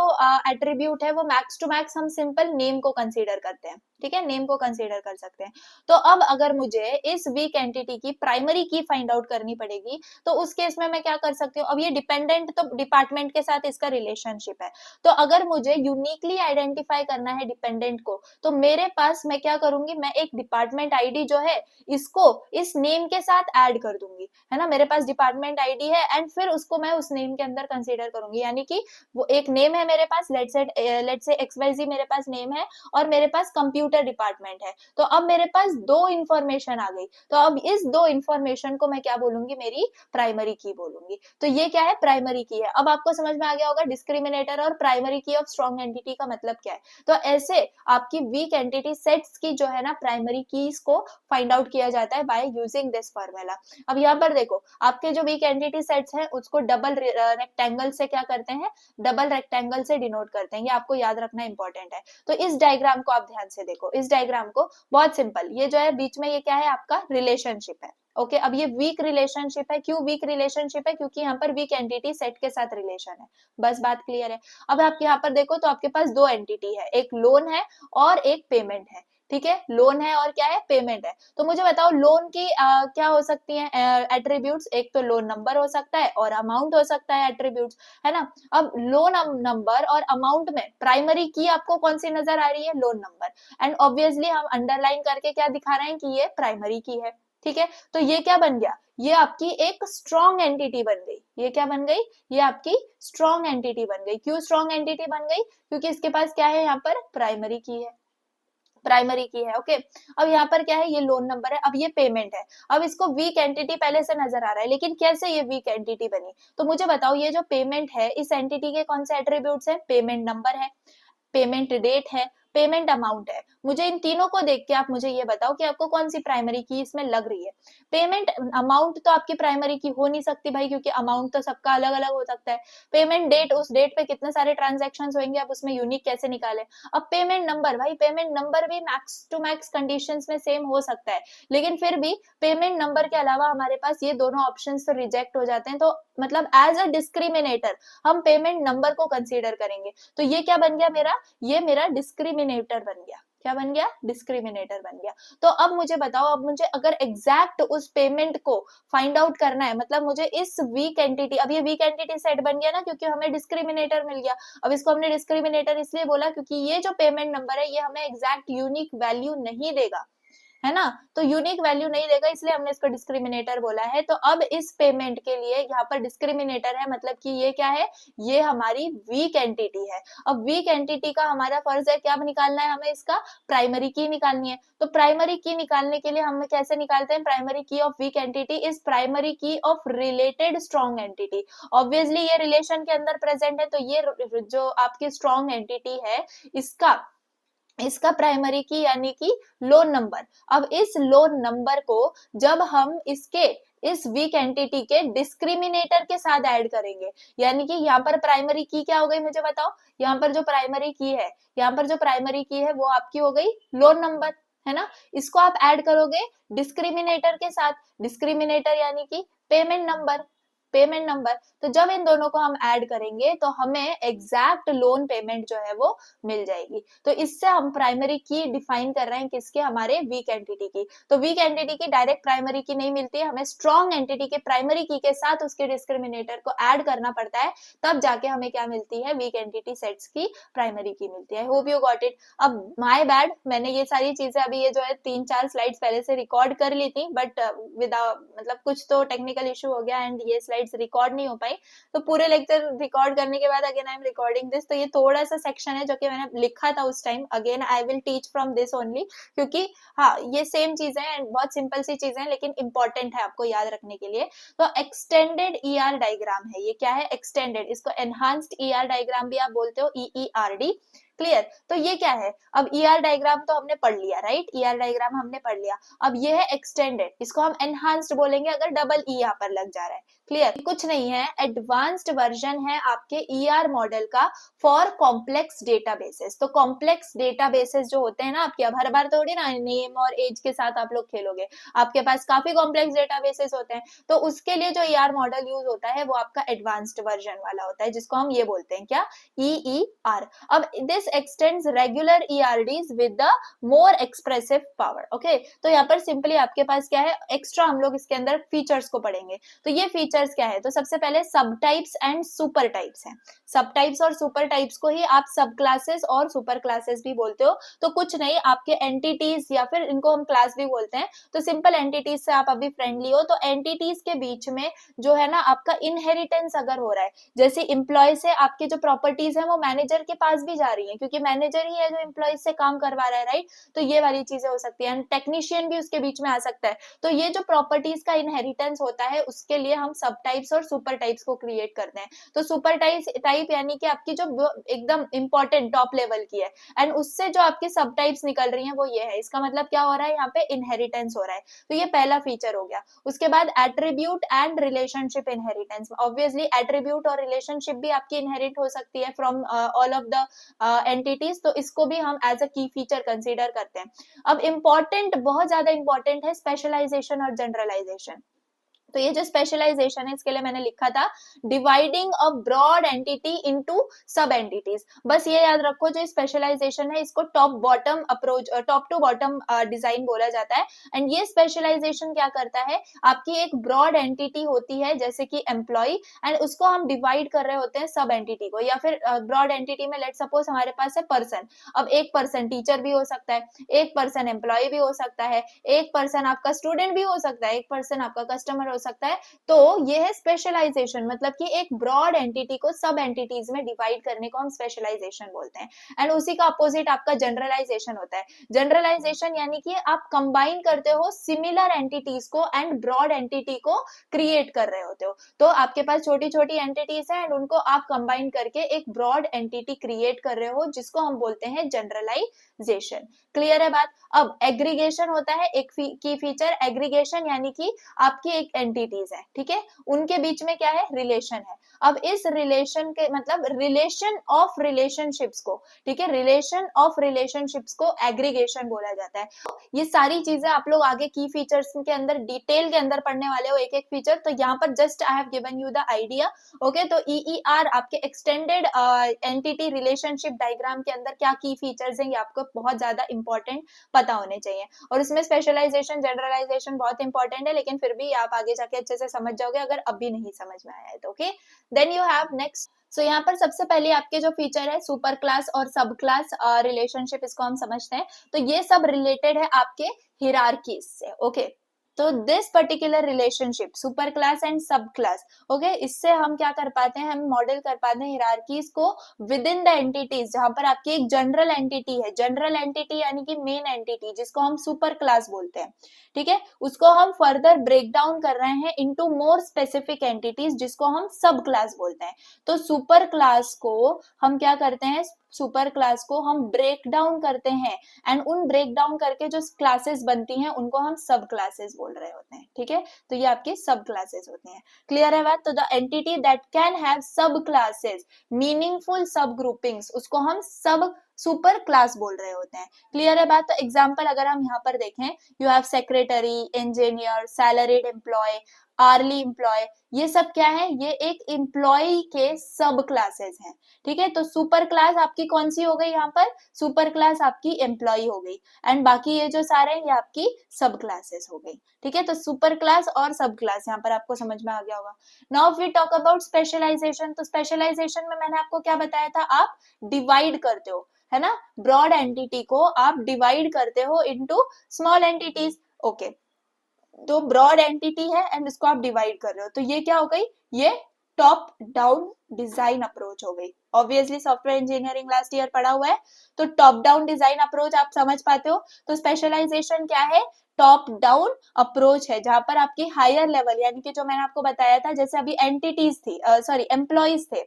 एट्रीब्यूट है वो मैक्स टू मैक्स हम सिंपल नेम को कंसीडर करते हैं। ठीक है, नेम को कंसीडर कर सकते हैं। तो अब अगर मुझे इस वीक एंटिटी की प्राइमरी की फाइंड आउट करनी पड़ेगी, तो उस केस में मैं क्या कर सकती हूँ, अब ये डिपेंडेंट तो डिपार्टमेंट के साथ इसका रिलेशनशिप है, तो अगर मुझे यूनिकली आइडेंटिफाई करना है डिपेंडेंट को, तो मेरे पास मैं क्या करूंगी, मैं एक डिपार्टमेंट आईडी जो है इसको इस नेम के साथ ऐड कर दूंगी, है ना, मेरे पास डिपार्टमेंट आईडी है एंड फिर उसको मैं उस नेम के अंदर कंसीडर करूंगी, यानी कि वो एक नेम है मेरे पास, लेट से XYZ मेरे पास नेम है, और मेरे पास कंप्यूटर डिपार्टमेंट है, तो अब मेरे पास दो इंफॉर्मेशन आ गई, तो अब इस दो इंफॉर्मेशन को मैं क्या बोलूंगी, मेरी प्राइमरी की बोलूंगी। तो ये क्या है, प्राइमरी की है। अब आपको समझ में आ गया होगा डिस्क्रिमिनेटर और primary key of strong entity का मतलब क्या है। तो ऐसे आपकी वीक एंटिटी सेट्स की जो है ना प्राइमरी कीज को फाइंड आउट किया जाता है बाय यूजिंग दिस फॉर्मूला। अब यहाँ पर देखो, आपके जो वीक एंटिटी सेट्स हैं उसको डबल रेक्टेंगल से क्या करते हैं, डबल रेक्टेंगल से डिनोट करते हैं, ये आपको याद रखना इंपॉर्टेंट है। तो इस डायग्राम को आप ध्यान से देखो, इस डायग्राम को, बहुत सिंपल, ये जो है बीच में ये क्या है, आपका रिलेशनशिप है। ओके, अब ये वीक रिलेशनशिप है, क्यों वीक रिलेशनशिप है, क्योंकि यहाँ पर वीक एंटिटी सेट के साथ रिलेशन है, बस बात क्लियर है। अब आप यहाँ पर देखो तो आपके पास दो एंटिटी है, एक लोन है और एक पेमेंट है। ठीक है, लोन है और क्या है, पेमेंट है। तो मुझे बताओ लोन की क्या हो सकती है एट्रीब्यूट्स, एक तो लोन नंबर हो सकता है और अमाउंट हो सकता है एट्रीब्यूट्स, है ना। अब लोन नंबर और अमाउंट में प्राइमरी की आपको कौन सी नजर आ रही है, लोन नंबर, एंड ऑब्वियसली हम अंडरलाइन करके क्या दिखा रहे हैं कि ये प्राइमरी की है। ठीक है, तो ये क्या बन गया, ये आपकी एक स्ट्रॉन्ग एंटिटी बन गई, ये क्या बन गई, ये आपकी स्ट्रॉन्ग एंटिटी बन गई। क्यों स्ट्रॉन्ग एंटिटी बन गई, क्योंकि इसके पास क्या है, यहाँ पर प्राइमरी की है, प्राइमरी की है। ओके, अब यहाँ पर क्या है, ये लोन नंबर है, अब ये पेमेंट है। अब इसको वीक एंटिटी पहले से नजर आ रहा है, लेकिन कैसे ये वीक एंटिटी बनी, तो मुझे बताओ, ये जो पेमेंट है इस एंटिटी के कौन से एट्रीब्यूट्स है, पेमेंट नंबर है, पेमेंट डेट है, पेमेंट अमाउंट है। मुझे इन तीनों को देख के आप मुझे ये बताओ कि आपको कौन सी प्राइमरी की इसमें लग रही है। पेमेंट अमाउंट तो आपकी प्राइमरी की हो नहीं सकती भाई, क्योंकि अमाउंट तो सबका अलग अलग हो सकता है। पेमेंट डेट, उस डेट पे कितने सारे ट्रांजेक्शन होंगे, आप उसमें यूनिक कैसे निकाले। अब पेमेंट नंबर, भाई पेमेंट नंबर भी मैक्स टू मैक्स कंडीशंस में सेम हो सकता है, लेकिन फिर भी पेमेंट नंबर के अलावा हमारे पास ये दोनों ऑप्शन तो रिजेक्ट हो जाते हैं, तो मतलब एज अ डिस्क्रिमिनेटर हम पेमेंट नंबर को कंसीडर करेंगे। तो ये क्या बन गया मेरा, ये मेरा डिस्क्रिमिनेटर बन गया। क्या बन गया, डिस्क्रिमिनेटर बन गया। तो अब मुझे बताओ, अब मुझे अगर एग्जैक्ट उस पेमेंट को फाइंड आउट करना है, मतलब मुझे इस वीक एंटिटी, अब ये वीक एंटिटी सेट बन गया ना क्योंकि हमें डिस्क्रिमिनेटर मिल गया। अब इसको हमने डिस्क्रिमिनेटर इसलिए बोला क्योंकि ये जो पेमेंट नंबर है ये हमें एग्जैक्ट यूनिक वैल्यू नहीं देगा, है ना, तो यूनिक वैल्यू नहीं देगा, इसलिए हमने इसको डिस्क्रिमिनेटर बोला है। तो अब इस पेमेंट के लिए यहाँ पर डिस्क्रिमिनेटर है, मतलब कि ये क्या है, ये हमारी वीक एंटिटी है। अब वीक एंटिटी का हमारा फर्ज है क्या निकालना है, हमें इसका प्राइमरी की निकालनी है। तो प्राइमरी की निकालने के लिए हम कैसे निकालते हैं, primary key of weak entity is primary key of related strong entity. Obviously ये रिलेशन के अंदर प्रेजेंट है, तो ये जो आपकी स्ट्रॉन्ग एंटिटी है इसका प्राइमरी की यानी कि लोन नंबर। अब इस लोन नंबर को जब हम इसके इस वीक एंटिटी के डिस्क्रिमिनेटर के साथ ऐड करेंगे, यानी कि यहाँ पर प्राइमरी की क्या हो गई, मुझे बताओ, यहाँ पर जो प्राइमरी की है, यहाँ पर जो प्राइमरी की है वो आपकी हो गई लोन नंबर, है ना, इसको आप ऐड करोगे डिस्क्रिमिनेटर के साथ, डिस्क्रिमिनेटर यानी कि पेमेंट नंबर, पेमेंट नंबर। तो जब इन दोनों को हम ऐड करेंगे तो हमें एग्जैक्ट लोन पेमेंट जो है वो मिल जाएगी। तो इससे हम प्राइमरी की डिफाइन कर रहे हैं किसके, हमारे वीक एंटिटी की। तो वीक एंटिटी की डायरेक्ट प्राइमरी की नहीं मिलती है, हमें स्ट्रॉन्ग एंटिटी के प्राइमरी की के साथ उसके डिस्क्रिमिनेटर को ऐड करना पड़ता है, तब जाके हमें क्या मिलती है, वीक एंटिटी सेट्स की प्राइमरी की मिलती है। आई होप यू गॉट इट। अब माय बैड, मैंने ये सारी चीजें अभी ये जो है 3-4 स्लाइड्स पहले से रिकॉर्ड कर ली थी, बट विदाउट मतलब कुछ तो टेक्निकल इशू हो गया एंड ये स्लाइड्स रिकॉर्ड नहीं हो पाई। तो पूरे लेक्चर रिकॉर्ड करने के बाद again I am recording this. तो ये थोड़ा सा सेक्शन है जो कि मैंने लिखा था उस time, again I will teach from this only, क्योंकि हाँ ये सेम चीजें हैं, बहुत सिंपल सी चीजें हैं, लेकिन इंपॉर्टेंट है आपको याद रखने के लिए। तो एक्सटेंडेड ईआर डायग्राम है, ये क्या है, एक्सटेंडेड, इसको एनहांस्ड ईआर डायग्राम भी आप बोलते हो, ईईआरडी। क्लियर। तो ये क्या है, अब ईआर डायग्राम तो हमने पढ़ लिया, राइट, ईआर डायग्राम हमने पढ़ लिया। अब ये है एक्सटेंडेड, इसको हम एनहांस्ड बोलेंगे अगर डबल ई यहाँ पर लग जा रहा है। क्लियर, कुछ नहीं है, एडवांस्ड वर्जन है आपके ईआर मॉडल का फॉर कॉम्प्लेक्स डेटाबेसेस। तो कॉम्प्लेक्स डेटाबेसेस जो होते हैं ना आपके, अब हर बार थोड़ी ना नेम और एज के साथ आप लोग खेलोगे, आपके पास काफी कॉम्प्लेक्स डेटाबेसेस होते हैं, तो उसके लिए जो ईआर मॉडल यूज होता है वो आपका एडवांस्ड वर्जन वाला होता है, जिसको हम ये बोलते हैं क्या, ईईआर। अब this extends regular ERDs with the more expressive power. Okay, तो यहाँ पर सिंपली आपके पास क्या है, एक्स्ट्रा हम लोग इसके अंदर फीचर्स को पढ़ेंगे। तो ये फीचर्स क्या है, तो सबसे पहले सब टाइप्स एंड सुपर टाइप्स हैं। सब टाइप्स और सुपर टाइप्स को ही आप सब क्लासेस और सुपर क्लासेस भी बोलते हो। तो कुछ नहीं, आपके एंटिटीज या फिर इनको हम क्लास भी बोलते हैं। तो सिंपल एंटिटीज से आप अभी फ्रेंडली हो, तो एंटिटीज के बीच में जो है ना आपका इनहेरिटेंस अगर हो रहा है, जैसे इंप्लॉय से आपके जो प्रॉपर्टीज है वो मैनेजर के पास भी जा रही है, क्योंकि मैनेजर ही है जो एम्प्लॉय से काम करवा रहा है, राइट। तो ये वाली चीजें हो सकती है, टेक्नीशियन भी उसके बीच में आ सकता है। तो ये जो प्रॉपर्टीज का इनहेरिटेंस होता है उसके लिए हम सब टाइप्स और सुपर टाइप्स को क्रिएट करते हैं। तो सुपर टाइप यानी कि आपकी जो एकदम इंपॉर्टेंट टॉप लेवल की है, एंड उससे जो आपकी सब टाइप्स निकल रही है वो ये है। इसका मतलब क्या हो रहा है, यहाँ पे इनहेरिटेंस हो रहा है। तो ये पहला फीचर हो गया। उसके बाद attribute and relationship inheritance. Obviously attribute और रिलेशनशिप भी आपकी इनहेरिट हो सकती है from all of the entities, तो इसको भी हम एज अ की फीचर कंसीडर करते हैं। अब इंपॉर्टेंट, बहुत ज्यादा इंपॉर्टेंट है स्पेशलाइजेशन और जनरलाइजेशन। तो ये जो स्पेशलाइजेशन है इसके लिए मैंने लिखा था dividing a broad entity into sub entities. बस ये याद रखो, जो स्पेशलाइजेशन है इसको top bottom approach, top to bottom design बोला जाता है। एंड ये स्पेशलाइजेशन क्या करता है, आपकी एक ब्रॉड एंटिटी होती है जैसे कि एम्प्लॉय, एंड उसको हम डिवाइड कर रहे होते हैं सब एंटिटी को, या फिर ब्रॉड एंटिटी में लेट सपोज हमारे पास है पर्सन। अब एक पर्सन टीचर भी हो सकता है, एक पर्सन एम्प्लॉय भी हो सकता है, एक पर्सन आपका स्टूडेंट भी हो सकता है, एक पर्सन आपका कस्टमर हो सकता है। तो ये है स्पेशलाइजेशन, मतलब कि एक ब्रॉड एंटिटी को सब एंटिटीज में डिवाइड करने को हम स्पेशलाइजेशन बोलते हैं। एंड उसी का अपोजिट आपका जनरलाइजेशन होता है। जनरलाइजेशन यानी कि आप कंबाइन करते हो सिमिलर एंटिटीज को एंड ब्रॉड एंटिटी को क्रिएट कर रहे होते हो। तो आपके पास छोटी छोटी एंटिटीज है एंड उनको आप कंबाइन करके एक ब्रॉड एंटिटी क्रिएट कर रहे हो, जिसको हम बोलते हैं जनरलाइजेशन। क्लियर है बात। अब एग्रीगेशन होता है एक की फीचर, एग्रीगेशन यानी कि आपकी एक एंटिटीज है, ठीक है, उनके बीच में क्या है, रिलेशन है। अब इस रिलेशन के मतलब रिलेशन ऑफ रिलेशनशिप्स को, ठीक है, रिलेशन ऑफ रिलेशनशिप्स को एग्रीगेशन बोला जाता है। ये सारी चीजें आप लोग आगे की फीचर्स के अंदर डिटेल के अंदर पढ़ने वाले हो, एक एक फीचर। तो यहाँ पर just I have given you the idea. Okay, तो ईईआर आपके एक्सटेंडेड एंटिटी रिलेशनशिप डायग्राम के अंदर क्या की फीचर्स हैं, ये आपको बहुत ज्यादा इंपॉर्टेंट पता होने चाहिए। और इसमें स्पेशलाइजेशन जनरलाइजेशन बहुत इंपॉर्टेंट है, लेकिन फिर भी आप आगे जाके अच्छे से समझ जाओगे अगर अभी नहीं समझ में आया है तो। Okay, then you have next. So यहाँ पर सबसे पहले आपके जो फीचर है सुपर क्लास और सब क्लास रिलेशनशिप, इसको हम समझते हैं। तो ये सब रिलेटेड है आपके हिरार्कीज से। ओके, तो this particular relationship super class and सब क्लास, ओके, इससे हम क्या कर पाते हैं, हम मॉडल कर पाते हैं हिरार्कीज को विद इन द एंटिटीज, जहां पर आपकी एक जनरल एंटिटी है, जनरल एंटिटी यानी कि मेन एंटिटी जिसको हम सुपर क्लास बोलते हैं, ठीक है, उसको हम फर्दर ब्रेक डाउन कर रहे हैं इनटू मोर स्पेसिफिक एंटिटीज जिसको हम सब क्लास बोलते हैं। तो सुपर क्लास को हम क्या करते हैं, सुपर क्लास को हम ब्रेक डाउन करते हैं एंड उन ब्रेक डाउन करके जो क्लासेस बनती हैं उनको हम सब क्लासेस बोल रहे होते हैं, ठीक है। तो ये आपकी सब क्लासेस होती हैं, क्लियर है बात। तो the entity that can have सब क्लासेस, मीनिंगफुल सब ग्रुपिंग्स, उसको हम सब सुपर क्लास बोल रहे होते हैं, क्लियर है बात। तो एग्जाम्पल अगर हम यहाँ पर देखें, you have secretary, engineer, salaried employee, hourly employee, ये सब क्या है, ये एक एम्प्लॉय के सब क्लासेस हैं, ठीक है। तो सुपर क्लास आपकी कौन सी हो गई, यहाँ पर सुपर क्लास आपकी एम्प्लॉय हो गई एंड बाकी ये जो सारे हैं ये आपकी सब क्लासेस हो गई, ठीक है। तो सुपर क्लास और सब क्लास यहाँ पर आपको समझ में आ गया होगा। Now we talk about specialisation. तो स्पेशलाइजेशन में मैंने आपको क्या बताया था, आप डिवाइड करते हो, है ना, ब्रॉड एंटिटी को आप डिवाइड करते हो इनटू स्मॉल एंटिटीज, ओके। तो ब्रॉड एंटिटी है एंड इसको आप डिवाइड कर रहे हो, तो ये क्या हो गई, ये टॉप डाउन डिजाइन अप्रोच हो गई। Obviously software engineering last year पढ़ा हुआ है, तो टॉप डाउन डिजाइन अप्रोच आप समझ पाते हो। तो स्पेशलाइजेशन क्या है, टॉप डाउन अप्रोच है, जहां पर आपकी हायर लेवल, यानी कि जो मैंने आपको बताया था, जैसे अभी एंटिटीज थी, सॉरी एम्प्लॉइज थे,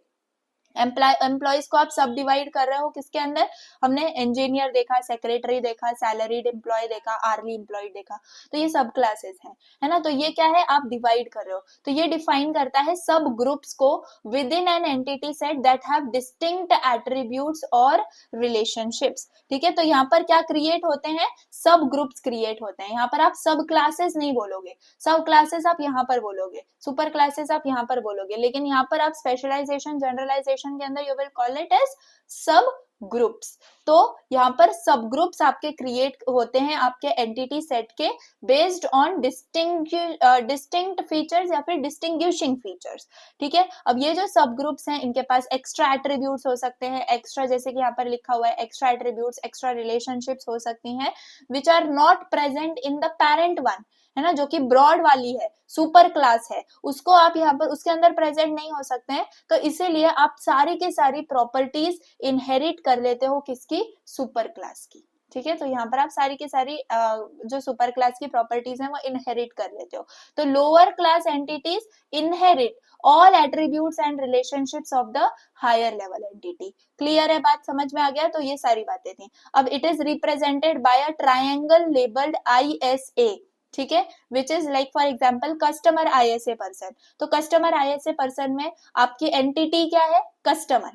एम्प्लॉइज को आप सब डिवाइड कर रहे हो किसके अंदर, हमने इंजीनियर देखा, सेक्रेटरी देखा, सैलरीड एम्प्लॉय देखा, आर्ली एम्प्लॉय देखा, तो ये सब क्लासेस हैं, है ना। तो ये क्या है, आप डिवाइड कर रहे हो, तो ये डिफाइन करता है सब ग्रुप्स को with in an entity set that have distinct attributes और रिलेशनशिप्स, ठीक है। तो यहाँ पर क्या क्रिएट होते हैं, सब ग्रुप्स क्रिएट होते हैं, यहाँ पर आप सब क्लासेस नहीं बोलोगे, सब क्लासेस आप यहाँ पर बोलोगे, सुपर क्लासेस आप यहाँ पर बोलोगे, लेकिन यहाँ पर आप स्पेशलाइजेशन जनरलाइजेशन के अंदर you will call it as sub groups. तो यहाँ पर सब ग्रुप्स आपके क्रिएट होते हैं आपके एंटिटी सेट के बेस्ड ऑन डिस्टिंक्ट फीचर्स या फिर डिस्टिंग्विशिंग फीचर्स, ठीक है। अब ये जो सब ग्रुप्स हैं इनके पास एक्स्ट्रा एट्रीब्यूट्स हो सकते हैं, एक्स्ट्रा जैसे कि यहाँ पर लिखा हुआ है एक्स्ट्रा एट्रीब्यूट्स, एक्स्ट्रा रिलेशनशिप्स हो सकती हैं which are not present in the parent one, है ना, जो कि ब्रॉड वाली है, सुपर क्लास है, उसको आप यहाँ पर उसके अंदर प्रेजेंट नहीं हो सकते हैं। तो इसीलिए आप सारी की सारी प्रॉपर्टीज इनहेरिट कर लेते हो किसकी, सुपर क्लास की, ठीक है। तो यहाँ पर आप सारी की सारी जो सुपर क्लास की प्रॉपर्टीज हैं वो इनहेरिट कर लेते हो। तो lower class entities inherit all attributes and relationships of the higher level entity, clear है बात, समझ में आ गया। तो ये सारी बातें थी। अब it is represented by a triangle labelled ISA, ठीक है, which is like for example customer ISA person. तो कस्टमर ISA पर्सन में आपकी एंटिटी क्या है, कस्टमर,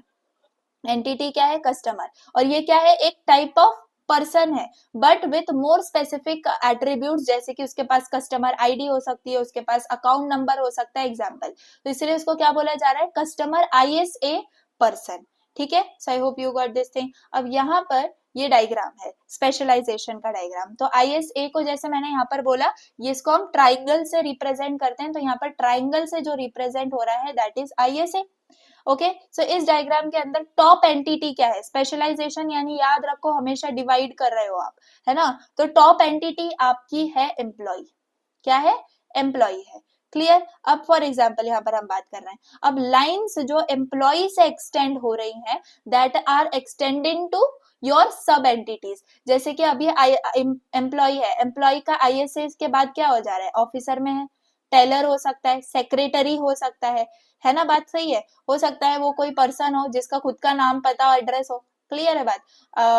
एंटिटी क्या है, कस्टमर, और ये क्या है, एक टाइप ऑफ पर्सन है but with more specific attributes, जैसे कि उसके पास कस्टमर ID हो सकती है, उसके पास अकाउंट नंबर हो सकता है एग्जाम्पल, तो इसलिए उसको क्या बोला जा रहा है, कस्टमर ISA पर्सन, ठीक है। So I hope you got this thing. अब यहाँ पर ये डायग्राम है स्पेशलाइजेशन का डायग्राम। तो ISA को जैसे मैंने यहाँ पर बोला, ये इसको हम ट्राइंगल से रिप्रेजेंट करते हैं, तो यहाँ पर ट्राइंगल से जो रिप्रेजेंट हो रहा है दैट इज ISA, ओके। सो इस डायग्राम के अंदर टॉप एंटिटी क्या है, स्पेशलाइजेशन यानी याद रखो हमेशा डिवाइड कर रहे हो आप, है ना। तो टॉप एंटिटी आपकी है एम्प्लॉय, क्या है, एम्प्लॉय है, क्लियर। अब फॉर एग्जाम्पल यहाँ पर हम बात कर रहे हैं, अब लाइंस जो एम्प्लॉय से एक्सटेंड हो रही हैं that are extending to your sub entities, जैसे कि अभी एम्प्लॉय है, एम्प्लॉय का ISA के बाद क्या हो जा रहा है, ऑफिसर में है, टेलर हो सकता है, सेक्रेटरी हो सकता है ना, बात सही है। हो सकता है वो कोई पर्सन हो जिसका खुद का नाम पता और एड्रेस हो, क्लियर है बात।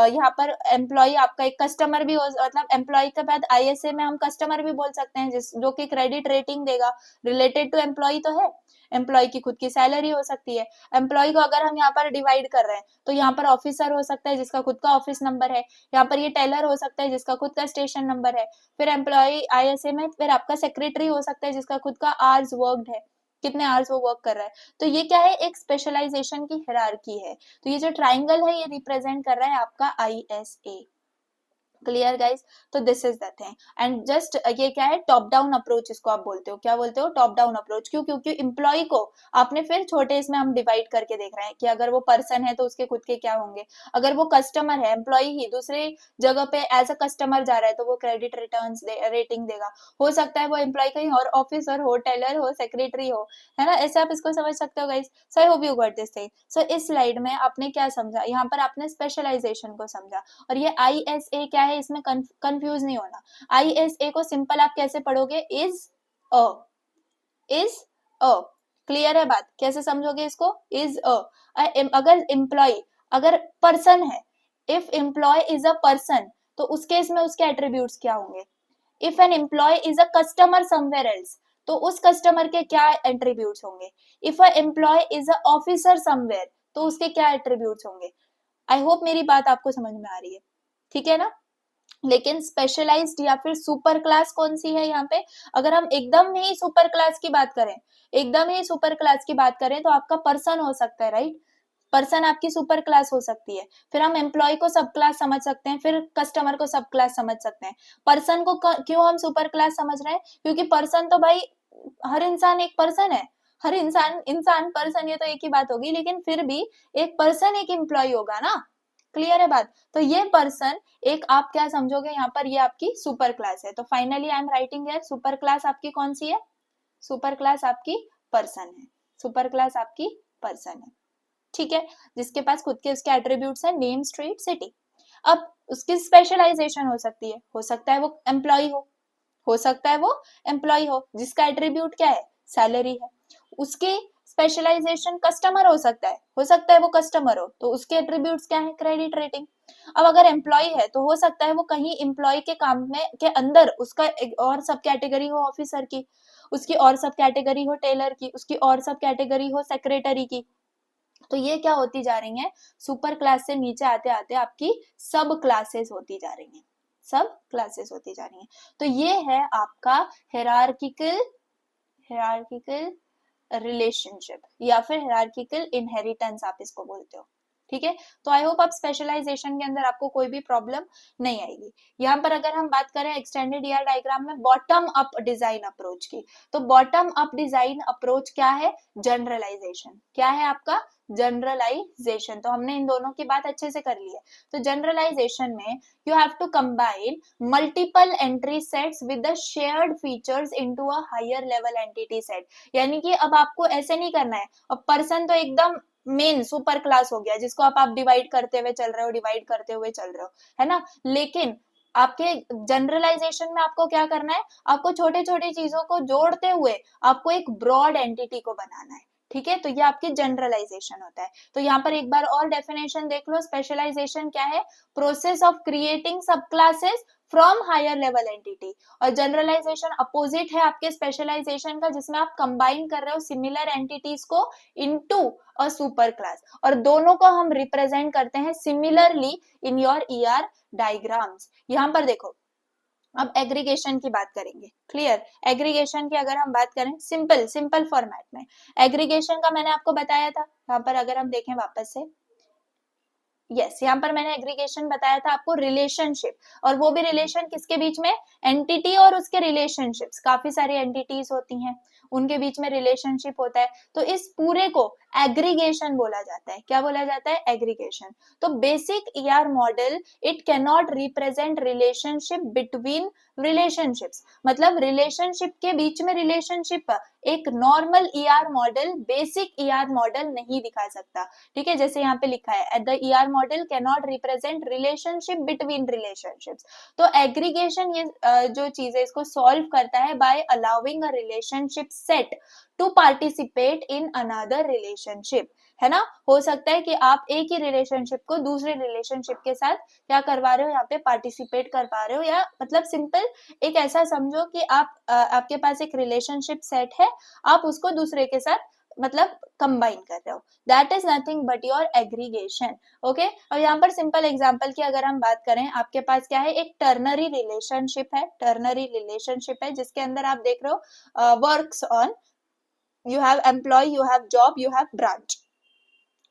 यहाँ पर एम्प्लॉय आपका एक कस्टमर भी हो, मतलब एम्प्लॉय के बाद ISA में हम कस्टमर भी बोल सकते हैं, जिस जो कि क्रेडिट रेटिंग देगा, रिलेटेड टू एम्प्लॉय तो है, एम्प्लॉय की खुद की सैलरी हो सकती है। एम्प्लॉय को अगर हम यहाँ पर डिवाइड कर रहे हैं तो यहाँ पर ऑफिसर हो सकता है जिसका खुद का ऑफिस नंबर है, यहाँ पर ये टेलर हो सकता है जिसका खुद का स्टेशन नंबर है, फिर एम्प्लॉय ISA में फिर आपका सेक्रेटरी हो सकता है जिसका खुद का आवर्स वर्कड है, कितने आवर्स वो वर्क कर रहा है। तो ये क्या है, एक स्पेशलाइजेशन की हायरार्की है। तो ये जो ट्राइंगल है ये रिप्रेजेंट कर रहा है आपका ISA, क्लियर गाइस। तो this is the thing and just ये क्या है, टॉप डाउन अप्रोच इसको आप बोलते हो, क्या बोलते हो, टॉप डाउन अप्रोच। क्यों, क्योंकि एम्प्लॉय को आपने फिर छोटे इसमें हम डिवाइड करके देख रहे हैं कि अगर वो पर्सन है तो उसके खुद के क्या होंगे, अगर वो कस्टमर है, एम्प्लॉय ही दूसरे जगह पे एज अ कस्टमर जा रहा है तो वो क्रेडिट रिटर्न्स रेटिंग देगा, हो सकता है वो एम्प्लॉय कहीं और ऑफिसर हो, टेलर हो, सेक्रेटरी हो, है ना, ऐसे आप इसको समझ सकते हो guys. So I hope you got this thing. So इस स्लाइड में आपने क्या समझा, यहाँ पर आपने स्पेशलाइजेशन को समझा, और ये ISA क्या है इसमें कंफ्यूज नहीं होना। ISA को सिंपल आप कैसे पढ़ोगे, अ इज अ, क्लियर है बात, कैसे समझोगे इसको, इज अगर एम्प्लॉय अगर पर्सन है, if employee is a person, तो उस केस में उसके एट्रीब्यूट्स क्या होंगे? If an employee is a customer somewhere else, तो उस कस्टमर के क्या एट्रीब्यूट्स होंगे? If a employee is a officer somewhere, तो उसके क्या एट्रीब्यूट्स होंगे? आई होप मेरी बात आपको समझ में आ रही है, ठीक है ना? लेकिन स्पेशलाइज्ड या फिर सुपर क्लास कौन सी है यहाँ पे? अगर हम एकदम ही सुपर क्लास की बात करें, एकदम ही सुपर क्लास की बात करें, तो आपका पर्सन हो सकता है, राइट? पर्सन आपकी सुपर क्लास हो सकती है। फिर हम एम्प्लॉय को सब क्लास समझ सकते हैं, फिर कस्टमर को सब क्लास समझ सकते हैं। पर्सन को क्यों हम सुपर क्लास समझ रहे हैं? क्योंकि पर्सन तो भाई हर इंसान एक पर्सन है, हर इंसान इंसान पर्सन, ये तो एक ही बात होगी, लेकिन फिर भी एक पर्सन एक एम्प्लॉय होगा ना। क्लियर है बात? तो ये पर्सन एक, आप क्या समझोगे यहाँ पर, ये आपकी सुपर क्लास है। तो finally I am writing here, super class आपकी कौन सी है? सुपर क्लास आपकी पर्सन है, सुपर क्लास आपकी पर्सन है, ठीक है, जिसके पास खुद के उसके एट्रीब्यूट्स हैं, नेम, स्ट्रीट, सिटी। अब उसकी स्पेशलाइजेशन हो सकती है, हो सकता है वो एम्प्लॉय हो सकता है वो एम्प्लॉय हो, जिसका एट्रीब्यूट क्या है? सैलरी है। उसकी स्पेशलाइजेशन कस्टमर हो सकता है वो कस्टमर हो, तो उसके एट्रीब्यूट्स क्या है? Credit rating. अब अगर एम्प्लॉय है, तो हो सकता है वो कहीं एम्प्लॉय के काम में के अंदर उसका एक और सब कैटेगरी हो ऑफिसर की, उसकी और सब कैटेगरी हो टेलर की, उसकी और सब कैटेगरी हो सेक्रेटरी की। तो ये क्या होती जा रही है? सुपर क्लास से नीचे आते आते आपकी सब क्लासेस होती जा रही हैं, सब क्लासेस होती जा रही हैं। तो ये है आपका हिरार्किकल हिरार्किकल रिलेशनशिप या फिर हिरार्किकल इनहेरिटेंस आप इसको बोलते हो, ठीक है? तो आई होप आप स्पेशलाइजेशन के अंदर आपको कोई भी प्रॉब्लम नहीं आएगी। यहाँ पर अगर हम बात करें एक्सटेंडेड ईआर डायग्राम में बॉटम अप डिजाइन अप्रोच की, तो बॉटम अप डिजाइन अप्रोच क्या है? जनरलाइजेशन। क्या है आपका? जनरलाइजेशन। तो हमने इन दोनों की बात अच्छे से कर ली है। तो जनरलाइजेशन में you have to combine multiple entry sets with the shared features into a higher level entity set। यानी कि अब आपको ऐसे नहीं करना है, अब पर्सन तो एकदम मेन सुपर क्लास हो गया, जिसको आप डिवाइड करते हुए चल रहे हो, डिवाइड करते हुए चल रहे हो, है ना? लेकिन आपके जनरलाइजेशन में आपको क्या करना है? आपको छोटे छोटे चीजों को जोड़ते हुए आपको एक ब्रॉड एंटिटी को बनाना है, ठीक है? तो ये आपकी जनरलाइजेशन होता है। तो यहाँ पर एक बार और डेफिनेशन देख लो, स्पेशलाइजेशन क्या है? Process of creating sub classes from higher level entity. और जनरलाइजेशन अपोजिट है आपके स्पेशलाइजेशन का, जिसमें आप कंबाइन कर रहे हो सिमिलर एंटिटीज को इनटू अ सुपर क्लास, और दोनों को हम रिप्रेजेंट करते हैं similarly in your ER diagrams. यहाँ पर देखो, अब एग्रीगेशन की बात करेंगे, क्लियर? एग्रीगेशन की अगर हम बात करें सिंपल फॉर्मेट में, एग्रीगेशन का मैंने आपको बताया था। यहाँ पर अगर हम देखें वापस से, यस, यहाँ पर मैंने एग्रीगेशन बताया था आपको, रिलेशनशिप, और वो भी रिलेशन किसके बीच में? एंटिटी और उसके रिलेशनशिप्स। काफी सारी एंटिटीज होती हैं, उनके बीच में रिलेशनशिप होता है, तो इस पूरे को एग्रीगेशन बोला जाता है। क्या बोला जाता है? एग्रीगेशन। तो basic ER model it can not represent relationship between relationships, मतलब रिलेशनशिप के बीच में रिलेशनशिप एक normal ER model, basic ER model नहीं दिखा सकता, ठीक है? जैसे यहाँ पे लिखा है, the ER model can not represent relationship between relationships. तो एग्रीगेशन ये जो चीज है इसको सॉल्व करता है by allowing a relationship set to participate in another relationship, है ना? हो सकता है कि आप एक ही रिलेशनशिप को दूसरे रिलेशनशिप के साथ क्या करवा रहे हो, यहाँ पे पार्टिसिपेट करवा रहे हो, या मतलब सिंपल एक ऐसा समझो कि आप आपके पास एक रिलेशनशिप सेट है, आप उसको दूसरे के साथ मतलब कंबाइन कर रहे हो, that is nothing but your aggregation, okay? और यहाँ पर सिंपल एग्जांपल की अगर हम बात करें, आपके पास क्या है? एक टर्नरी रिलेशनशिप है, टर्नरी रिलेशनशिप है जिसके अंदर आप देख रहे हो works on, you have employee, you have job, you have branch,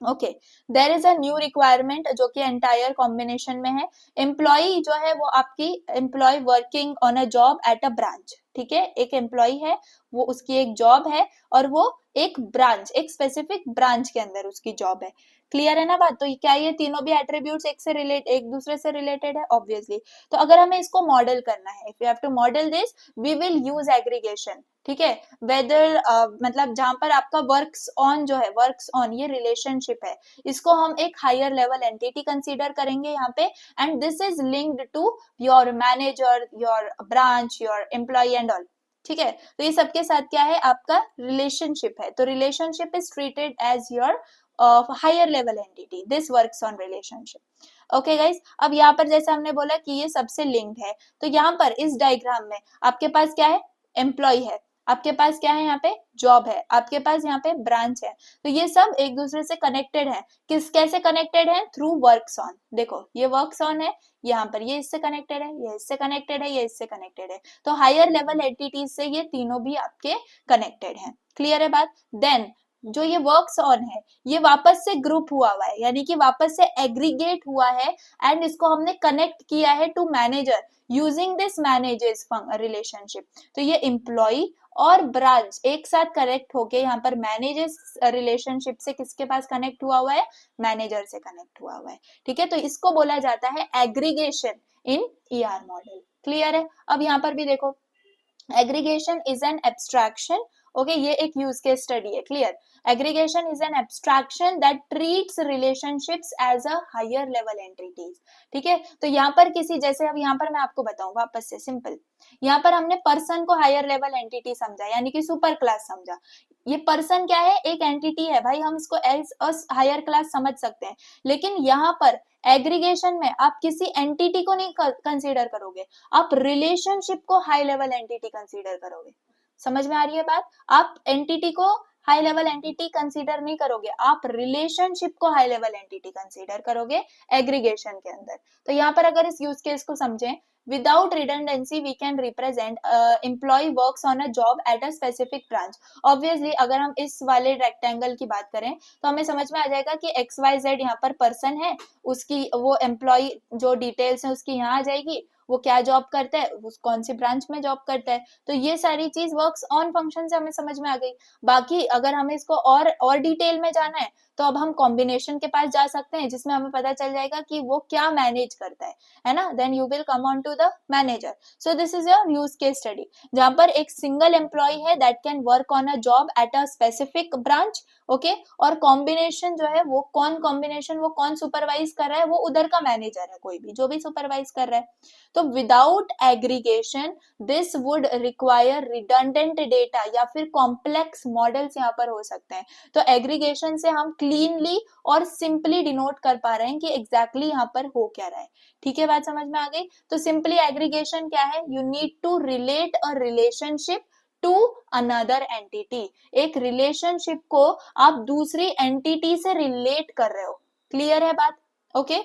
okay? There is a new requirement जो कि एंटायर कॉम्बिनेशन में है, एम्प्लॉय जो है वो आपकी employee working on a job at a branch, ठीक है? एक एम्प्लॉय है, वो उसकी एक जॉब है, और वो एक ब्रांच, एक स्पेसिफिक ब्रांच के अंदर उसकी जॉब है। क्लियर है ना बात? तो क्या ये तीनों भी एट्रीब्यूट्स एक दूसरे से रिलेटेड है? ऑब्वियसली। तो अगर हमें इसको मॉडल करना है, if you have to model this, we will use aggregation, ठीक है? वेदर मतलब जहां पर आपका वर्क्स ऑन जो है, वर्क्स ऑन ये रिलेशनशिप है, इसको हम एक हायर लेवल एंटिटी कंसीडर करेंगे यहाँ पे, and this is linked to your manager, your branch, your employee and all, ठीक है? तो ये सबके साथ क्या है? आपका रिलेशनशिप है। तो relationship is treated as your higher level entity, this works on relationship. Okay guys, अब यहाँ पर जैसे हमने बोला कि ये सबसे लिंक्ड है, तो यहाँ पर इस डायग्राम में आपके पास क्या है, एम्प्लॉय है, आपके पास क्या है, यहाँ पे जॉब है, आपके पास यहाँ पे ब्रांच है, तो ये सब एक दूसरे से कनेक्टेड है। किस कैसे कनेक्टेड है, थ्रू वर्क्स ऑन। देखो ये वर्क्स ऑन है, यहाँ पर ये इससे कनेक्टेड है, ये इससे कनेक्टेड है, ये इससे कनेक्टेड है, तो हायर लेवल एंटिटीज से ये तीनों भी आपके कनेक्टेड हैं। क्लियर है बात। देन जो ये वर्क्स ऑन है ये वापस से ग्रुप हुआ है, यानी कि वापस से एग्रीगेट हुआ है, एंड इसको हमने कनेक्ट किया है to manager using this managers relationship. तो ये एम्प्लॉय और ब्रांच एक साथ कनेक्ट होके यहाँ पर मैनेजर्स रिलेशनशिप से किसके पास कनेक्ट हुआ है, मैनेजर से कनेक्ट हुआ है। ठीक है, तो इसको बोला जाता है aggregation in ER model. Clear है। अब यहाँ पर भी देखो, aggregation is an abstraction. Okay, ये एक यूज केस स्टडी है। Clear. Aggregation is an abstraction that treats relationships as a higher level entities. ठीक है, तो यहाँ पर किसी, जैसे अब यहाँ पर मैं आपको बताऊं वापस से सिंपल, यहाँ पर हमने पर्सन को हायर लेवल एंटिटी समझा, यानी कि सुपर क्लास समझा। ये पर्सन क्या है, एक एंटिटी है भाई, हम इसको एज अ हायर क्लास समझ सकते हैं, लेकिन यहाँ पर एग्रीगेशन में आप किसी एंटिटी को नहीं कंसीडर करोगे, आप रिलेशनशिप को हाई लेवल एंटिटी कंसीडर करोगे। समझ में आ रही है बात। आप एंटिटी को हाई लेवल एंटिटी कंसीडर नहीं करोगे, आप रिलेशनशिप को हाई लेवल एंटिटी कंसीडर करोगे एग्रीगेशन के अंदर। तो यहाँ पर अगर इस यूज केस को समझें, without redundancy we can represent employee works on a job at a specific branch। obviously अगर हम इस वाले रेक्टेंगल की बात करें तो हमें समझ में आ जाएगा कि XYZ यहाँ पर पर्सन है, उसकी वो एम्प्लॉय जो डिटेल्स है उसकी यहाँ आ जाएगी, वो क्या जॉब करता है, उस कौन सी ब्रांच में जॉब करता है, तो ये सारी चीज वर्क्स ऑन फंक्शन से हमें समझ में आ गई। बाकी अगर हमें इसको और डिटेल में जाना है तो अब हम कॉम्बिनेशन के पास जा सकते हैं, जिसमें हमें पता चल जाएगा कि वो क्या मैनेज करता है ना। Then you will come on to the manager. So this is your use case study, जहां पर एक सिंगल एम्प्लॉय है that can work on a job at a specific branch. Okay, और कॉम्बिनेशन जो है वो कौन सुपरवाइज कर रहा है, वो उधर का मैनेजर है, कोई भी जो भी सुपरवाइज कर रहा है। तो without aggregation this would require redundant data या फिर कॉम्प्लेक्स मॉडल्स यहाँ पर हो सकते हैं। तो एग्रीगेशन से हम क्लीनली और सिंपली डिनोट कर पा रहे हैं कि एग्जैक्टली यहाँ पर हो क्या रहा है। ठीक है, बात समझ में आ गई। तो सिंपली एग्रीगेशन क्या है, you need to relate a relationship to another entity. एक रिलेशनशिप को आप दूसरी एंटिटी से रिलेट कर रहे हो। क्लियर है बात। ओके,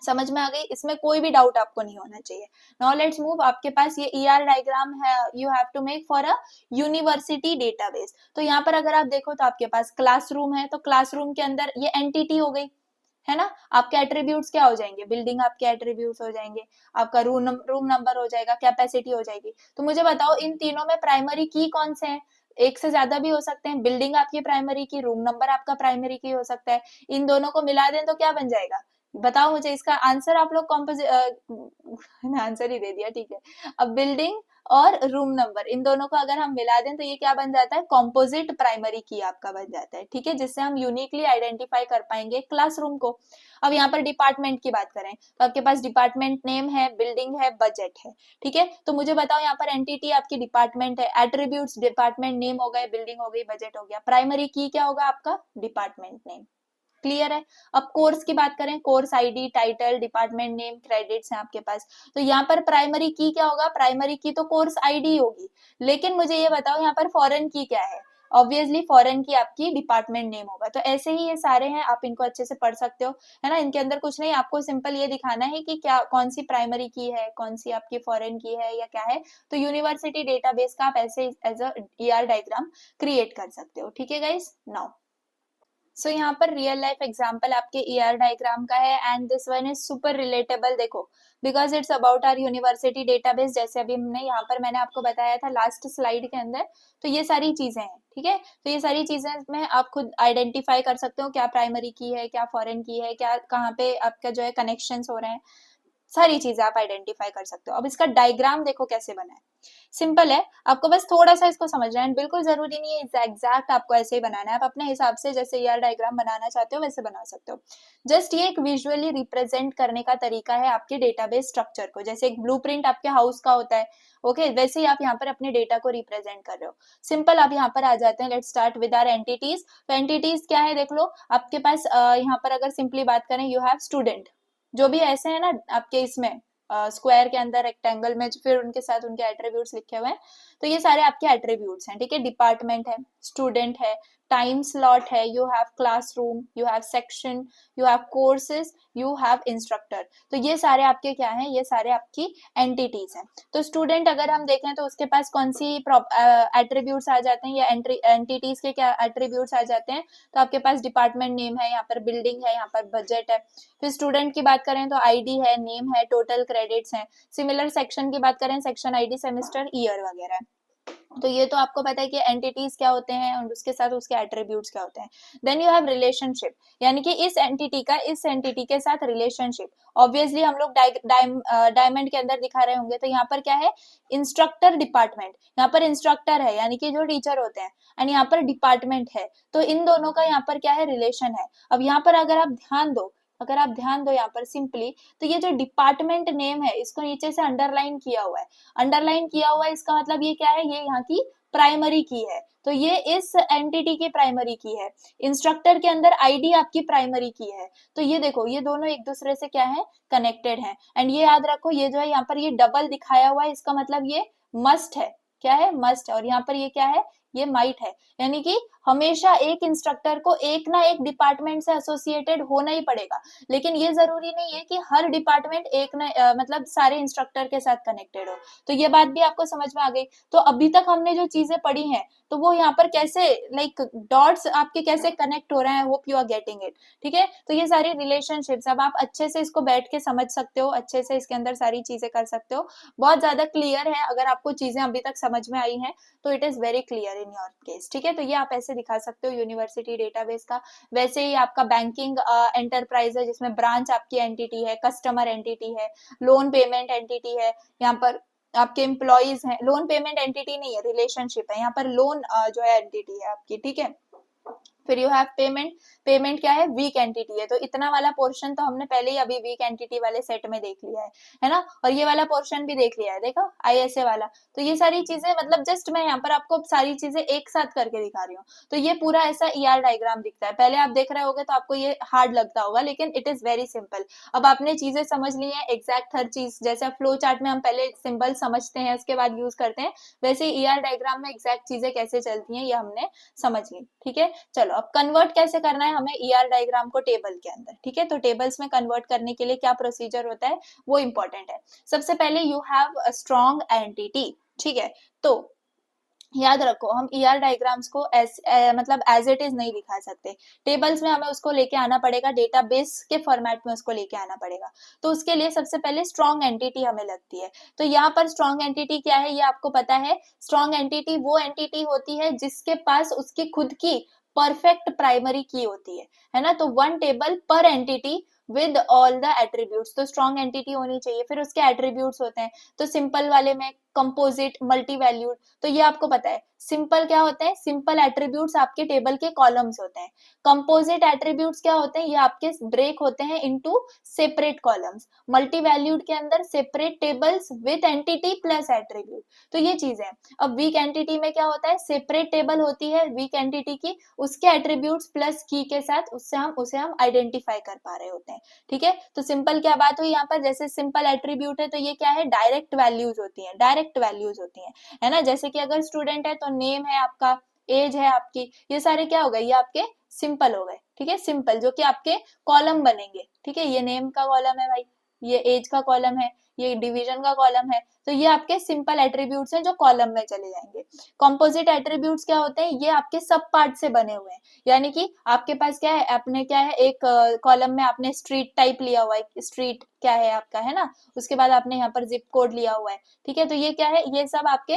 समझ में आ गई, इसमें कोई भी डाउट आपको नहीं होना चाहिए। नाउ लेट्स मूव, आपके पास ये ईआर डायग्राम है, you have to make for a university database. तो यहाँ पर अगर आप देखो तो आपके पास क्लासरूम है, तो क्लासरूम के अंदर ये एंटिटी हो गई है ना। आपके एट्रीब्यूट्स क्या हो जाएंगे, बिल्डिंग आपके एट्रीब्यूट्स हो जाएंगे, आपका रूम नंबर हो जाएगा, कैपेसिटी हो जाएगी। तो मुझे बताओ इन तीनों में प्राइमरी की कौन से हैं, एक से ज्यादा भी हो सकते हैं, बिल्डिंग आपकी प्राइमरी की, रूम नंबर आपका प्राइमरी की हो सकता है। इन दोनों को मिला दें तो क्या बन जाएगा, बताओ मुझे इसका आंसर। आप लोग आंसर ही दे दिया, ठीक है। अब बिल्डिंग और रूम नंबर, इन दोनों को अगर हम मिला दें तो ये क्या बन जाता है, कॉम्पोजिट प्राइमरी की आपका बन जाता है। ठीक है, जिससे हम यूनिकली आइडेंटिफाई कर पाएंगे क्लासरूम को। अब यहाँ पर डिपार्टमेंट की बात करें तो आपके पास डिपार्टमेंट नेम है, बिल्डिंग है, बजट है। ठीक है, तो मुझे बताओ यहाँ पर एंटिटी आपकी डिपार्टमेंट है, एट्रीब्यूट्स डिपार्टमेंट नेम हो गए, बिल्डिंग हो गई, बजट हो गया, प्राइमरी की क्या होगा आपका, डिपार्टमेंट नेम। क्लियर है। अब कोर्स की बात करें, course ID, title, department name, credits हैं आपके पास। तो यहाँ पर प्राइमरी की क्या होगा, प्राइमरी की तो कोर्स आईडी होगी। लेकिन मुझे ये बताओ यहाँ पर फॉरेन की क्या है, ऑब्वियसली फॉरेन की आपकी डिपार्टमेंट नेम होगा। तो ऐसे ही ये सारे हैं, आप इनको अच्छे से पढ़ सकते हो, है ना। इनके अंदर कुछ नहीं, आपको सिंपल ये दिखाना है कि क्या कौन सी प्राइमरी की है, कौन सी आपकी फॉरेन की है या क्या है। तो यूनिवर्सिटी डेटाबेस का आप ऐसे as a ER diagram create कर सकते हो। ठीक है गाइस। नाउ सो यहाँ पर रियल लाइफ एग्जांपल आपके ईआर डायग्राम का है, and this one is super relatable. देखो, because it's about our university database, जैसे अभी हमने यहाँ पर मैंने आपको बताया था लास्ट स्लाइड के अंदर। तो ये सारी चीजें हैं, ठीक है। तो ये सारी चीजें में आप खुद आइडेंटिफाई कर सकते हो क्या प्राइमरी की है, क्या फॉरेन की है, क्या कहाँ पे आपका जो है कनेक्शंस हो रहे हैं। सारी चीजें आप आइडेंटिफाई कर सकते हो। अब इसका डायग्राम देखो कैसे बना है, सिंपल है, आपको बस थोड़ा सा इसको समझना है, बिल्कुल जरूरी नहीं है एग्जैक्ट आपको ऐसे ही बनाना है, आप अपने हिसाब से जैसे यार डायग्राम बनाना चाहते हो वैसे बना सकते हो। जस्ट ये एक विजुअली रिप्रेजेंट करने का तरीका है आपके डेटाबेस स्ट्रक्चर को, जैसे एक ब्लूप्रिंट आपके हाउस का होता है, ओके वैसे ही आप यहाँ पर अपने डेटा को रिप्रेजेंट कर रहे हो। सिंपल, आप यहाँ पर आ जाते हैं, let's start with our entities. तो एंटिटीज क्या है देख लो, आपके पास यहाँ पर अगर सिंपली बात करें, यू हैव स्टूडेंट, जो भी ऐसे है ना आपके इसमें स्क्वायर के अंदर रेक्टेंगल में, फिर उनके साथ उनके एट्रीब्यूट्स लिखे हुए हैं, तो ये सारे आपके एट्रीब्यूट्स हैं, ठीक है। डिपार्टमेंट है, स्टूडेंट है, टाइम स्लॉट है, you have classroom, you have section, you have courses, you have instructor, तो ये सारे आपके क्या हैं, ये सारे आपकी एंटिटीज हैं। तो स्टूडेंट अगर हम देखें तो उसके पास कौन सी एट्रीब्यूट्स आ जाते हैं, या एंटिटीज के क्या एट्रीब्यूट्स आ जाते हैं, तो आपके पास डिपार्टमेंट नेम है, यहाँ पर बिल्डिंग है, यहाँ पर बजट है। फिर स्टूडेंट की बात करें तो आईडी है, नेम है, टोटल क्रेडिट्स हैं। सिमिलर सेक्शन की बात करें, सेक्शन आईडी, सेमेस्टर, ईयर वगैरह है। तो ये तो आपको पता है कि एंटिटीज क्या होते हैं और उसके साथ उसके एट्रीब्यूट्स क्या होते हैं। देन यू हैव रिलेशनशिप, यानी कि इस एंटिटी का इस एंटिटी के साथ रिलेशनशिप। ऑब्वियसली हम लोग डायमंड के अंदर दिखा रहे होंगे, तो यहाँ पर क्या है, इंस्ट्रक्टर डिपार्टमेंट, यहाँ पर इंस्ट्रक्टर है यानी कि जो टीचर होते हैं, एंड यहाँ पर डिपार्टमेंट है, तो इन दोनों का यहाँ पर क्या है, रिलेशन है। अब यहाँ पर अगर आप ध्यान दो यहाँ पर सिंपली, तो ये जो डिपार्टमेंट नेम है इसको नीचे से अंडरलाइन किया हुआ है, अंडरलाइन किया हुआ है, इसका मतलब ये क्या है, ये यहाँ की प्राइमरी की है, तो ये इस एंटिटी की प्राइमरी की है। इंस्ट्रक्टर के अंदर आईडी आपकी प्राइमरी की है, तो ये देखो ये दोनों एक दूसरे से क्या है, कनेक्टेड है। एंड ये याद रखो, ये जो है यहाँ पर ये डबल दिखाया हुआ है, इसका मतलब ये मस्ट है, क्या है, मस्ट है। और यहाँ पर ये क्या है, ये माइट है, यानी कि हमेशा एक इंस्ट्रक्टर को एक ना एक डिपार्टमेंट से एसोसिएटेड होना ही पड़ेगा, लेकिन ये जरूरी नहीं है कि हर डिपार्टमेंट एक ना मतलब सारे इंस्ट्रक्टर के साथ कनेक्टेड हो। तो ये बात भी आपको समझ में आ गई। तो अभी तक हमने जो चीजें पढ़ी हैं, तो वो यहाँ पर कैसे लाइक डॉट्स आपके कैसे कनेक्ट हो रहे हैं, hope you are getting it, ठीक है। तो ये सारी रिलेशनशिप्स अब आप अच्छे से इसको बैठ के समझ सकते हो, अच्छे से इसके अंदर सारी चीजें कर सकते हो, बहुत ज्यादा क्लियर है। अगर आपको चीजें अभी तक समझ में आई हैं तो it is very clear in your case, ठीक है। तो ये आप ऐसे दिखा सकते हो यूनिवर्सिटी डेटाबेस का। वैसे ही आपका बैंकिंग एंटरप्राइज है, जिसमें ब्रांच आपकी एंटिटी है, कस्टमर एंटिटी है, लोन पेमेंट एंटिटी है, यहाँ पर आपके एम्प्लॉइज हैं, लोन पेमेंट एंटिटी नहीं है, रिलेशनशिप है, यहाँ पर लोन जो है एंटिटी है आपकी, ठीक है। फिर यू हैव पेमेंट, पेमेंट क्या है, वीक एंटिटी है, तो इतना वाला पोर्शन तो हमने पहले ही अभी वीक एंटिटी वाले सेट में देख लिया है ना। और ये वाला पोर्शन भी देख लिया है, देखो आईएसए वाला। तो ये सारी चीजें मतलब जस्ट मैं यहाँ पर आपको सारी चीजें एक साथ करके दिखा रही हूँ। तो ये पूरा ऐसा ईआर डायग्राम दिखता है, पहले आप देख रहे होगे तो आपको ये हार्ड लगता होगा, लेकिन इट इज वेरी सिंपल। अब आपने चीजें समझ ली है एग्जैक्ट हर चीज, जैसे फ्लो चार्ट में हम पहले सिंबल समझते हैं उसके बाद यूज करते हैं, वैसे ईआर डायग्राम में एग्जैक्ट चीजें कैसे चलती हैं ये हमने समझ ली, ठीक है। चलो अब कन्वर्ट कैसे करना है हमें ईआर डायग्राम को टेबल के अंदर, ठीक है। तो टेबल्स में कन्वर्ट करने के लिए क्या प्रोसीजर होता है वो इंपॉर्टेंट है। सबसे पहले you have a strong entity, ठीक है। तो याद रखो हम ईआर डायग्राम्स को मतलब एज इट इज नहीं दिखा सकते, टेबल्स में हमें उसको लेके आना पड़ेगा, डेटाबेस के फॉर्मेट में उसको लेके आना पड़ेगा। तो उसके लिए सबसे पहले स्ट्रॉन्ग एंटिटी हमें लगती है। तो यहाँ पर स्ट्रॉन्ग एंटिटी क्या है ये आपको पता है, स्ट्रॉन्ग एंटिटी वो एंटिटी होती है जिसके पास उसकी खुद की परफेक्ट प्राइमरी की होती है ना। तो वन टेबल पर entity with all the attributes, तो स्ट्रॉन्ग एंटिटी होनी चाहिए। फिर उसके एट्रीब्यूट्स होते हैं, तो सिंपल वाले में कंपोजिट, मल्टी वैल्यूड, तो ये आपको पता है। सिंपल क्या होते हैं, सिंपल एट्रीब्यूट्स आपके टेबल के कॉलम्स होते हैं। कंपोजिट एट्रीब्यूट्स क्या होते हैं, ये आपके ब्रेक होते हैं into separate columns. Multi valued के अंदर separate tables with entity plus attribute, तो ये चीज है। अब वीक एंटिटी में क्या होता है, सेपरेट टेबल होती है वीक एंटिटी की, उसके एट्रीब्यूट्स प्लस की के साथ उसे हम आइडेंटिफाई कर पा रहे होते हैं, ठीक है। तो सिंपल क्या बात हुई यहाँ पर, जैसे सिंपल एट्रीब्यूट है तो ये क्या है, डायरेक्ट वैल्यूज होती है, डायरेक्ट वैल्यूज होती है ना। जैसे कि अगर स्टूडेंट है तो नेम है आपका, एज है आपकी, ये सारे क्या हो गए, ये आपके सिंपल हो गए, ठीक है। सिंपल जो कि आपके कॉलम बनेंगे, ठीक है। ये नेम का कॉलम है भाई, ये एज का कॉलम है, ये डिवीजन का कॉलम है, तो ये आपके सिंपल एट्रीब्यूट्स हैं जो कॉलम में चले जाएंगे। कॉम्पोजिट एट्रीब्यूट्स क्या होते हैं, ये आपके सब पार्ट से बने हुए हैं, यानी कि आपके पास क्या है, आपने क्या है, एक कॉलम में आपने स्ट्रीट टाइप लिया हुआ है, स्ट्रीट क्या है आपका, है ना, उसके बाद आपने यहाँ पर जिप कोड लिया हुआ है, ठीक है, तो ये क्या है, ये सब आपके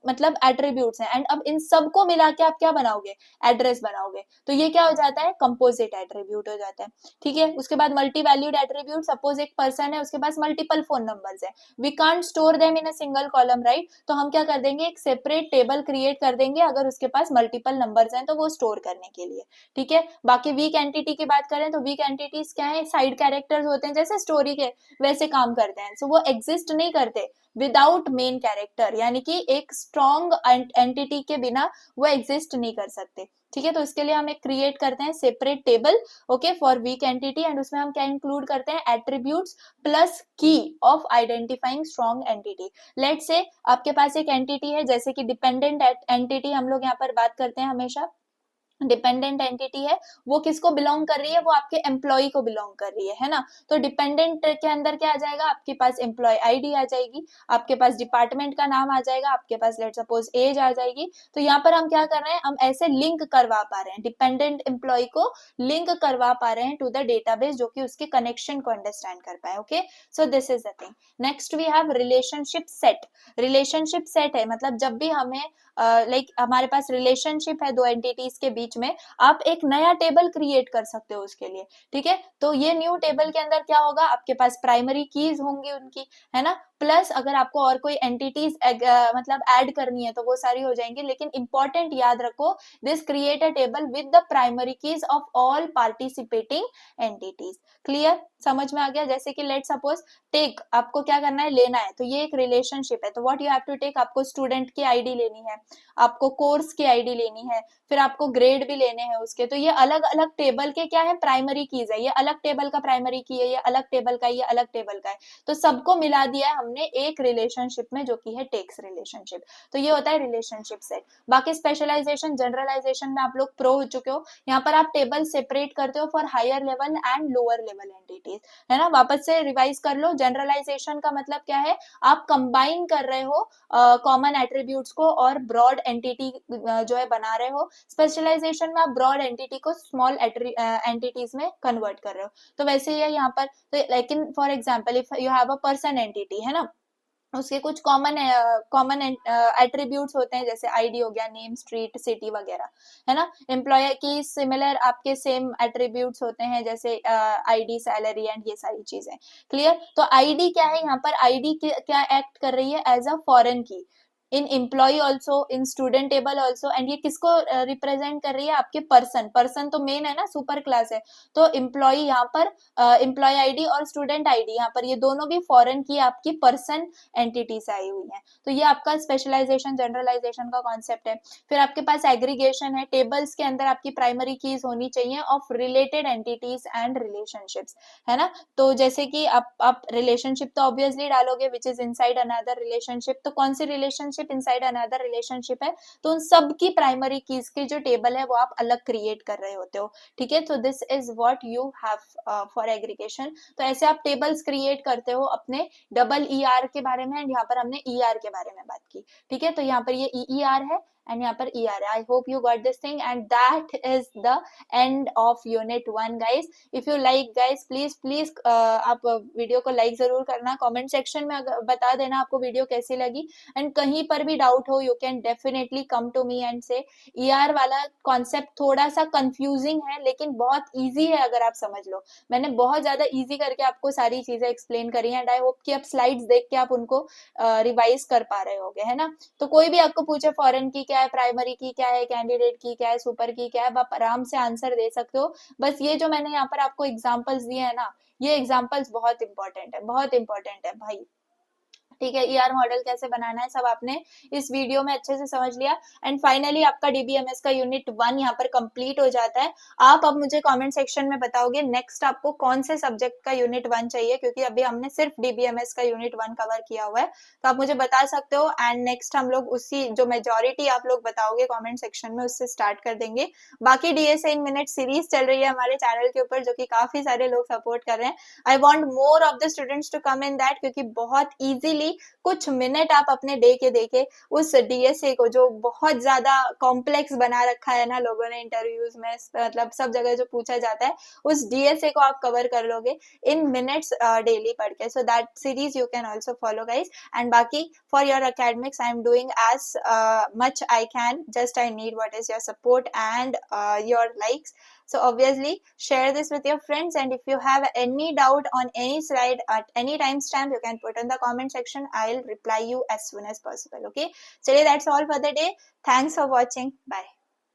मतलब एट्रीब्यूट्स हैं, एंड अब इन सबको मिला के आप क्या बनाओगे, एड्रेस बनाओगे, तो ये क्या हो जाता है, कंपोजिट एट्रीब्यूट हो जाता है, ठीक है। उसके बाद मल्टी वैल्यूड एट्रीब्यूट, सपोज एक पर्सन है, उसके पास मल्टीपल फोन नंबर्स है, we can't store them in a single column, right, तो हम क्या कर देंगे, एक सेपरेट टेबल क्रिएट कर देंगे अगर उसके पास मल्टीपल नंबर्स हैं तो वो स्टोर करने के लिए, ठीक है। बाकी वीक एंटिटी की बात करें तो वीक एंटिटीज क्या है, साइड कैरेक्टर्स होते हैं, जैसे स्टोरी के वैसे काम करते हैं, सो वो एग्जिस्ट नहीं करते विदाउट मेन कैरेक्टर, यानी कि एक स्ट्रॉन्ग एंटिटी के बिना वो एग्जिस्ट नहीं कर सकते, ठीक है। तो इसके लिए हम एक क्रिएट करते हैं separate table, okay, for weak entity, and उसमें हम क्या इंक्लूड करते हैं, attributes plus key of identifying strong entity. Let's say आपके पास एक एंटिटी है, जैसे कि डिपेंडेंट एंटिटी हम लोग यहाँ पर बात करते हैं हमेशा, डिपेंडेंट एंटिटी है, वो किसको बिलोंग कर रही है, वो आपके एम्प्लॉय को बिलोंग कर रही है ना, तो डिपेंडेंट के अंदर क्या आ जाएगा, आपके पास एम्प्लॉय आईडी आ जाएगी, आपके पास डिपार्टमेंट का नाम आ जाएगा, आपके पास लेट सपोज एज आ जाएगी, तो यहाँ पर हम क्या कर रहे हैं, हम ऐसे लिंक करवा पा रहे हैं, डिपेंडेंट एम्प्लॉय को लिंक करवा पा रहे हैं टू द डेटाबेस, जो कि उसके कनेक्शन को अंडरस्टैंड कर पाए, okay. So this is the thing. Next we have relationship set. Relationship set है मतलब जब भी हमें लाइक हमारे पास रिलेशनशिप है दो एंटिटीज के बीच में, आप एक नया टेबल क्रिएट कर सकते हो उसके लिए, ठीक है। तो ये न्यू टेबल के अंदर क्या होगा, आपके पास प्राइमरी कीज होंगी उनकी, है ना, प्लस अगर आपको और कोई एंटिटीज मतलब ऐड करनी है तो वो सारी हो जाएंगी, लेकिन इंपॉर्टेंट याद रखो, this create a table with the primary keys of all participating entities. Clear, समझ में आ गया। जैसे कि लेट सपोज टेक, आपको क्या करना है, लेना है, तो ये एक रिलेशनशिप है, तो what you have to take, आपको स्टूडेंट की आईडी लेनी है, आपको कोर्स की आईडी लेनी है, फिर आपको ग्रेड भी लेने हैं उसके, तो ये अलग अलग टेबल के क्या है, प्राइमरी कीज है, ये अलग टेबल का प्राइमरी की है, ये अलग टेबल का, ये अलग टेबल का है, तो सबको मिला दिया है हमने एक रिलेशनशिप में, जो कि है टेक्स रिलेशनशिप। तो ये होता है रिलेशनशिप सेट। बाकी स्पेशलाइजेशन जनरलाइजेशन में आप लोग प्रो हो चुके हो, यहाँ पर आप टेबल सेपरेट करते हो for higher level and lower level entities, है ना, वापस से रिवाइज कर लो। जनरलाइजेशन का मतलब क्या है, आप कंबाइन कर रहे हो कॉमन एट्रीब्यूट्स को और ब्रॉड एंटिटी जो है बना रहे हो। स्पेशलाइजेशन में आप ब्रॉड एंटिटी को स्मॉल एंटिटीज में कन्वर्ट कर रहे हो। तो वैसे ही है यहाँ पर, तो लेकिन for example if you have a person entity, है ना, उसके कुछ कॉमन एट्रीब्यूट्स होते हैं, जैसे आईडी हो गया, नेम, स्ट्रीट, सिटी वगैरह, है ना। एम्प्लॉय की सिमिलर आपके सेम एट्रीब्यूट्स होते हैं, जैसे आईडी, सैलरी एंड ये सारी चीजें। क्लियर। तो आईडी क्या है, यहाँ पर आईडी क्या एक्ट कर रही है, as a foreign key in employ also, in student table also, and ये किसको रिप्रेजेंट कर रही है, आपके पर्सन, पर्सन तो मेन है ना, सुपर क्लास है, तो एम्प्लॉय यहाँ पर एम्प्लॉय आईडी और स्टूडेंट आईडी, यहाँ पर ये दोनों भी फॉरेन की आपकी पर्सन एंटिटी से आई हुई है। तो ये आपका स्पेशलाइजेशन जनरलाइजेशन का कॉन्सेप्ट है। फिर आपके पास एग्रीगेशन है, टेबल्स के अंदर आपकी प्राइमरी कीज होनी चाहिए of related entities and relationships, है ना। तो जैसे कि आप रिलेशनशिप तो ऑब्वियसली डालोगे which is inside another relationship, तो कौन सी रिलेशनशिप इनसाइड अनदर रिलेशनशिप है, तो उन सब की प्राइमरी कीज की जो टेबल है वो आप अलग क्रिएट कर रहे होते हो, ठीक है। तो this is what you have for aggregation. तो ऐसे आप टेबल्स क्रिएट करते हो अपने डबल ई आर के बारे में, एंड यहाँ पर हमने ई आर के बारे में बात की, ठीक है। तो यहाँ पर ये ई आर है एंड यहाँ पर ई आर है। आई hope you got this thing, and that is the end of unit 1 guys. If you like guys, please please आप वीडियो को लाइक जरूर करना, कमेंट सेक्शन में बता देना आपको वीडियो कैसी लगी, एंड कहीं पर भी डाउट हो you can definitely come to me and say. ER वाला कॉन्सेप्ट थोड़ा सा कंफ्यूजिंग है, लेकिन बहुत इजी है अगर आप समझ लो। मैंने बहुत ज्यादा इजी करके आपको सारी चीजें एक्सप्लेन करी हैं, एंड आई होप कि आप स्लाइड्स देख के आप उनको रिवाइज कर पा रहे होगे, है ना। तो कोई भी आपको पूछे फॉरेन की क्या है, प्राइमरी की क्या है, कैंडिडेट की क्या है, सुपर की क्या है, आप आराम से आंसर दे सकते हो। बस ये जो मैंने यहाँ पर आपको एग्जाम्पल्स दिए हैं ना, ये एग्जाम्पल्स बहुत इंपॉर्टेंट है, बहुत इंपॉर्टेंट है भाई। ठीक है, ईआर मॉडल कैसे बनाना है सब आपने इस वीडियो में अच्छे से समझ लिया। एंड फाइनली आपका डीबीएमएस का यूनिट 1 यहाँ पर कंप्लीट हो जाता है। आप अब मुझे कमेंट सेक्शन में बताओगे नेक्स्ट आपको कौन से सब्जेक्ट का यूनिट 1 चाहिए, क्योंकि अभी हमने सिर्फ डीबीएमएस का यूनिट 1 कवर किया हुआ है, तो आप मुझे बता सकते हो। एंड नेक्स्ट हम लोग उसी जो मेजोरिटी आप लोग बताओगे कॉमेंट सेक्शन में उससे स्टार्ट कर देंगे। बाकी डीएसए इन मिनट सीरीज चल रही है हमारे चैनल के ऊपर, जो कि काफी सारे लोग सपोर्ट कर रहे हैं। I want more of the students to come in that, क्योंकि बहुत इजीली कुछ मिनट आप अपने डे के देके उस डीएसए को, जो बहुत ज्यादा कॉम्प्लेक्स बना रखा है ना लोगों ने इंटरव्यूज में, मतलब सब जगह जो पूछा जाता है, उस डीएसए को आप कवर कर लोगे इन मिनट्स डेली पढ़ के। So that series you can also follow guys. And बाकी for your academics I am doing as much I can, just I need what is your support and your likes. So obviously share this with your friends, and if you have any doubt on any slide at any time stamp, you can put in the comment section. I'll reply you as soon as possible. Okay, so that's all for the day. Thanks for watching. Bye.